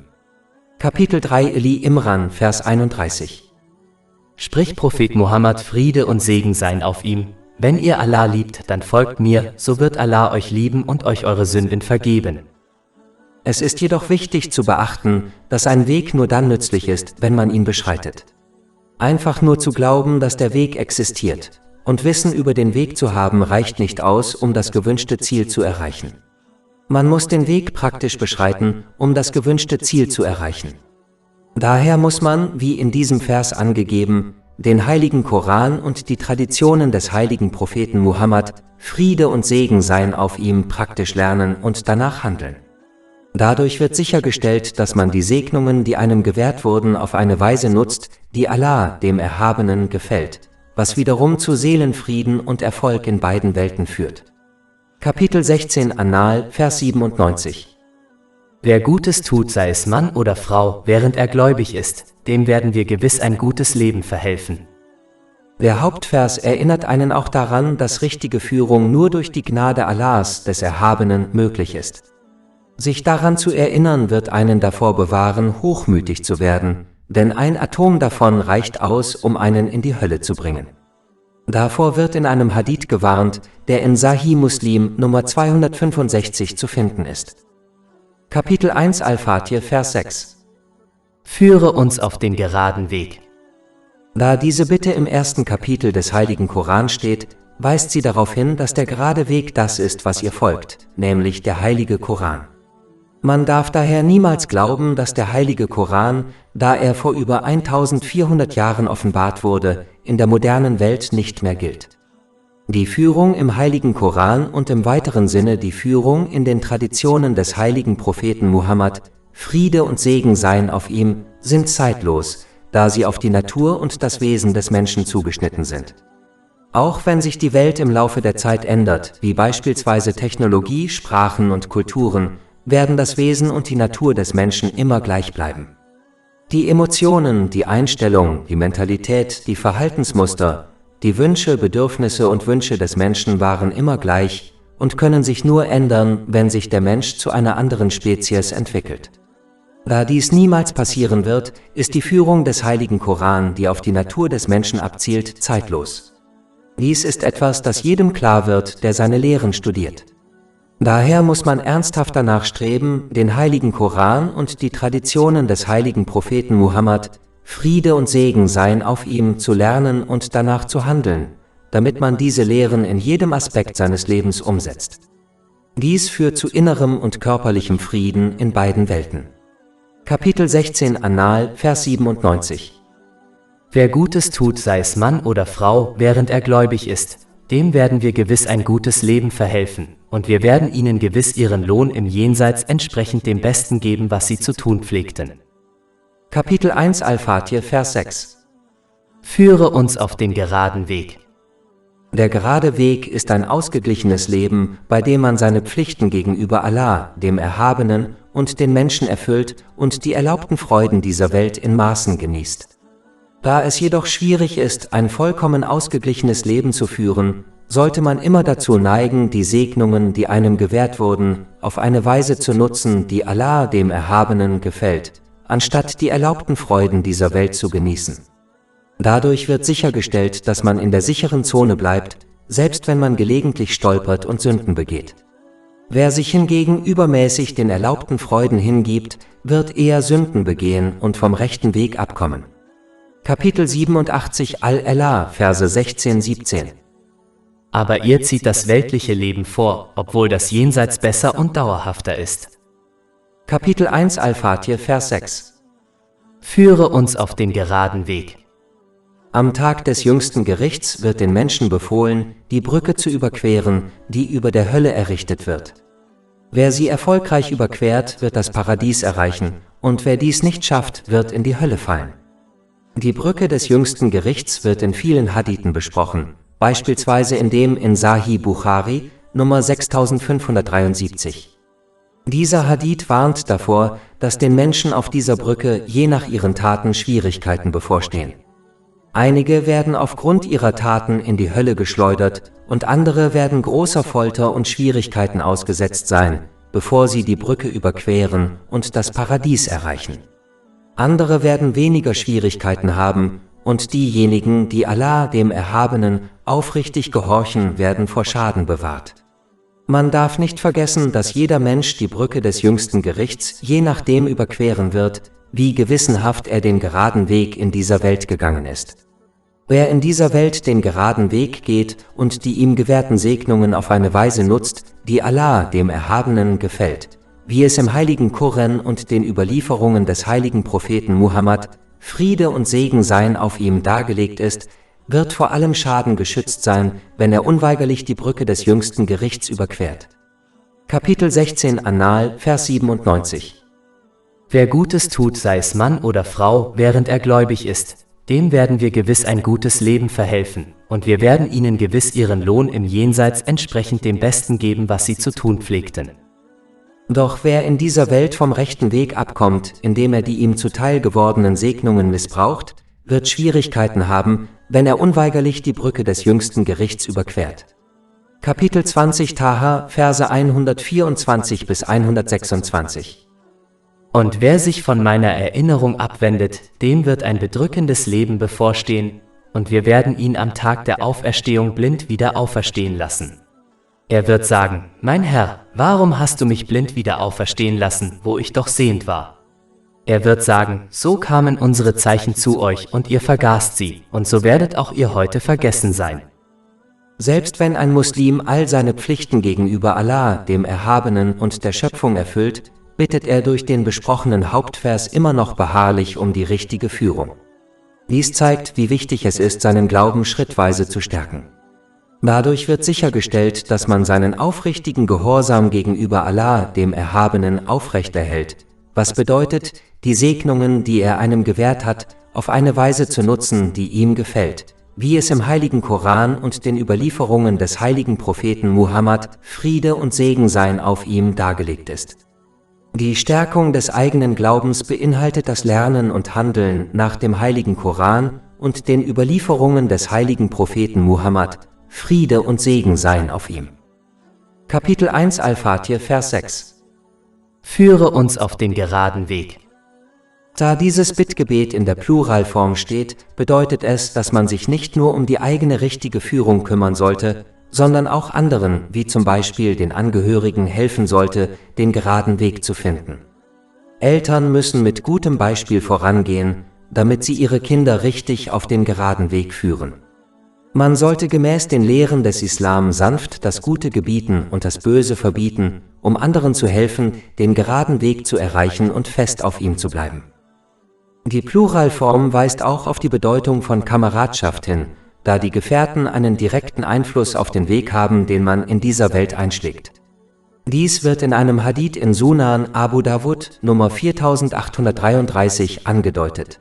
Kapitel 3 Ali Imran, Vers 31. Sprich Prophet Muhammad, Friede und Segen seien auf ihm. Wenn ihr Allah liebt, dann folgt mir, so wird Allah euch lieben und euch eure Sünden vergeben. Es ist jedoch wichtig zu beachten, dass ein Weg nur dann nützlich ist, wenn man ihn beschreitet. Einfach nur zu glauben, dass der Weg existiert, und Wissen über den Weg zu haben, reicht nicht aus, um das gewünschte Ziel zu erreichen. Man muss den Weg praktisch beschreiten, um das gewünschte Ziel zu erreichen. Daher muss man, wie in diesem Vers angegeben, den heiligen Koran und die Traditionen des heiligen Propheten Muhammad, Friede und Segen seien auf ihm, praktisch lernen und danach handeln. Dadurch wird sichergestellt, dass man die Segnungen, die einem gewährt wurden, auf eine Weise nutzt, die Allah, dem Erhabenen, gefällt, was wiederum zu Seelenfrieden und Erfolg in beiden Welten führt. Kapitel 16 An-Nahl, Vers 97. Wer Gutes tut, sei es Mann oder Frau, während er gläubig ist, dem werden wir gewiss ein gutes Leben verhelfen. Der Hauptvers erinnert einen auch daran, dass richtige Führung nur durch die Gnade Allahs, des Erhabenen, möglich ist. Sich daran zu erinnern, wird einen davor bewahren, hochmütig zu werden, denn ein Atom davon reicht aus, um einen in die Hölle zu bringen. Davor wird in einem Hadith gewarnt, der in Sahih Muslim Nummer 265 zu finden ist. Kapitel 1 Al-Fatir, Vers 6. Führe uns auf den geraden Weg. Da diese Bitte im ersten Kapitel des Heiligen Koran steht, weist sie darauf hin, dass der gerade Weg das ist, was ihr folgt, nämlich der Heilige Koran. Man darf daher niemals glauben, dass der Heilige Koran, da er vor über 1400 Jahren offenbart wurde, in der modernen Welt nicht mehr gilt. Die Führung im Heiligen Koran und im weiteren Sinne die Führung in den Traditionen des heiligen Propheten Muhammad, Friede und Segen seien auf ihm, sind zeitlos, da sie auf die Natur und das Wesen des Menschen zugeschnitten sind. Auch wenn sich die Welt im Laufe der Zeit ändert, wie beispielsweise Technologie, Sprachen und Kulturen, werden das Wesen und die Natur des Menschen immer gleich bleiben. Die Emotionen, die Einstellung, die Mentalität, die Verhaltensmuster, die Wünsche, Bedürfnisse und Wünsche des Menschen waren immer gleich und können sich nur ändern, wenn sich der Mensch zu einer anderen Spezies entwickelt. Da dies niemals passieren wird, ist die Führung des Heiligen Koran, die auf die Natur des Menschen abzielt, zeitlos. Dies ist etwas, das jedem klar wird, der seine Lehren studiert. Daher muss man ernsthaft danach streben, den Heiligen Koran und die Traditionen des heiligen Propheten Muhammad, Friede und Segen seien auf ihm, zu lernen und danach zu handeln, damit man diese Lehren in jedem Aspekt seines Lebens umsetzt. Dies führt zu innerem und körperlichem Frieden in beiden Welten. Kapitel 16 An-Nahl, Vers 97. Wer Gutes tut, sei es Mann oder Frau, während er gläubig ist, dem werden wir gewiss ein gutes Leben verhelfen, und wir werden ihnen gewiss ihren Lohn im Jenseits entsprechend dem Besten geben, was sie zu tun pflegten. Kapitel 1 Al-Fatir, Vers 6. Führe uns auf den geraden Weg. Der gerade Weg ist ein ausgeglichenes Leben, bei dem man seine Pflichten gegenüber Allah, dem Erhabenen, und den Menschen erfüllt und die erlaubten Freuden dieser Welt in Maßen genießt. Da es jedoch schwierig ist, ein vollkommen ausgeglichenes Leben zu führen, sollte man immer dazu neigen, die Segnungen, die einem gewährt wurden, auf eine Weise zu nutzen, die Allah, dem Erhabenen, gefällt, anstatt die erlaubten Freuden dieser Welt zu genießen. Dadurch wird sichergestellt, dass man in der sicheren Zone bleibt, selbst wenn man gelegentlich stolpert und Sünden begeht. Wer sich hingegen übermäßig den erlaubten Freuden hingibt, wird eher Sünden begehen und vom rechten Weg abkommen. Kapitel 87 Al-A'la, Verse 16-17. Aber ihr zieht das weltliche Leben vor, obwohl das Jenseits besser und dauerhafter ist. Kapitel 1 Al-Fatir, Vers 6. Führe uns auf den geraden Weg. Am Tag des jüngsten Gerichts wird den Menschen befohlen, die Brücke zu überqueren, die über der Hölle errichtet wird. Wer sie erfolgreich überquert, wird das Paradies erreichen, und wer dies nicht schafft, wird in die Hölle fallen. Die Brücke des jüngsten Gerichts wird in vielen Hadithen besprochen, beispielsweise in dem in Sahih Bukhari, Nummer 6573. Dieser Hadith warnt davor, dass den Menschen auf dieser Brücke je nach ihren Taten Schwierigkeiten bevorstehen. Einige werden aufgrund ihrer Taten in die Hölle geschleudert und andere werden großer Folter und Schwierigkeiten ausgesetzt sein, bevor sie die Brücke überqueren und das Paradies erreichen. Andere werden weniger Schwierigkeiten haben und diejenigen, die Allah, dem Erhabenen, aufrichtig gehorchen, werden vor Schaden bewahrt. Man darf nicht vergessen, dass jeder Mensch die Brücke des jüngsten Gerichts je nachdem überqueren wird, wie gewissenhaft er den geraden Weg in dieser Welt gegangen ist. Wer in dieser Welt den geraden Weg geht und die ihm gewährten Segnungen auf eine Weise nutzt, die Allah, dem Erhabenen, gefällt, wie es im heiligen Koran und den Überlieferungen des heiligen Propheten Muhammad, Friede und Segen seien auf ihm dargelegt ist, wird vor allem Schaden geschützt sein, wenn er unweigerlich die Brücke des jüngsten Gerichts überquert. Kapitel 16 An-Nahl, Vers 97. Wer Gutes tut, sei es Mann oder Frau, während er gläubig ist, dem werden wir gewiss ein gutes Leben verhelfen, und wir werden ihnen gewiss ihren Lohn im Jenseits entsprechend dem Besten geben, was sie zu tun pflegten. Doch wer in dieser Welt vom rechten Weg abkommt, indem er die ihm zuteil gewordenen Segnungen missbraucht, wird Schwierigkeiten haben, wenn er unweigerlich die Brücke des jüngsten Gerichts überquert. Kapitel 20 Taha, Verse 124 bis 126. Und wer sich von meiner Erinnerung abwendet, dem wird ein bedrückendes Leben bevorstehen, und wir werden ihn am Tag der Auferstehung blind wieder auferstehen lassen. Er wird sagen, mein Herr, warum hast du mich blind wieder auferstehen lassen, wo ich doch sehend war? Er wird sagen, so kamen unsere Zeichen zu euch und ihr vergaßt sie, und so werdet auch ihr heute vergessen sein. Selbst wenn ein Muslim all seine Pflichten gegenüber Allah, dem Erhabenen und der Schöpfung erfüllt, bittet er durch den besprochenen Hauptvers immer noch beharrlich um die richtige Führung. Dies zeigt, wie wichtig es ist, seinen Glauben schrittweise zu stärken. Dadurch wird sichergestellt, dass man seinen aufrichtigen Gehorsam gegenüber Allah, dem Erhabenen, aufrechterhält, was bedeutet, die Segnungen, die er einem gewährt hat, auf eine Weise zu nutzen, die ihm gefällt, wie es im heiligen Koran und den Überlieferungen des heiligen Propheten Muhammad, Friede und Segen seien auf ihm, dargelegt ist. Die Stärkung des eigenen Glaubens beinhaltet das Lernen und Handeln nach dem heiligen Koran und den Überlieferungen des heiligen Propheten Muhammad, Friede und Segen seien auf ihm. Kapitel 1 Al-Fatir, Vers 6. Führe uns auf den geraden Weg. Da dieses Bittgebet in der Pluralform steht, bedeutet es, dass man sich nicht nur um die eigene richtige Führung kümmern sollte, sondern auch anderen, wie zum Beispiel den Angehörigen, helfen sollte, den geraden Weg zu finden. Eltern müssen mit gutem Beispiel vorangehen, damit sie ihre Kinder richtig auf den geraden Weg führen. Man sollte gemäß den Lehren des Islam sanft das Gute gebieten und das Böse verbieten, um anderen zu helfen, den geraden Weg zu erreichen und fest auf ihm zu bleiben. Die Pluralform weist auch auf die Bedeutung von Kameradschaft hin, da die Gefährten einen direkten Einfluss auf den Weg haben, den man in dieser Welt einschlägt. Dies wird in einem Hadith in Sunan Abu Dawud Nummer 4833 angedeutet.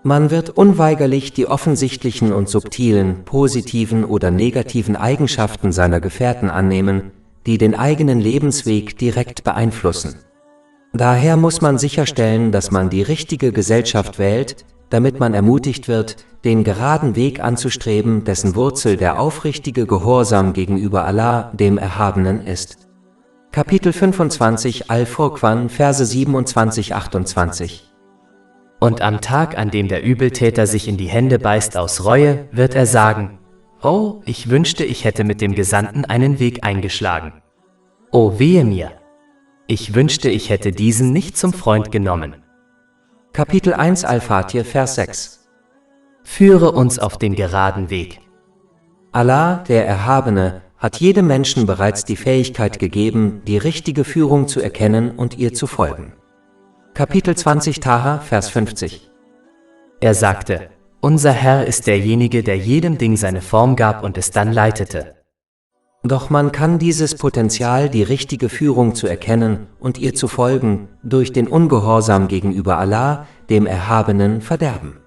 Man wird unweigerlich die offensichtlichen und subtilen, positiven oder negativen Eigenschaften seiner Gefährten annehmen, die den eigenen Lebensweg direkt beeinflussen. Daher muss man sicherstellen, dass man die richtige Gesellschaft wählt, damit man ermutigt wird, den geraden Weg anzustreben, dessen Wurzel der aufrichtige Gehorsam gegenüber Allah, dem Erhabenen, ist. Kapitel 25 Al-Furqan, Verse 27-28. Und am Tag, an dem der Übeltäter sich in die Hände beißt aus Reue, wird er sagen, oh, ich wünschte, ich hätte mit dem Gesandten einen Weg eingeschlagen. Oh, wehe mir! Ich wünschte, ich hätte diesen nicht zum Freund genommen. Kapitel 1 Al-Fatir, Vers 6. Führe uns auf den geraden Weg. Allah, der Erhabene, hat jedem Menschen bereits die Fähigkeit gegeben, die richtige Führung zu erkennen und ihr zu folgen. Kapitel 20 Taha, Vers 50. Er sagte, unser Herr ist derjenige, der jedem Ding seine Form gab und es dann leitete. Doch man kann dieses Potenzial, die richtige Führung zu erkennen und ihr zu folgen, durch den Ungehorsam gegenüber Allah, dem Erhabenen, verderben.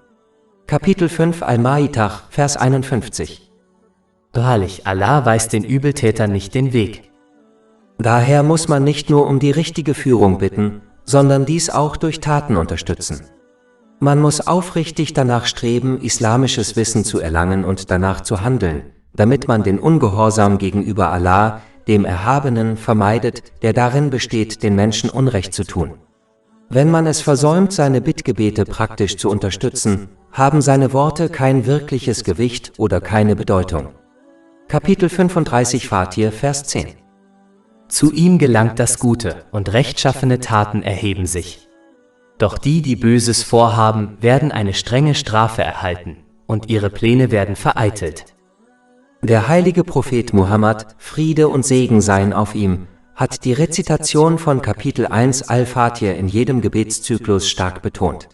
Kapitel 5 Al-Ma'idah, Vers 51. Wahrlich, Allah weist den Übeltätern nicht den Weg. Daher muss man nicht nur um die richtige Führung bitten, sondern dies auch durch Taten unterstützen. Man muss aufrichtig danach streben, islamisches Wissen zu erlangen und danach zu handeln, damit man den Ungehorsam gegenüber Allah, dem Erhabenen, vermeidet, der darin besteht, den Menschen Unrecht zu tun. Wenn man es versäumt, seine Bittgebete praktisch zu unterstützen, haben seine Worte kein wirkliches Gewicht oder keine Bedeutung. Kapitel 35 Fatir, Vers 10. Zu ihm gelangt das Gute, und rechtschaffene Taten erheben sich. Doch die, die Böses vorhaben, werden eine strenge Strafe erhalten, und ihre Pläne werden vereitelt. Der heilige Prophet Muhammad, Friede und Segen seien auf ihm, hat die Rezitation von Kapitel 1 Al-Fatir in jedem Gebetszyklus stark betont.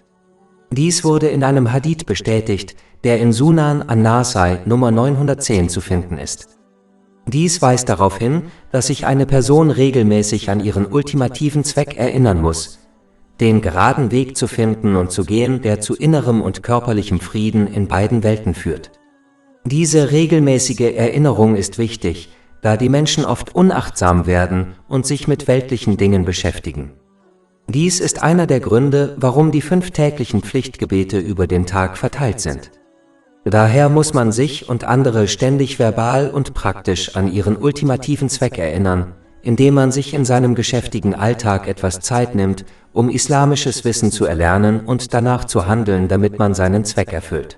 Dies wurde in einem Hadith bestätigt, der in Sunan an-Nasai Nummer 910 zu finden ist. Dies weist darauf hin, dass sich eine Person regelmäßig an ihren ultimativen Zweck erinnern muss, den geraden Weg zu finden und zu gehen, der zu innerem und körperlichem Frieden in beiden Welten führt. Diese regelmäßige Erinnerung ist wichtig, da die Menschen oft unachtsam werden und sich mit weltlichen Dingen beschäftigen. Dies ist einer der Gründe, warum die 5 täglichen Pflichtgebete über den Tag verteilt sind. Daher muss man sich und andere ständig verbal und praktisch an ihren ultimativen Zweck erinnern, indem man sich in seinem geschäftigen Alltag etwas Zeit nimmt, um islamisches Wissen zu erlernen und danach zu handeln, damit man seinen Zweck erfüllt.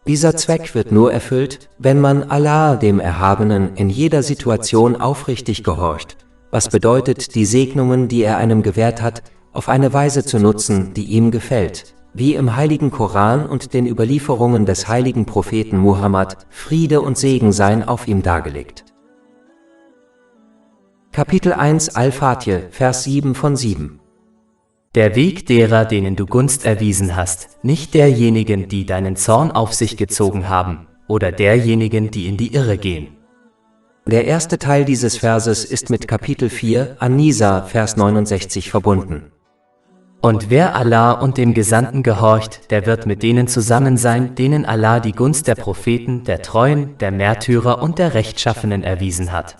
Dieser Zweck wird nur erfüllt, wenn man Allah, dem Erhabenen, in jeder Situation aufrichtig gehorcht, was bedeutet, die Segnungen, die er einem gewährt hat, auf eine Weise zu nutzen, die ihm gefällt, wie im heiligen Koran und den Überlieferungen des heiligen Propheten Muhammad, Friede und Segen seien auf ihm dargelegt. Kapitel 1 Al-Fatir, Vers 7 von 7. Der Weg derer, denen du Gunst erwiesen hast, nicht derjenigen, die deinen Zorn auf sich gezogen haben, oder derjenigen, die in die Irre gehen. Der erste Teil dieses Verses ist mit Kapitel 4, An-Nisa, Vers 69 verbunden. Und wer Allah und dem Gesandten gehorcht, der wird mit denen zusammen sein, denen Allah die Gunst der Propheten, der Treuen, der Märtyrer und der Rechtschaffenen erwiesen hat.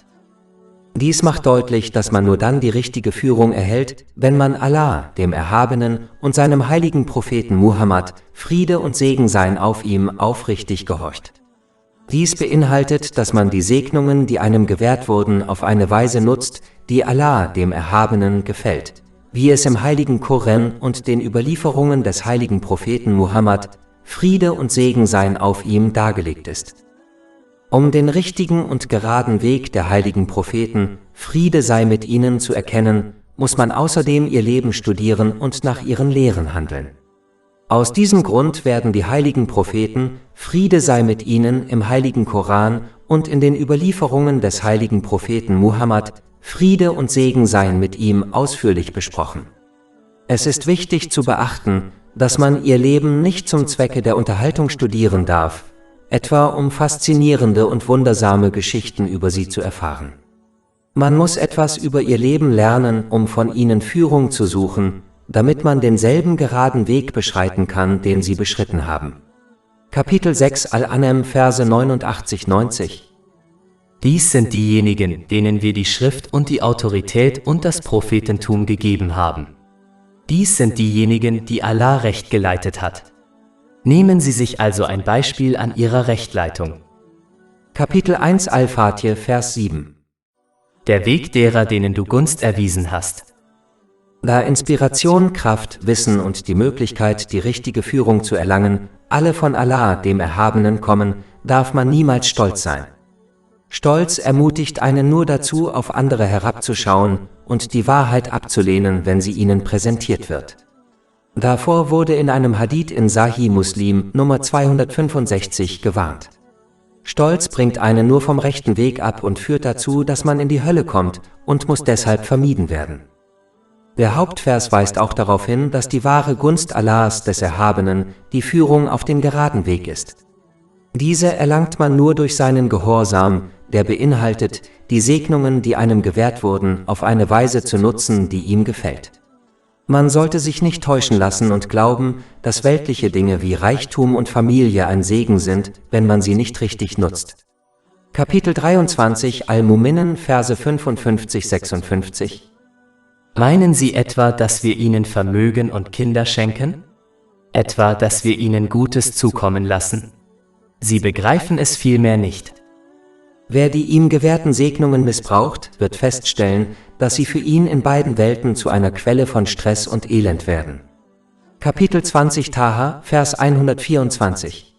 Dies macht deutlich, dass man nur dann die richtige Führung erhält, wenn man Allah, dem Erhabenen, und seinem heiligen Propheten Muhammad, Friede und Segen seien auf ihm, aufrichtig gehorcht. Dies beinhaltet, dass man die Segnungen, die einem gewährt wurden, auf eine Weise nutzt, die Allah, dem Erhabenen, gefällt, wie es im heiligen Koran und den Überlieferungen des heiligen Propheten Muhammad, Friede und Segen seien auf ihm, dargelegt ist. Um den richtigen und geraden Weg der heiligen Propheten, Friede sei mit ihnen, zu erkennen, muss man außerdem ihr Leben studieren und nach ihren Lehren handeln. Aus diesem Grund werden die heiligen Propheten, Friede sei mit ihnen, im heiligen Koran und in den Überlieferungen des heiligen Propheten Muhammad, Friede und Segen seien mit ihm, ausführlich besprochen. Es ist wichtig zu beachten, dass man ihr Leben nicht zum Zwecke der Unterhaltung studieren darf, etwa um faszinierende und wundersame Geschichten über sie zu erfahren. Man muss etwas über ihr Leben lernen, um von ihnen Führung zu suchen, damit man denselben geraden Weg beschreiten kann, den sie beschritten haben. Kapitel 6 Al-An'am, Verse 89-90. Dies sind diejenigen, denen wir die Schrift und die Autorität und das Prophetentum gegeben haben. Dies sind diejenigen, die Allah recht geleitet hat. Nehmen Sie sich also ein Beispiel an ihrer Rechtleitung. Kapitel 1 Al-Fatir, Vers 7. Der Weg derer, denen du Gunst erwiesen hast. Da Inspiration, Kraft, Wissen und die Möglichkeit, die richtige Führung zu erlangen, alle von Allah, dem Erhabenen, kommen, darf man niemals stolz sein. Stolz ermutigt einen nur dazu, auf andere herabzuschauen und die Wahrheit abzulehnen, wenn sie ihnen präsentiert wird. Davor wurde in einem Hadith in Sahih Muslim, Nummer 265, gewarnt. Stolz bringt einen nur vom rechten Weg ab und führt dazu, dass man in die Hölle kommt und muss deshalb vermieden werden. Der Hauptvers weist auch darauf hin, dass die wahre Gunst Allahs, des Erhabenen, die Führung auf den geraden Weg ist. Diese erlangt man nur durch seinen Gehorsam, der beinhaltet, die Segnungen, die einem gewährt wurden, auf eine Weise zu nutzen, die ihm gefällt. Man sollte sich nicht täuschen lassen und glauben, dass weltliche Dinge wie Reichtum und Familie ein Segen sind, wenn man sie nicht richtig nutzt. Kapitel 23 Al-Mu'minin, Verse 55-56. Meinen Sie etwa, dass wir ihnen Vermögen und Kinder schenken? Etwa, dass wir ihnen Gutes zukommen lassen? Sie begreifen es vielmehr nicht. Wer die ihm gewährten Segnungen missbraucht, wird feststellen, dass sie für ihn in beiden Welten zu einer Quelle von Stress und Elend werden. Kapitel 20 Taha, Vers 124.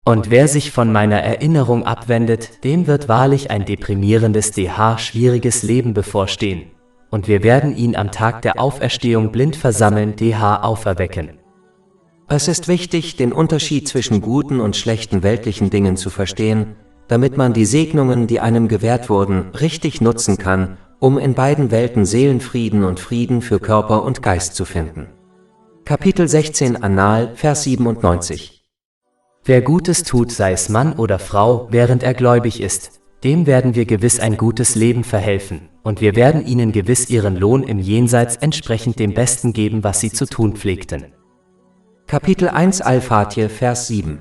Und wer sich von meiner Erinnerung abwendet, dem wird wahrlich ein deprimierendes, schwieriges Leben bevorstehen. Und wir werden ihn am Tag der Auferstehung blind versammeln, auferwecken. Es ist wichtig, den Unterschied zwischen guten und schlechten weltlichen Dingen zu verstehen, damit man die Segnungen, die einem gewährt wurden, richtig nutzen kann, um in beiden Welten Seelenfrieden und Frieden für Körper und Geist zu finden. Kapitel 16 An-Nahl, Vers 97. Wer Gutes tut, sei es Mann oder Frau, während er gläubig ist, dem werden wir gewiss ein gutes Leben verhelfen, und wir werden ihnen gewiss ihren Lohn im Jenseits entsprechend dem Besten geben, was sie zu tun pflegten. Kapitel 1 Al-Fatir, Vers 7.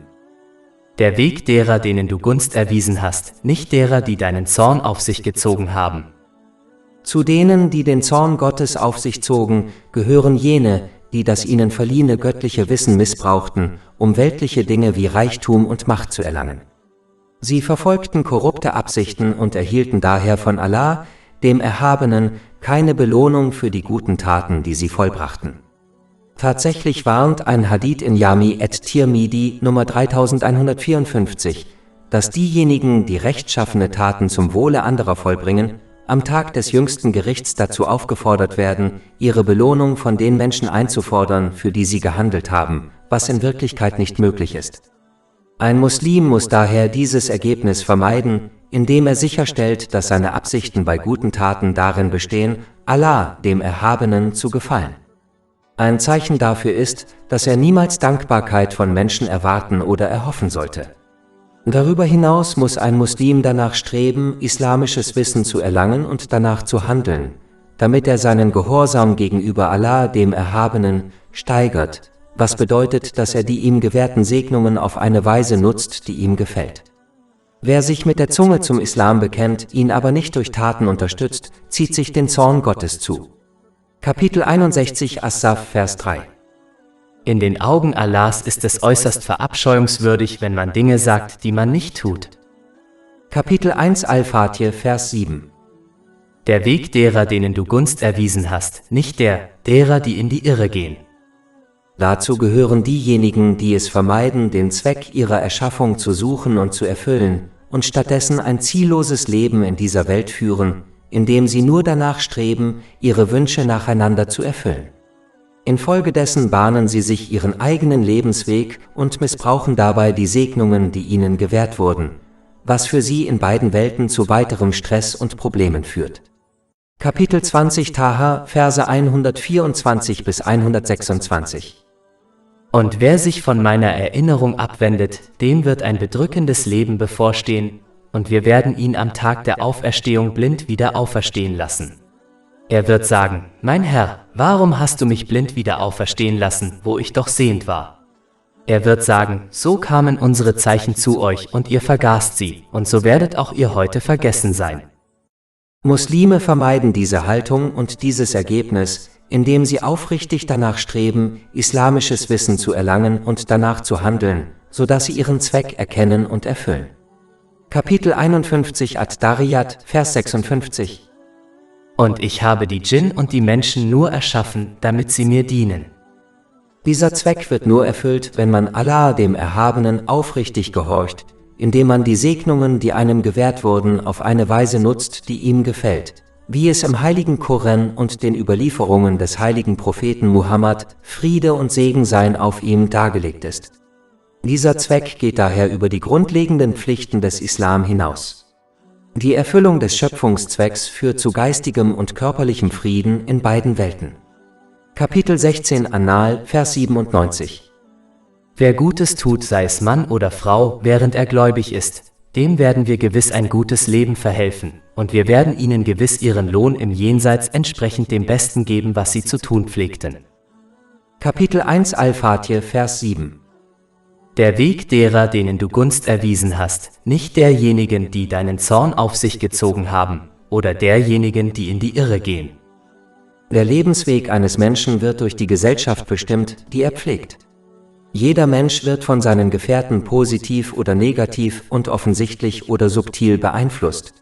Der Weg derer, denen du Gunst erwiesen hast, nicht derer, die deinen Zorn auf sich gezogen haben. Zu denen, die den Zorn Gottes auf sich zogen, gehören jene, die das ihnen verliehene göttliche Wissen missbrauchten, um weltliche Dinge wie Reichtum und Macht zu erlangen. Sie verfolgten korrupte Absichten und erhielten daher von Allah, dem Erhabenen, keine Belohnung für die guten Taten, die sie vollbrachten. Tatsächlich warnt ein Hadith in Jami et-Tirmidhi Nummer 3154, dass diejenigen, die rechtschaffene Taten zum Wohle anderer vollbringen, am Tag des jüngsten Gerichts dazu aufgefordert werden, ihre Belohnung von den Menschen einzufordern, für die sie gehandelt haben, was in Wirklichkeit nicht möglich ist. Ein Muslim muss daher dieses Ergebnis vermeiden, indem er sicherstellt, dass seine Absichten bei guten Taten darin bestehen, Allah, dem Erhabenen, zu gefallen. Ein Zeichen dafür ist, dass er niemals Dankbarkeit von Menschen erwarten oder erhoffen sollte. Darüber hinaus muss ein Muslim danach streben, islamisches Wissen zu erlangen und danach zu handeln, damit er seinen Gehorsam gegenüber Allah, dem Erhabenen, steigert, was bedeutet, dass er die ihm gewährten Segnungen auf eine Weise nutzt, die ihm gefällt. Wer sich mit der Zunge zum Islam bekennt, ihn aber nicht durch Taten unterstützt, zieht sich den Zorn Gottes zu. Kapitel 61 As-Saf, Vers 3. In den Augen Allahs ist es äußerst verabscheuungswürdig, wenn man Dinge sagt, die man nicht tut. Kapitel 1 Al-Fatir, Vers 7. Der Weg derer, denen du Gunst erwiesen hast, nicht der derer, die in die Irre gehen. Dazu gehören diejenigen, die es vermeiden, den Zweck ihrer Erschaffung zu suchen und zu erfüllen, und stattdessen ein zielloses Leben in dieser Welt führen, indem sie nur danach streben, ihre Wünsche nacheinander zu erfüllen. Infolgedessen bahnen sie sich ihren eigenen Lebensweg und missbrauchen dabei die Segnungen, die ihnen gewährt wurden, was für sie in beiden Welten zu weiterem Stress und Problemen führt. Kapitel 20 Taha, Verse 124 bis 126. Und wer sich von meiner Erinnerung abwendet, dem wird ein bedrückendes Leben bevorstehen, und wir werden ihn am Tag der Auferstehung blind wieder auferstehen lassen. Er wird sagen, mein Herr, warum hast du mich blind wieder auferstehen lassen, wo ich doch sehend war? Er wird sagen, so kamen unsere Zeichen zu euch und ihr vergaßt sie, und so werdet auch ihr heute vergessen sein. Muslime vermeiden diese Haltung und dieses Ergebnis, indem sie aufrichtig danach streben, islamisches Wissen zu erlangen und danach zu handeln, sodass sie ihren Zweck erkennen und erfüllen. Kapitel 51 Ad-Dariyat, Vers 56. Und ich habe die Djinn und die Menschen nur erschaffen, damit sie mir dienen. Dieser Zweck wird nur erfüllt, wenn man Allah, dem Erhabenen, aufrichtig gehorcht, indem man die Segnungen, die einem gewährt wurden, auf eine Weise nutzt, die ihm gefällt, wie es im heiligen Koran und den Überlieferungen des heiligen Propheten Muhammad, Friede und Segen seien auf ihm, dargelegt ist. Dieser Zweck geht daher über die grundlegenden Pflichten des Islam hinaus. Die Erfüllung des Schöpfungszwecks führt zu geistigem und körperlichem Frieden in beiden Welten. Kapitel 16 An-Nahl, Vers 97. Wer Gutes tut, sei es Mann oder Frau, während er gläubig ist, dem werden wir gewiss ein gutes Leben verhelfen, und wir werden ihnen gewiss ihren Lohn im Jenseits entsprechend dem Besten geben, was sie zu tun pflegten. Kapitel 1 Al-Fatir, Vers 7. Der Weg derer, denen du Gunst erwiesen hast, nicht derjenigen, die deinen Zorn auf sich gezogen haben, oder derjenigen, die in die Irre gehen. Der Lebensweg eines Menschen wird durch die Gesellschaft bestimmt, die er pflegt. Jeder Mensch wird von seinen Gefährten positiv oder negativ und offensichtlich oder subtil beeinflusst.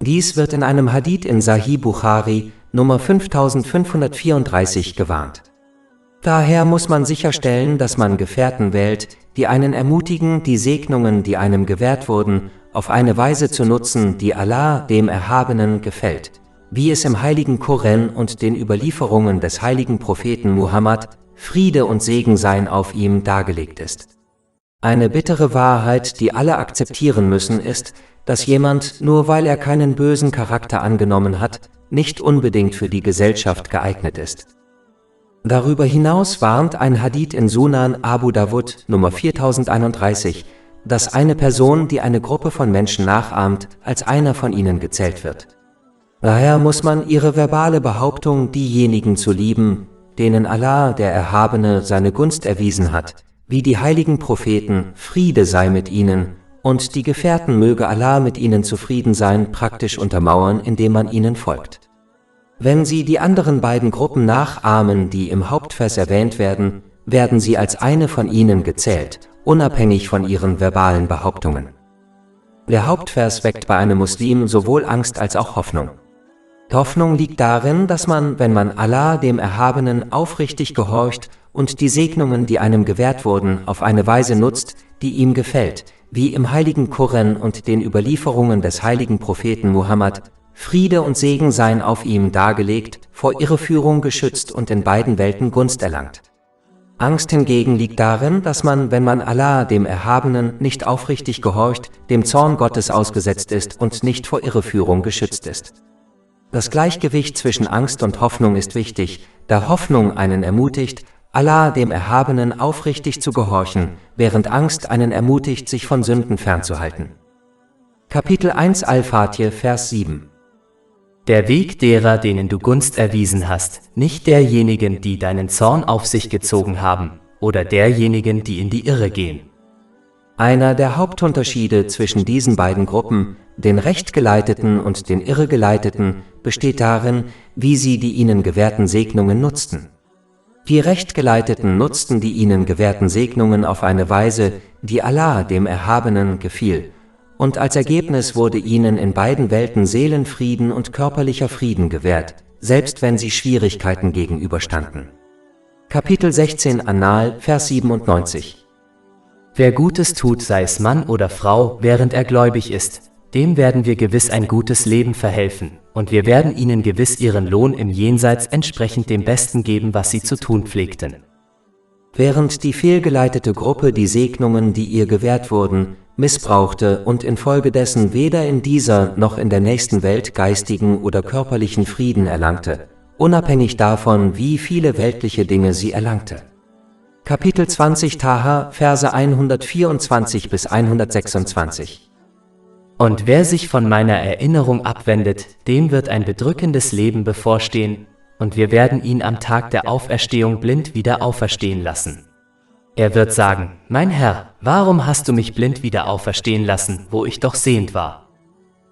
Dies wird in einem Hadith in Sahih Bukhari, Nummer 5534 gewarnt. Daher muss man sicherstellen, dass man Gefährten wählt, die einen ermutigen, die Segnungen, die einem gewährt wurden, auf eine Weise zu nutzen, die Allah, dem Erhabenen, gefällt, wie es im heiligen Koran und den Überlieferungen des heiligen Propheten Muhammad, Friede und Segen seien auf ihm, dargelegt ist. Eine bittere Wahrheit, die alle akzeptieren müssen, ist, dass jemand, nur weil er keinen bösen Charakter angenommen hat, nicht unbedingt für die Gesellschaft geeignet ist. Darüber hinaus warnt ein Hadith in Sunan Abu Dawud, Nummer 4031, dass eine Person, die eine Gruppe von Menschen nachahmt, als einer von ihnen gezählt wird. Daher muss man ihre verbale Behauptung, diejenigen zu lieben, denen Allah, der Erhabene, seine Gunst erwiesen hat, wie die heiligen Propheten, Friede sei mit ihnen, und die Gefährten möge Allah mit ihnen zufrieden sein, praktisch untermauern, indem man ihnen folgt. Wenn sie die anderen beiden Gruppen nachahmen, die im Hauptvers erwähnt werden, werden sie als eine von ihnen gezählt, unabhängig von ihren verbalen Behauptungen. Der Hauptvers weckt bei einem Muslim sowohl Angst als auch Hoffnung. Hoffnung liegt darin, dass man, wenn man Allah, dem Erhabenen, aufrichtig gehorcht und die Segnungen, die einem gewährt wurden, auf eine Weise nutzt, die ihm gefällt, wie im heiligen Koran und den Überlieferungen des heiligen Propheten Muhammad, Friede und Segen seien auf ihm dargelegt, vor Irreführung geschützt und in beiden Welten Gunst erlangt. Angst hingegen liegt darin, dass man, wenn man Allah, dem Erhabenen, nicht aufrichtig gehorcht, dem Zorn Gottes ausgesetzt ist und nicht vor Irreführung geschützt ist. Das Gleichgewicht zwischen Angst und Hoffnung ist wichtig, da Hoffnung einen ermutigt, Allah, dem Erhabenen, aufrichtig zu gehorchen, während Angst einen ermutigt, sich von Sünden fernzuhalten. Kapitel 1 Al-Fatir, Vers 7. Der Weg derer, denen du Gunst erwiesen hast, nicht derjenigen, die deinen Zorn auf sich gezogen haben, oder derjenigen, die in die Irre gehen. Einer der Hauptunterschiede zwischen diesen beiden Gruppen, den Rechtgeleiteten und den Irregeleiteten, besteht darin, wie sie die ihnen gewährten Segnungen nutzten. Die Rechtgeleiteten nutzten die ihnen gewährten Segnungen auf eine Weise, die Allah, dem Erhabenen, gefiel, und als Ergebnis wurde ihnen in beiden Welten Seelenfrieden und körperlicher Frieden gewährt, selbst wenn sie Schwierigkeiten gegenüberstanden. Kapitel 16 An-Nahl, Vers 97. Wer Gutes tut, sei es Mann oder Frau, während er gläubig ist, dem werden wir gewiss ein gutes Leben verhelfen, und wir werden ihnen gewiss ihren Lohn im Jenseits entsprechend dem Besten geben, was sie zu tun pflegten. Während die fehlgeleitete Gruppe die Segnungen, die ihr gewährt wurden, missbrauchte und infolgedessen weder in dieser noch in der nächsten Welt geistigen oder körperlichen Frieden erlangte, unabhängig davon, wie viele weltliche Dinge sie erlangte. Kapitel 20 Taha, Verse 124 bis 126. Und wer sich von meiner Erinnerung abwendet, dem wird ein bedrückendes Leben bevorstehen, und wir werden ihn am Tag der Auferstehung blind wieder auferstehen lassen. Er wird sagen, mein Herr, warum hast du mich blind wieder auferstehen lassen, wo ich doch sehend war?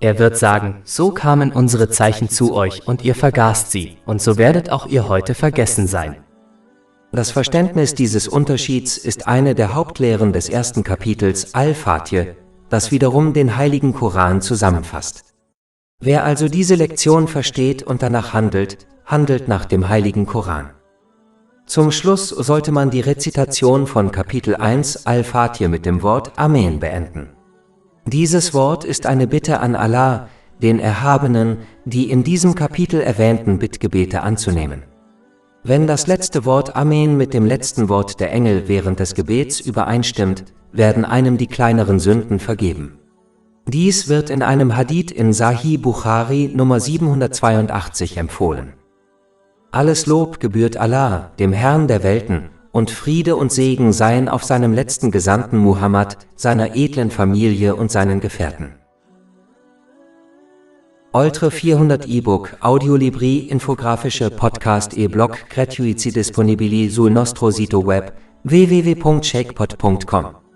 Er wird sagen, so kamen unsere Zeichen zu euch und ihr vergaßt sie, und so werdet auch ihr heute vergessen sein. Das Verständnis dieses Unterschieds ist eine der Hauptlehren des ersten Kapitels Al-Fatir, das wiederum den heiligen Koran zusammenfasst. Wer also diese Lektion versteht und danach handelt, handelt nach dem heiligen Koran. Zum Schluss sollte man die Rezitation von Kapitel 1 Al-Fatir mit dem Wort Amen beenden. Dieses Wort ist eine Bitte an Allah, den Erhabenen, die in diesem Kapitel erwähnten Bittgebete anzunehmen. Wenn das letzte Wort Amen mit dem letzten Wort der Engel während des Gebets übereinstimmt, werden einem die kleineren Sünden vergeben. Dies wird in einem Hadith in Sahih Bukhari Nummer 782 empfohlen. Alles Lob gebührt Allah, dem Herrn der Welten, und Friede und Segen seien auf seinem letzten Gesandten Muhammad, seiner edlen Familie und seinen Gefährten. Oltre 400 E-Book, Audiolibri, infografische Podcast e-Blog gratuiti disponibili sul nostro sito web www.shakepot.com